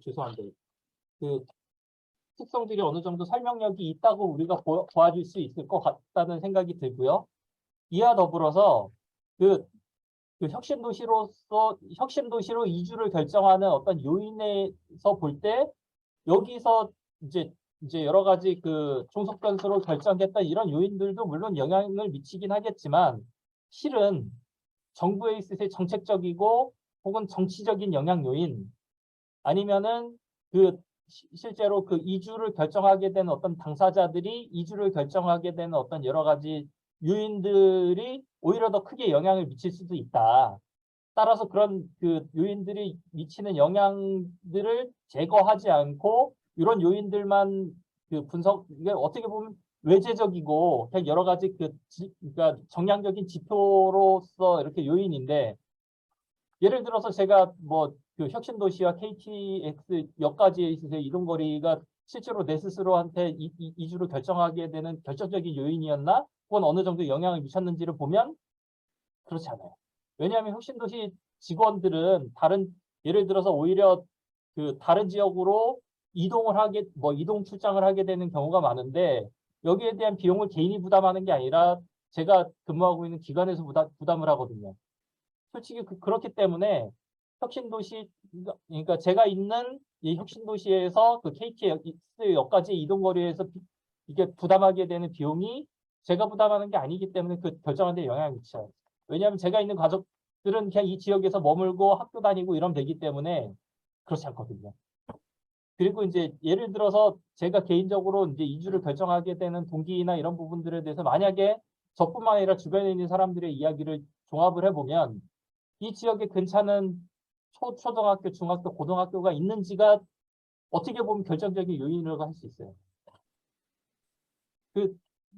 죄송한데 그 특성들이 어느 정도 설명력이 있다고 우리가 보아줄 수 있을 것 같다는 생각이 들고요. 이와 더불어서 그 혁신도시로 이주를 결정하는 어떤 요인에서 볼 때 여기서 이제 여러 가지 그 종속 변수로 결정했던 이런 요인들도 물론 영향을 미치긴 하겠지만 실은 정부에 있어서의 정책적이고 혹은 정치적인 영향 요인 아니면은 그 실제로 그 이주를 결정하게 되는 어떤 당사자들이 이주를 결정하게 되는 어떤 여러 가지 요인들이 오히려 더 크게 영향을 미칠 수도 있다. 따라서 그런 그 요인들이 미치는 영향들을 제거하지 않고 이런 요인들만 그 이게 어떻게 보면 외재적이고 그냥 여러 가지 그러니까 정량적인 지표로서 이렇게 요인인데 예를 들어서 제가 뭐 그 혁신도시와 KTX 역까지에 있어서 이동거리가 실제로 내 스스로한테 이주를 결정하게 되는 결정적인 요인이었나? 혹은 어느 정도 영향을 미쳤는지를 보면 그렇지 않아요. 왜냐하면 혁신도시 직원들은 예를 들어서 오히려 그 다른 지역으로 이동 출장을 하게 되는 경우가 많은데 여기에 대한 비용을 개인이 부담하는 게 아니라 제가 근무하고 있는 기관에서 부담을 하거든요. 솔직히 그렇기 때문에 혁신도시, 그러니까 제가 있는 이 혁신도시에서 그 KTX역까지 이동거리에서 이게 부담하게 되는 비용이 제가 부담하는 게 아니기 때문에 그 결정하는 데 영향을 미쳐요. 왜냐하면 제가 있는 가족들은 그냥 이 지역에서 머물고 학교 다니고 이러면 되기 때문에 그렇지 않거든요. 그리고 이제 예를 들어서 제가 개인적으로 이제 이주를 결정하게 되는 동기나 이런 부분들에 대해서 만약에 저뿐만 아니라 주변에 있는 사람들의 이야기를 종합을 해보면 이 지역에 괜찮은 초등학교, 중학교, 고등학교가 있는지가 어떻게 보면 결정적인 요인이라고 할 수 있어요.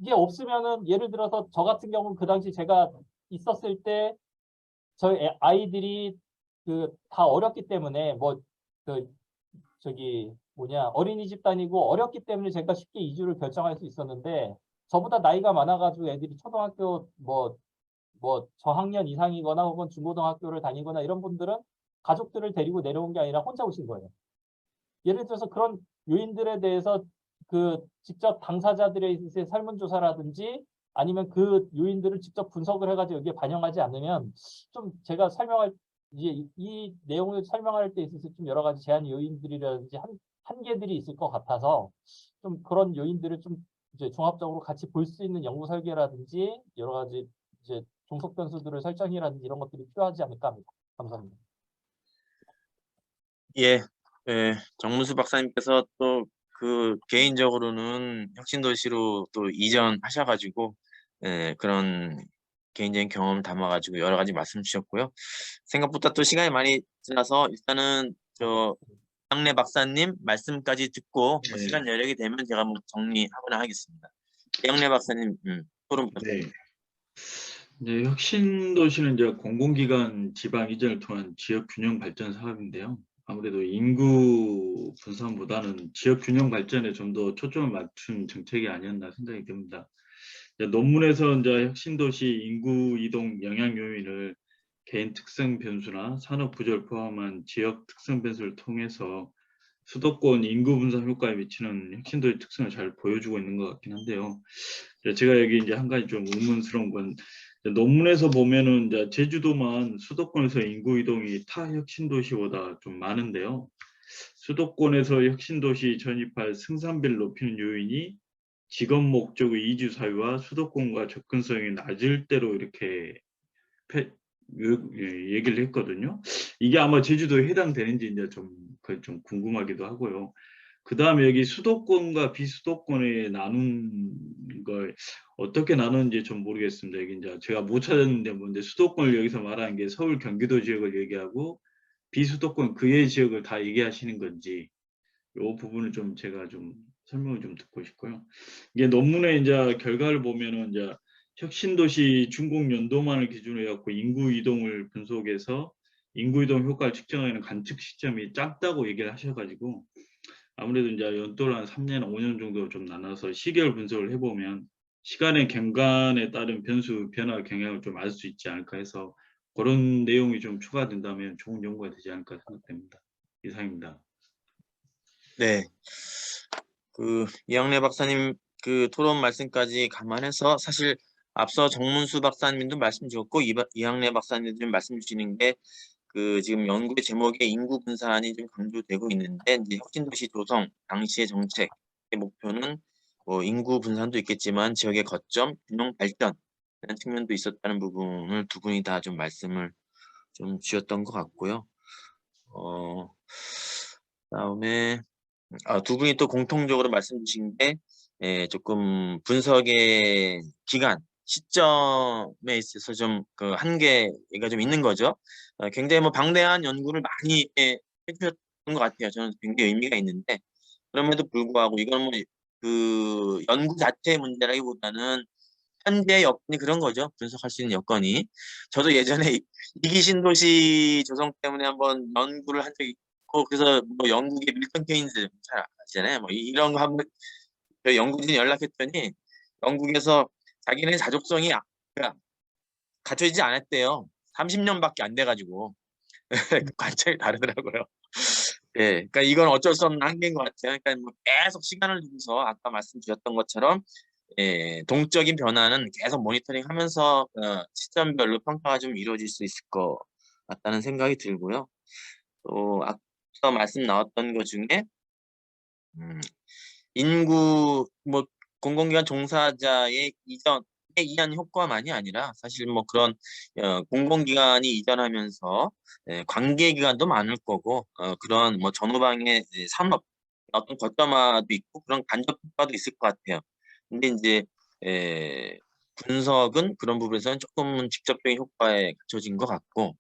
이게 없으면은 예를 들어서 저 같은 경우는 그 당시 제가 있었을 때 저희 아이들이 그 다 어렸기 때문에 뭐 그 저기 뭐냐 어린이집 다니고 어렸기 때문에 제가 쉽게 이주를 결정할 수 있었는데 저보다 나이가 많아가지고 애들이 초등학교 뭐 저학년 이상이거나 혹은 중고등학교를 다니거나 이런 분들은 가족들을 데리고 내려온 게 아니라 혼자 오신 거예요. 예를 들어서 그런 요인들에 대해서 그 직접 당사자들의 설문조사라든지 아니면 그 요인들을 직접 분석을 해가지고 여기에 반영하지 않으면 좀 제가 설명할 이제 이 내용을 설명할 때 있어서 좀 여러 가지 제한 요인들이라든지 한계들이 있을 것 같아서 좀 그런 요인들을 좀 이제 종합적으로 같이 볼 수 있는 연구 설계라든지 여러 가지 이제 종속 변수들을 설정이라든지 이런 것들이 필요하지 않을까 합니다. 감사합니다. 예, 정문수 박사님께서 또 그 개인적으로는 혁신도시로 또 이전하셔가지고 그런 개인적인 경험 담아가지고 여러 가지 말씀 주셨고요. 생각보다 또 시간이 많이 지나서 일단은 저 이양래 박사님 말씀까지 듣고 뭐 네. 시간 여력이 되면 제가 뭐 정리하거나 하겠습니다. 이양래 박사님 토론 부탁드립니다. 네. 혁신도시는 이제 공공기관 지방 이전을 통한 지역 균형 발전 사업인데요. 아무래도 인구 분산보다는 지역 균형 발전에 좀 더 초점을 맞춘 정책이 아니었나 생각이 듭니다. 논문에서 이제 혁신도시 인구 이동 영향 요인을 개인 특성 변수나 산업 구조를 포함한 지역 특성 변수를 통해서 수도권 인구 분산 효과에 미치는 혁신도시 특성을 잘 보여주고 있는 것 같긴 한데요. 제가 여기 이제 한 가지 좀 의문스러운 건 논문에서 보면은 이제 제주도만 수도권에서 인구 이동이 타 혁신도시보다 좀 많은데요. 수도권에서 혁신도시 전입할 승산비를 높이는 요인이 직업 목적의 이주 사유와 수도권과 접근성이 낮을 때로 이렇게 얘기를 했거든요. 이게 아마 제주도에 해당되는지 이제 좀 궁금하기도 하고요. 그 다음에 여기 수도권과 비수도권에 나눈 걸 어떻게 나누는지 좀 모르겠습니다. 여기 이제 제가 못 찾았는데 뭔데 수도권을 여기서 말하는 게 서울 경기도 지역을 얘기하고 비수도권 그의 지역을 다 얘기하시는 건지 이 부분을 좀 제가 좀 설명을 좀 듣고 싶고요. 이게 논문의 이제 결과를 보면은 이제 혁신도시 준공 연도만을 기준으로 해갖고 인구 이동을 분석해서 인구 이동 효과를 측정하는 관측 시점이 짧다고 얘기를 하셔가지고 아무래도 이제 연도를 한 3년, 5년 정도 좀 나눠서 시계열 분석을 해보면 시간의 경관에 따른 변수 변화 경향을 좀 알 수 있지 않을까 해서 그런 내용이 좀 추가된다면 좋은 연구가 되지 않을까 생각됩니다. 이상입니다. 네, 그 이양래 박사님 그 토론 말씀까지 감안해서 사실 앞서 정문수 박사님도 말씀 주셨고 이양래 박사님도 좀 말씀 주시는 게 그 지금 연구의 제목에 인구 분산이 좀 강조되고 있는데 이제 혁신도시 조성 당시의 정책의 목표는 뭐 인구 분산도 있겠지만 지역의 거점 균형 발전 이런 측면도 있었다는 부분을 두 분이 다 좀 말씀을 좀 주셨던 것 같고요. 그다음에 두 분이 또 공통적으로 말씀 주신 게 조금 분석의 기간, 시점에 있어서 좀 그 한계가 좀 있는 거죠. 굉장히 뭐 방대한 연구를 많이 해주셨던 것 같아요. 저는 굉장히 의미가 있는데 그럼에도 불구하고 이건 뭐 그 연구 자체의 문제라기보다는 현재 여건이 그런 거죠. 분석할 수 있는 여건이. 저도 예전에 이기 신도시 조성 때문에 한번 연구를 한 적이 있고 그래서 뭐 영국의 밀턴 케인즈 잘 아시잖아요. 뭐 이런 거 한번 저 연구진이 연락했더니 영국에서 자기네 자족성이 그러니까 갖춰지지 않았대요. 30년밖에 안 돼가지고 그 관점이 다르더라고요. 예, 그러니까 이건 어쩔 수 없는 한계인 것 같아요. 그러니까 뭐 계속 시간을 두고서 아까 말씀 주셨던 것처럼 동적인 변화는 계속 모니터링하면서 시점별로 평가가 좀 이루어질 수 있을 것 같다는 생각이 들고요. 또 앞서 말씀 나왔던 것 중에 인구 뭐 공공기관 종사자의 이전에 의한 효과만이 아니라 사실 뭐 그런 공공기관이 이전하면서 관계기관도 많을 거고 그런 뭐 전후방의 산업 어떤 거점화도 있고 그런 간접 효과도 있을 것 같아요. 근데 이제 분석은 그런 부분에서는 조금은 직접적인 효과에 갖춰진 것 같고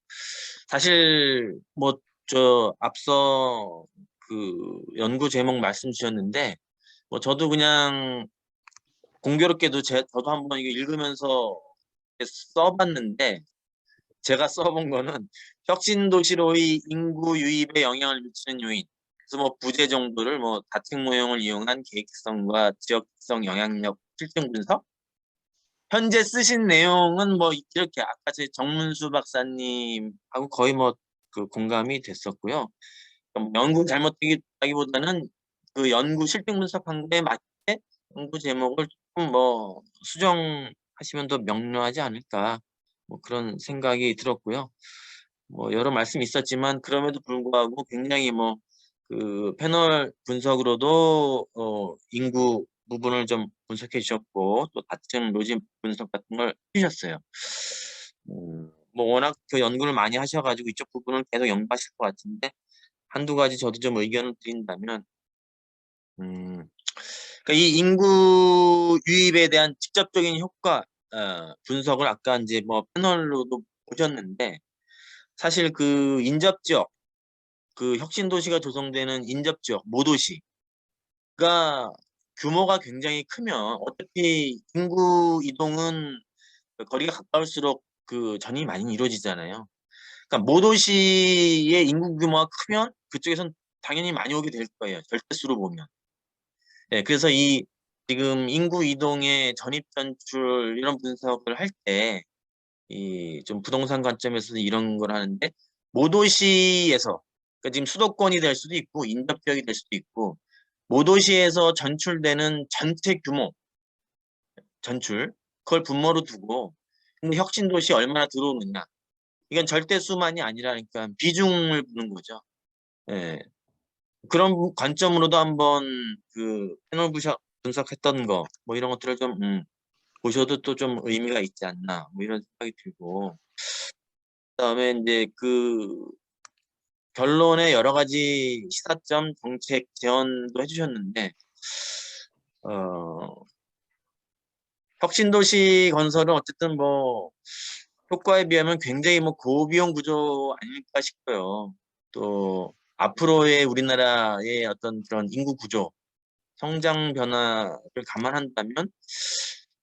사실 뭐 저 앞서 그 연구 제목 말씀 주셨는데 뭐 저도 그냥 공교롭게도 저도 한번 이거 읽으면서 써봤는데 제가 써본 거는 혁신도시로의 인구 유입에 영향을 미치는 요인. 그래서 뭐 부재 정도를 뭐 다층 모형을 이용한 계획성과 지역성 영향력 실증 분석. 현재 쓰신 내용은 뭐 이렇게 아까 제 정문수 박사님하고 거의 뭐 그 공감이 됐었고요. 연구 잘못되기보다는 그 연구 실증 분석한 거에 맞게 연구 제목을 조금 뭐 수정하시면 더 명료하지 않을까 뭐 그런 생각이 들었고요. 뭐 여러 말씀이 있었지만 그럼에도 불구하고 굉장히 뭐 그 패널 분석으로도 인구 부분을 좀 분석해 주셨고 또 다층 로진 분석 같은 걸 해주셨어요. 뭐 워낙 그 연구를 많이 하셔가지고 이쪽 부분을 계속 연구하실 것 같은데 한두 가지 저도 좀 의견을 드린다면 그러니까 이 인구 유입에 대한 직접적인 효과 분석을 아까 이제 뭐 패널로도 보셨는데 사실 그 인접지역 그 혁신도시가 조성되는 인접지역 모도시가 규모가 굉장히 크면 어차피 인구 이동은 거리가 가까울수록 그 전이 많이 이루어지잖아요. 그러니까 모도시의 인구 규모가 크면 그쪽에선 당연히 많이 오게 될 거예요. 절대수로 보면. 네, 그래서 이 지금 인구 이동의 전입 전출 이런 분석을 할 때 이 좀 부동산 관점에서 이런 걸 하는데 모도시에서 그러니까 지금 수도권이 될 수도 있고 인접 지역이 될 수도 있고 모도시에서 전출되는 전체 규모 전출 그걸 분모로 두고 근데 혁신도시 얼마나 들어오느냐 이건 절대수만이 아니라니까 비중을 보는 거죠. 예. 그런 관점으로도 한번 그 패널 분석했던 거 뭐 이런 것들을 좀 보셔도 또 좀 의미가 있지 않나 뭐 이런 생각이 들고 그다음에 이제 그 결론에 여러 가지 시사점 정책 제언도 해주셨는데 혁신도시 건설은 어쨌든 뭐 효과에 비하면 굉장히 뭐 고비용 구조 아닐까 싶고요. 또 앞으로의 우리나라의 어떤 그런 인구 구조, 성장 변화를 감안한다면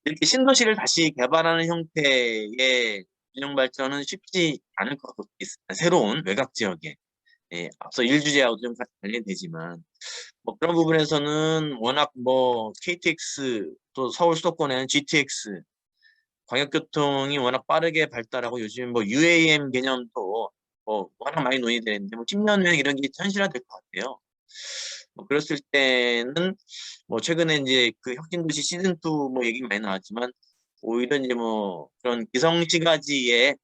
이렇게 신도시를 다시 개발하는 형태의 균형 발전은 쉽지 않을 것 같습니다. 새로운 외곽 지역에. 예, 앞서 일주제하고 좀 관련되지만 뭐 그런 부분에서는 워낙 뭐 KTX 또 서울 수도권에는 GTX 광역교통이 워낙 빠르게 발달하고 요즘 뭐 UAM 개념도 뭐 워낙 많이 논의되는데 뭐 10년 후에 이런 게 현실화될 것 같아요. 뭐 그랬을 때는 뭐 최근에 이제 그 혁신도시 시즌2 뭐 얘기 많이 나왔지만 오히려 이제 뭐 그런 기성시가지에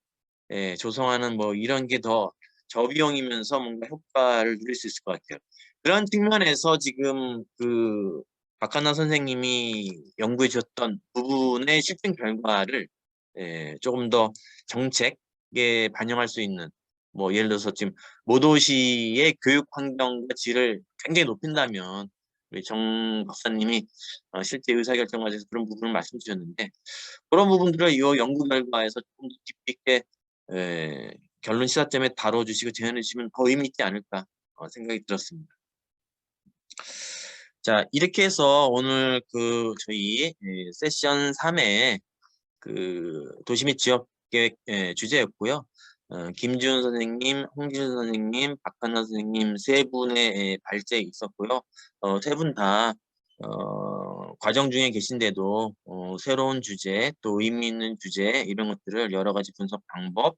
조성하는 뭐 이런 게 더 저비용이면서 뭔가 효과를 누릴 수 있을 것 같아요. 그런 측면에서 지금 그 박한나 선생님이 연구해 주셨던 부분의 실증 결과를 조금 더 정책에 반영할 수 있는 뭐 예를 들어서 지금 모도시의 교육 환경과 질을 굉장히 높인다면 우리 정 박사님이 실제 의사결정 과정에서 그런 부분을 말씀 주셨는데 그런 부분들을 이 연구 결과에서 조금 더 깊이 있게 결론 시사점에 다뤄주시고 제안해 주시면 더 의미 있지 않을까 생각이 들었습니다. 자, 이렇게 해서 오늘 그 저희 세션 3회 그 도시 및 지역 계획 주제였고요. 김지훈 선생님, 홍진수 선생님, 박한나 선생님 세 분의 발제 있었고요. 세 분 다 과정 중에 계신데도 새로운 주제, 또 의미 있는 주제 이런 것들을 여러 가지 분석 방법,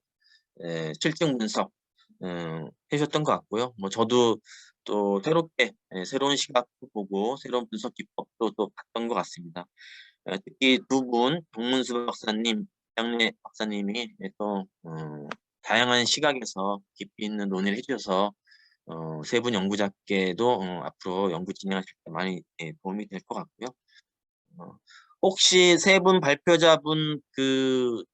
실증 분석 해주셨던 것 같고요. 뭐 저도 또 새롭게 새로운 시각도 보고 새로운 분석 기법도 또 봤던 것 같습니다. 특히 두 분, 정문수 박사님, 양래 박사님이 또 다양한 시각에서 깊이 있는 논의를 해주셔서 세 분 연구자께도 앞으로 연구 진행하실 때 많이 도움이 될 것 같고요. 혹시 세 분 발표자분 그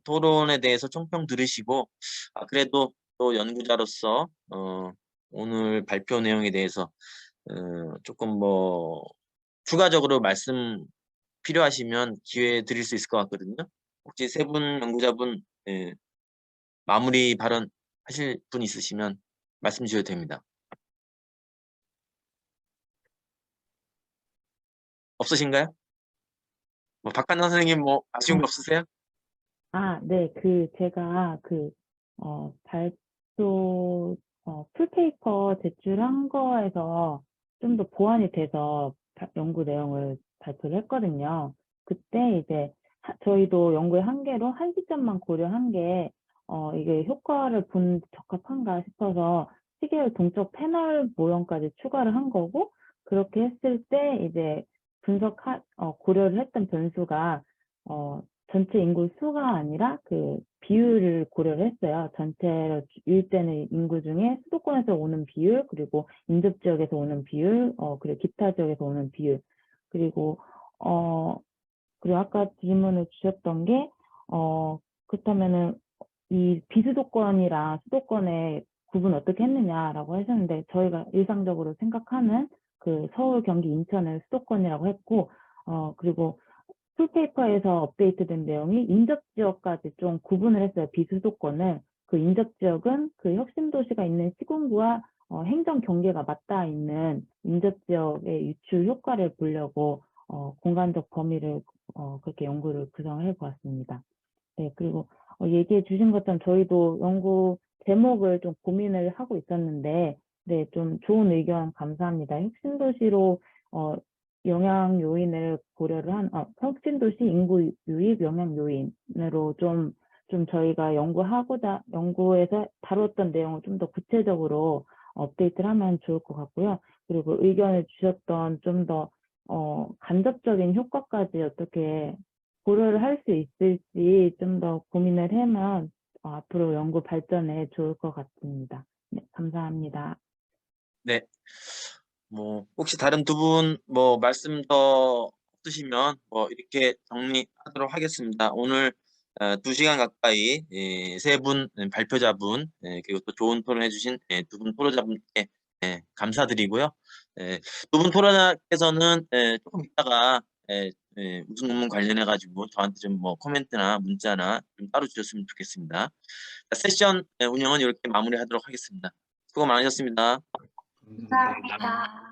토론에 대해서 총평 들으시고 그래도 또 연구자로서 오늘 발표 내용에 대해서 조금 뭐 추가적으로 말씀 필요하시면 기회 드릴 수 있을 것 같거든요. 혹시 세 분 연구자분 마무리 발언 하실 분 있으시면 말씀 주셔도 됩니다. 없으신가요? 뭐 박한나 선생님 뭐 아쉬운 거 없으세요? 네. 제가 풀페이퍼 제출한 거에서 좀 더 보완이 돼서 연구 내용을 발표를 했거든요. 그때 이제 저희도 연구의 한계로 한 시점만 고려한 게 이게 효과를 본 적합한가 싶어서 시계열 동적 패널 모형까지 추가를 한 거고, 그렇게 했을 때 이제 고려를 했던 변수가 전체 인구 수가 아니라 그 비율을 고려를 했어요. 전체로 유입되는 인구 중에 수도권에서 오는 비율, 그리고 인접 지역에서 오는 비율, 그리고 기타 지역에서 오는 비율, 그리고 아까 질문을 주셨던 게 그렇다면은 이 비수도권이랑 수도권의 구분 어떻게 했느냐라고 하셨는데, 저희가 일상적으로 생각하는 그 서울, 경기, 인천을 수도권이라고 했고, 그리고 풀페이퍼에서 업데이트된 내용이 인접 지역까지 좀 구분을 했어요. 비수도권을. 그 인접 지역은 그 혁신 도시가 있는 시군구와 행정 경계가 맞닿아 있는 인접 지역의 유출 효과를 보려고 공간적 범위를 그렇게 연구를 구성을 해보았습니다. 네, 그리고 얘기해 주신 것처럼 저희도 연구 제목을 좀 고민을 하고 있었는데, 네, 좀 좋은 의견 감사합니다. 혁신도시로 영향 요인을 고려를 혁신도시 인구 유입 영향 요인으로 좀 저희가 연구에서 다뤘던 내용을 좀 더 구체적으로 업데이트를 하면 좋을 것 같고요. 그리고 의견을 주셨던 좀 더 간접적인 효과까지 어떻게 고려를 할 수 있을지 좀 더 고민을 하면 앞으로 연구 발전에 좋을 것 같습니다. 네, 감사합니다. 네. 뭐 혹시 다른 두 분 뭐 말씀 더 없으시면 뭐 이렇게 정리하도록 하겠습니다. 오늘 2시간 가까이 세 분 발표자분, 그리고 또 좋은 토론해 주신 두 분 토론자분께 감사드리고요. 두 분 토론자께서는 조금 이따가 우수 논문 관련해 가지고 저한테 좀 뭐 코멘트나 문자나 좀 따로 주셨으면 좋겠습니다. 세션 운영은 이렇게 마무리하도록 하겠습니다. 수고 많으셨습니다. 감사합니다. 감사합니다.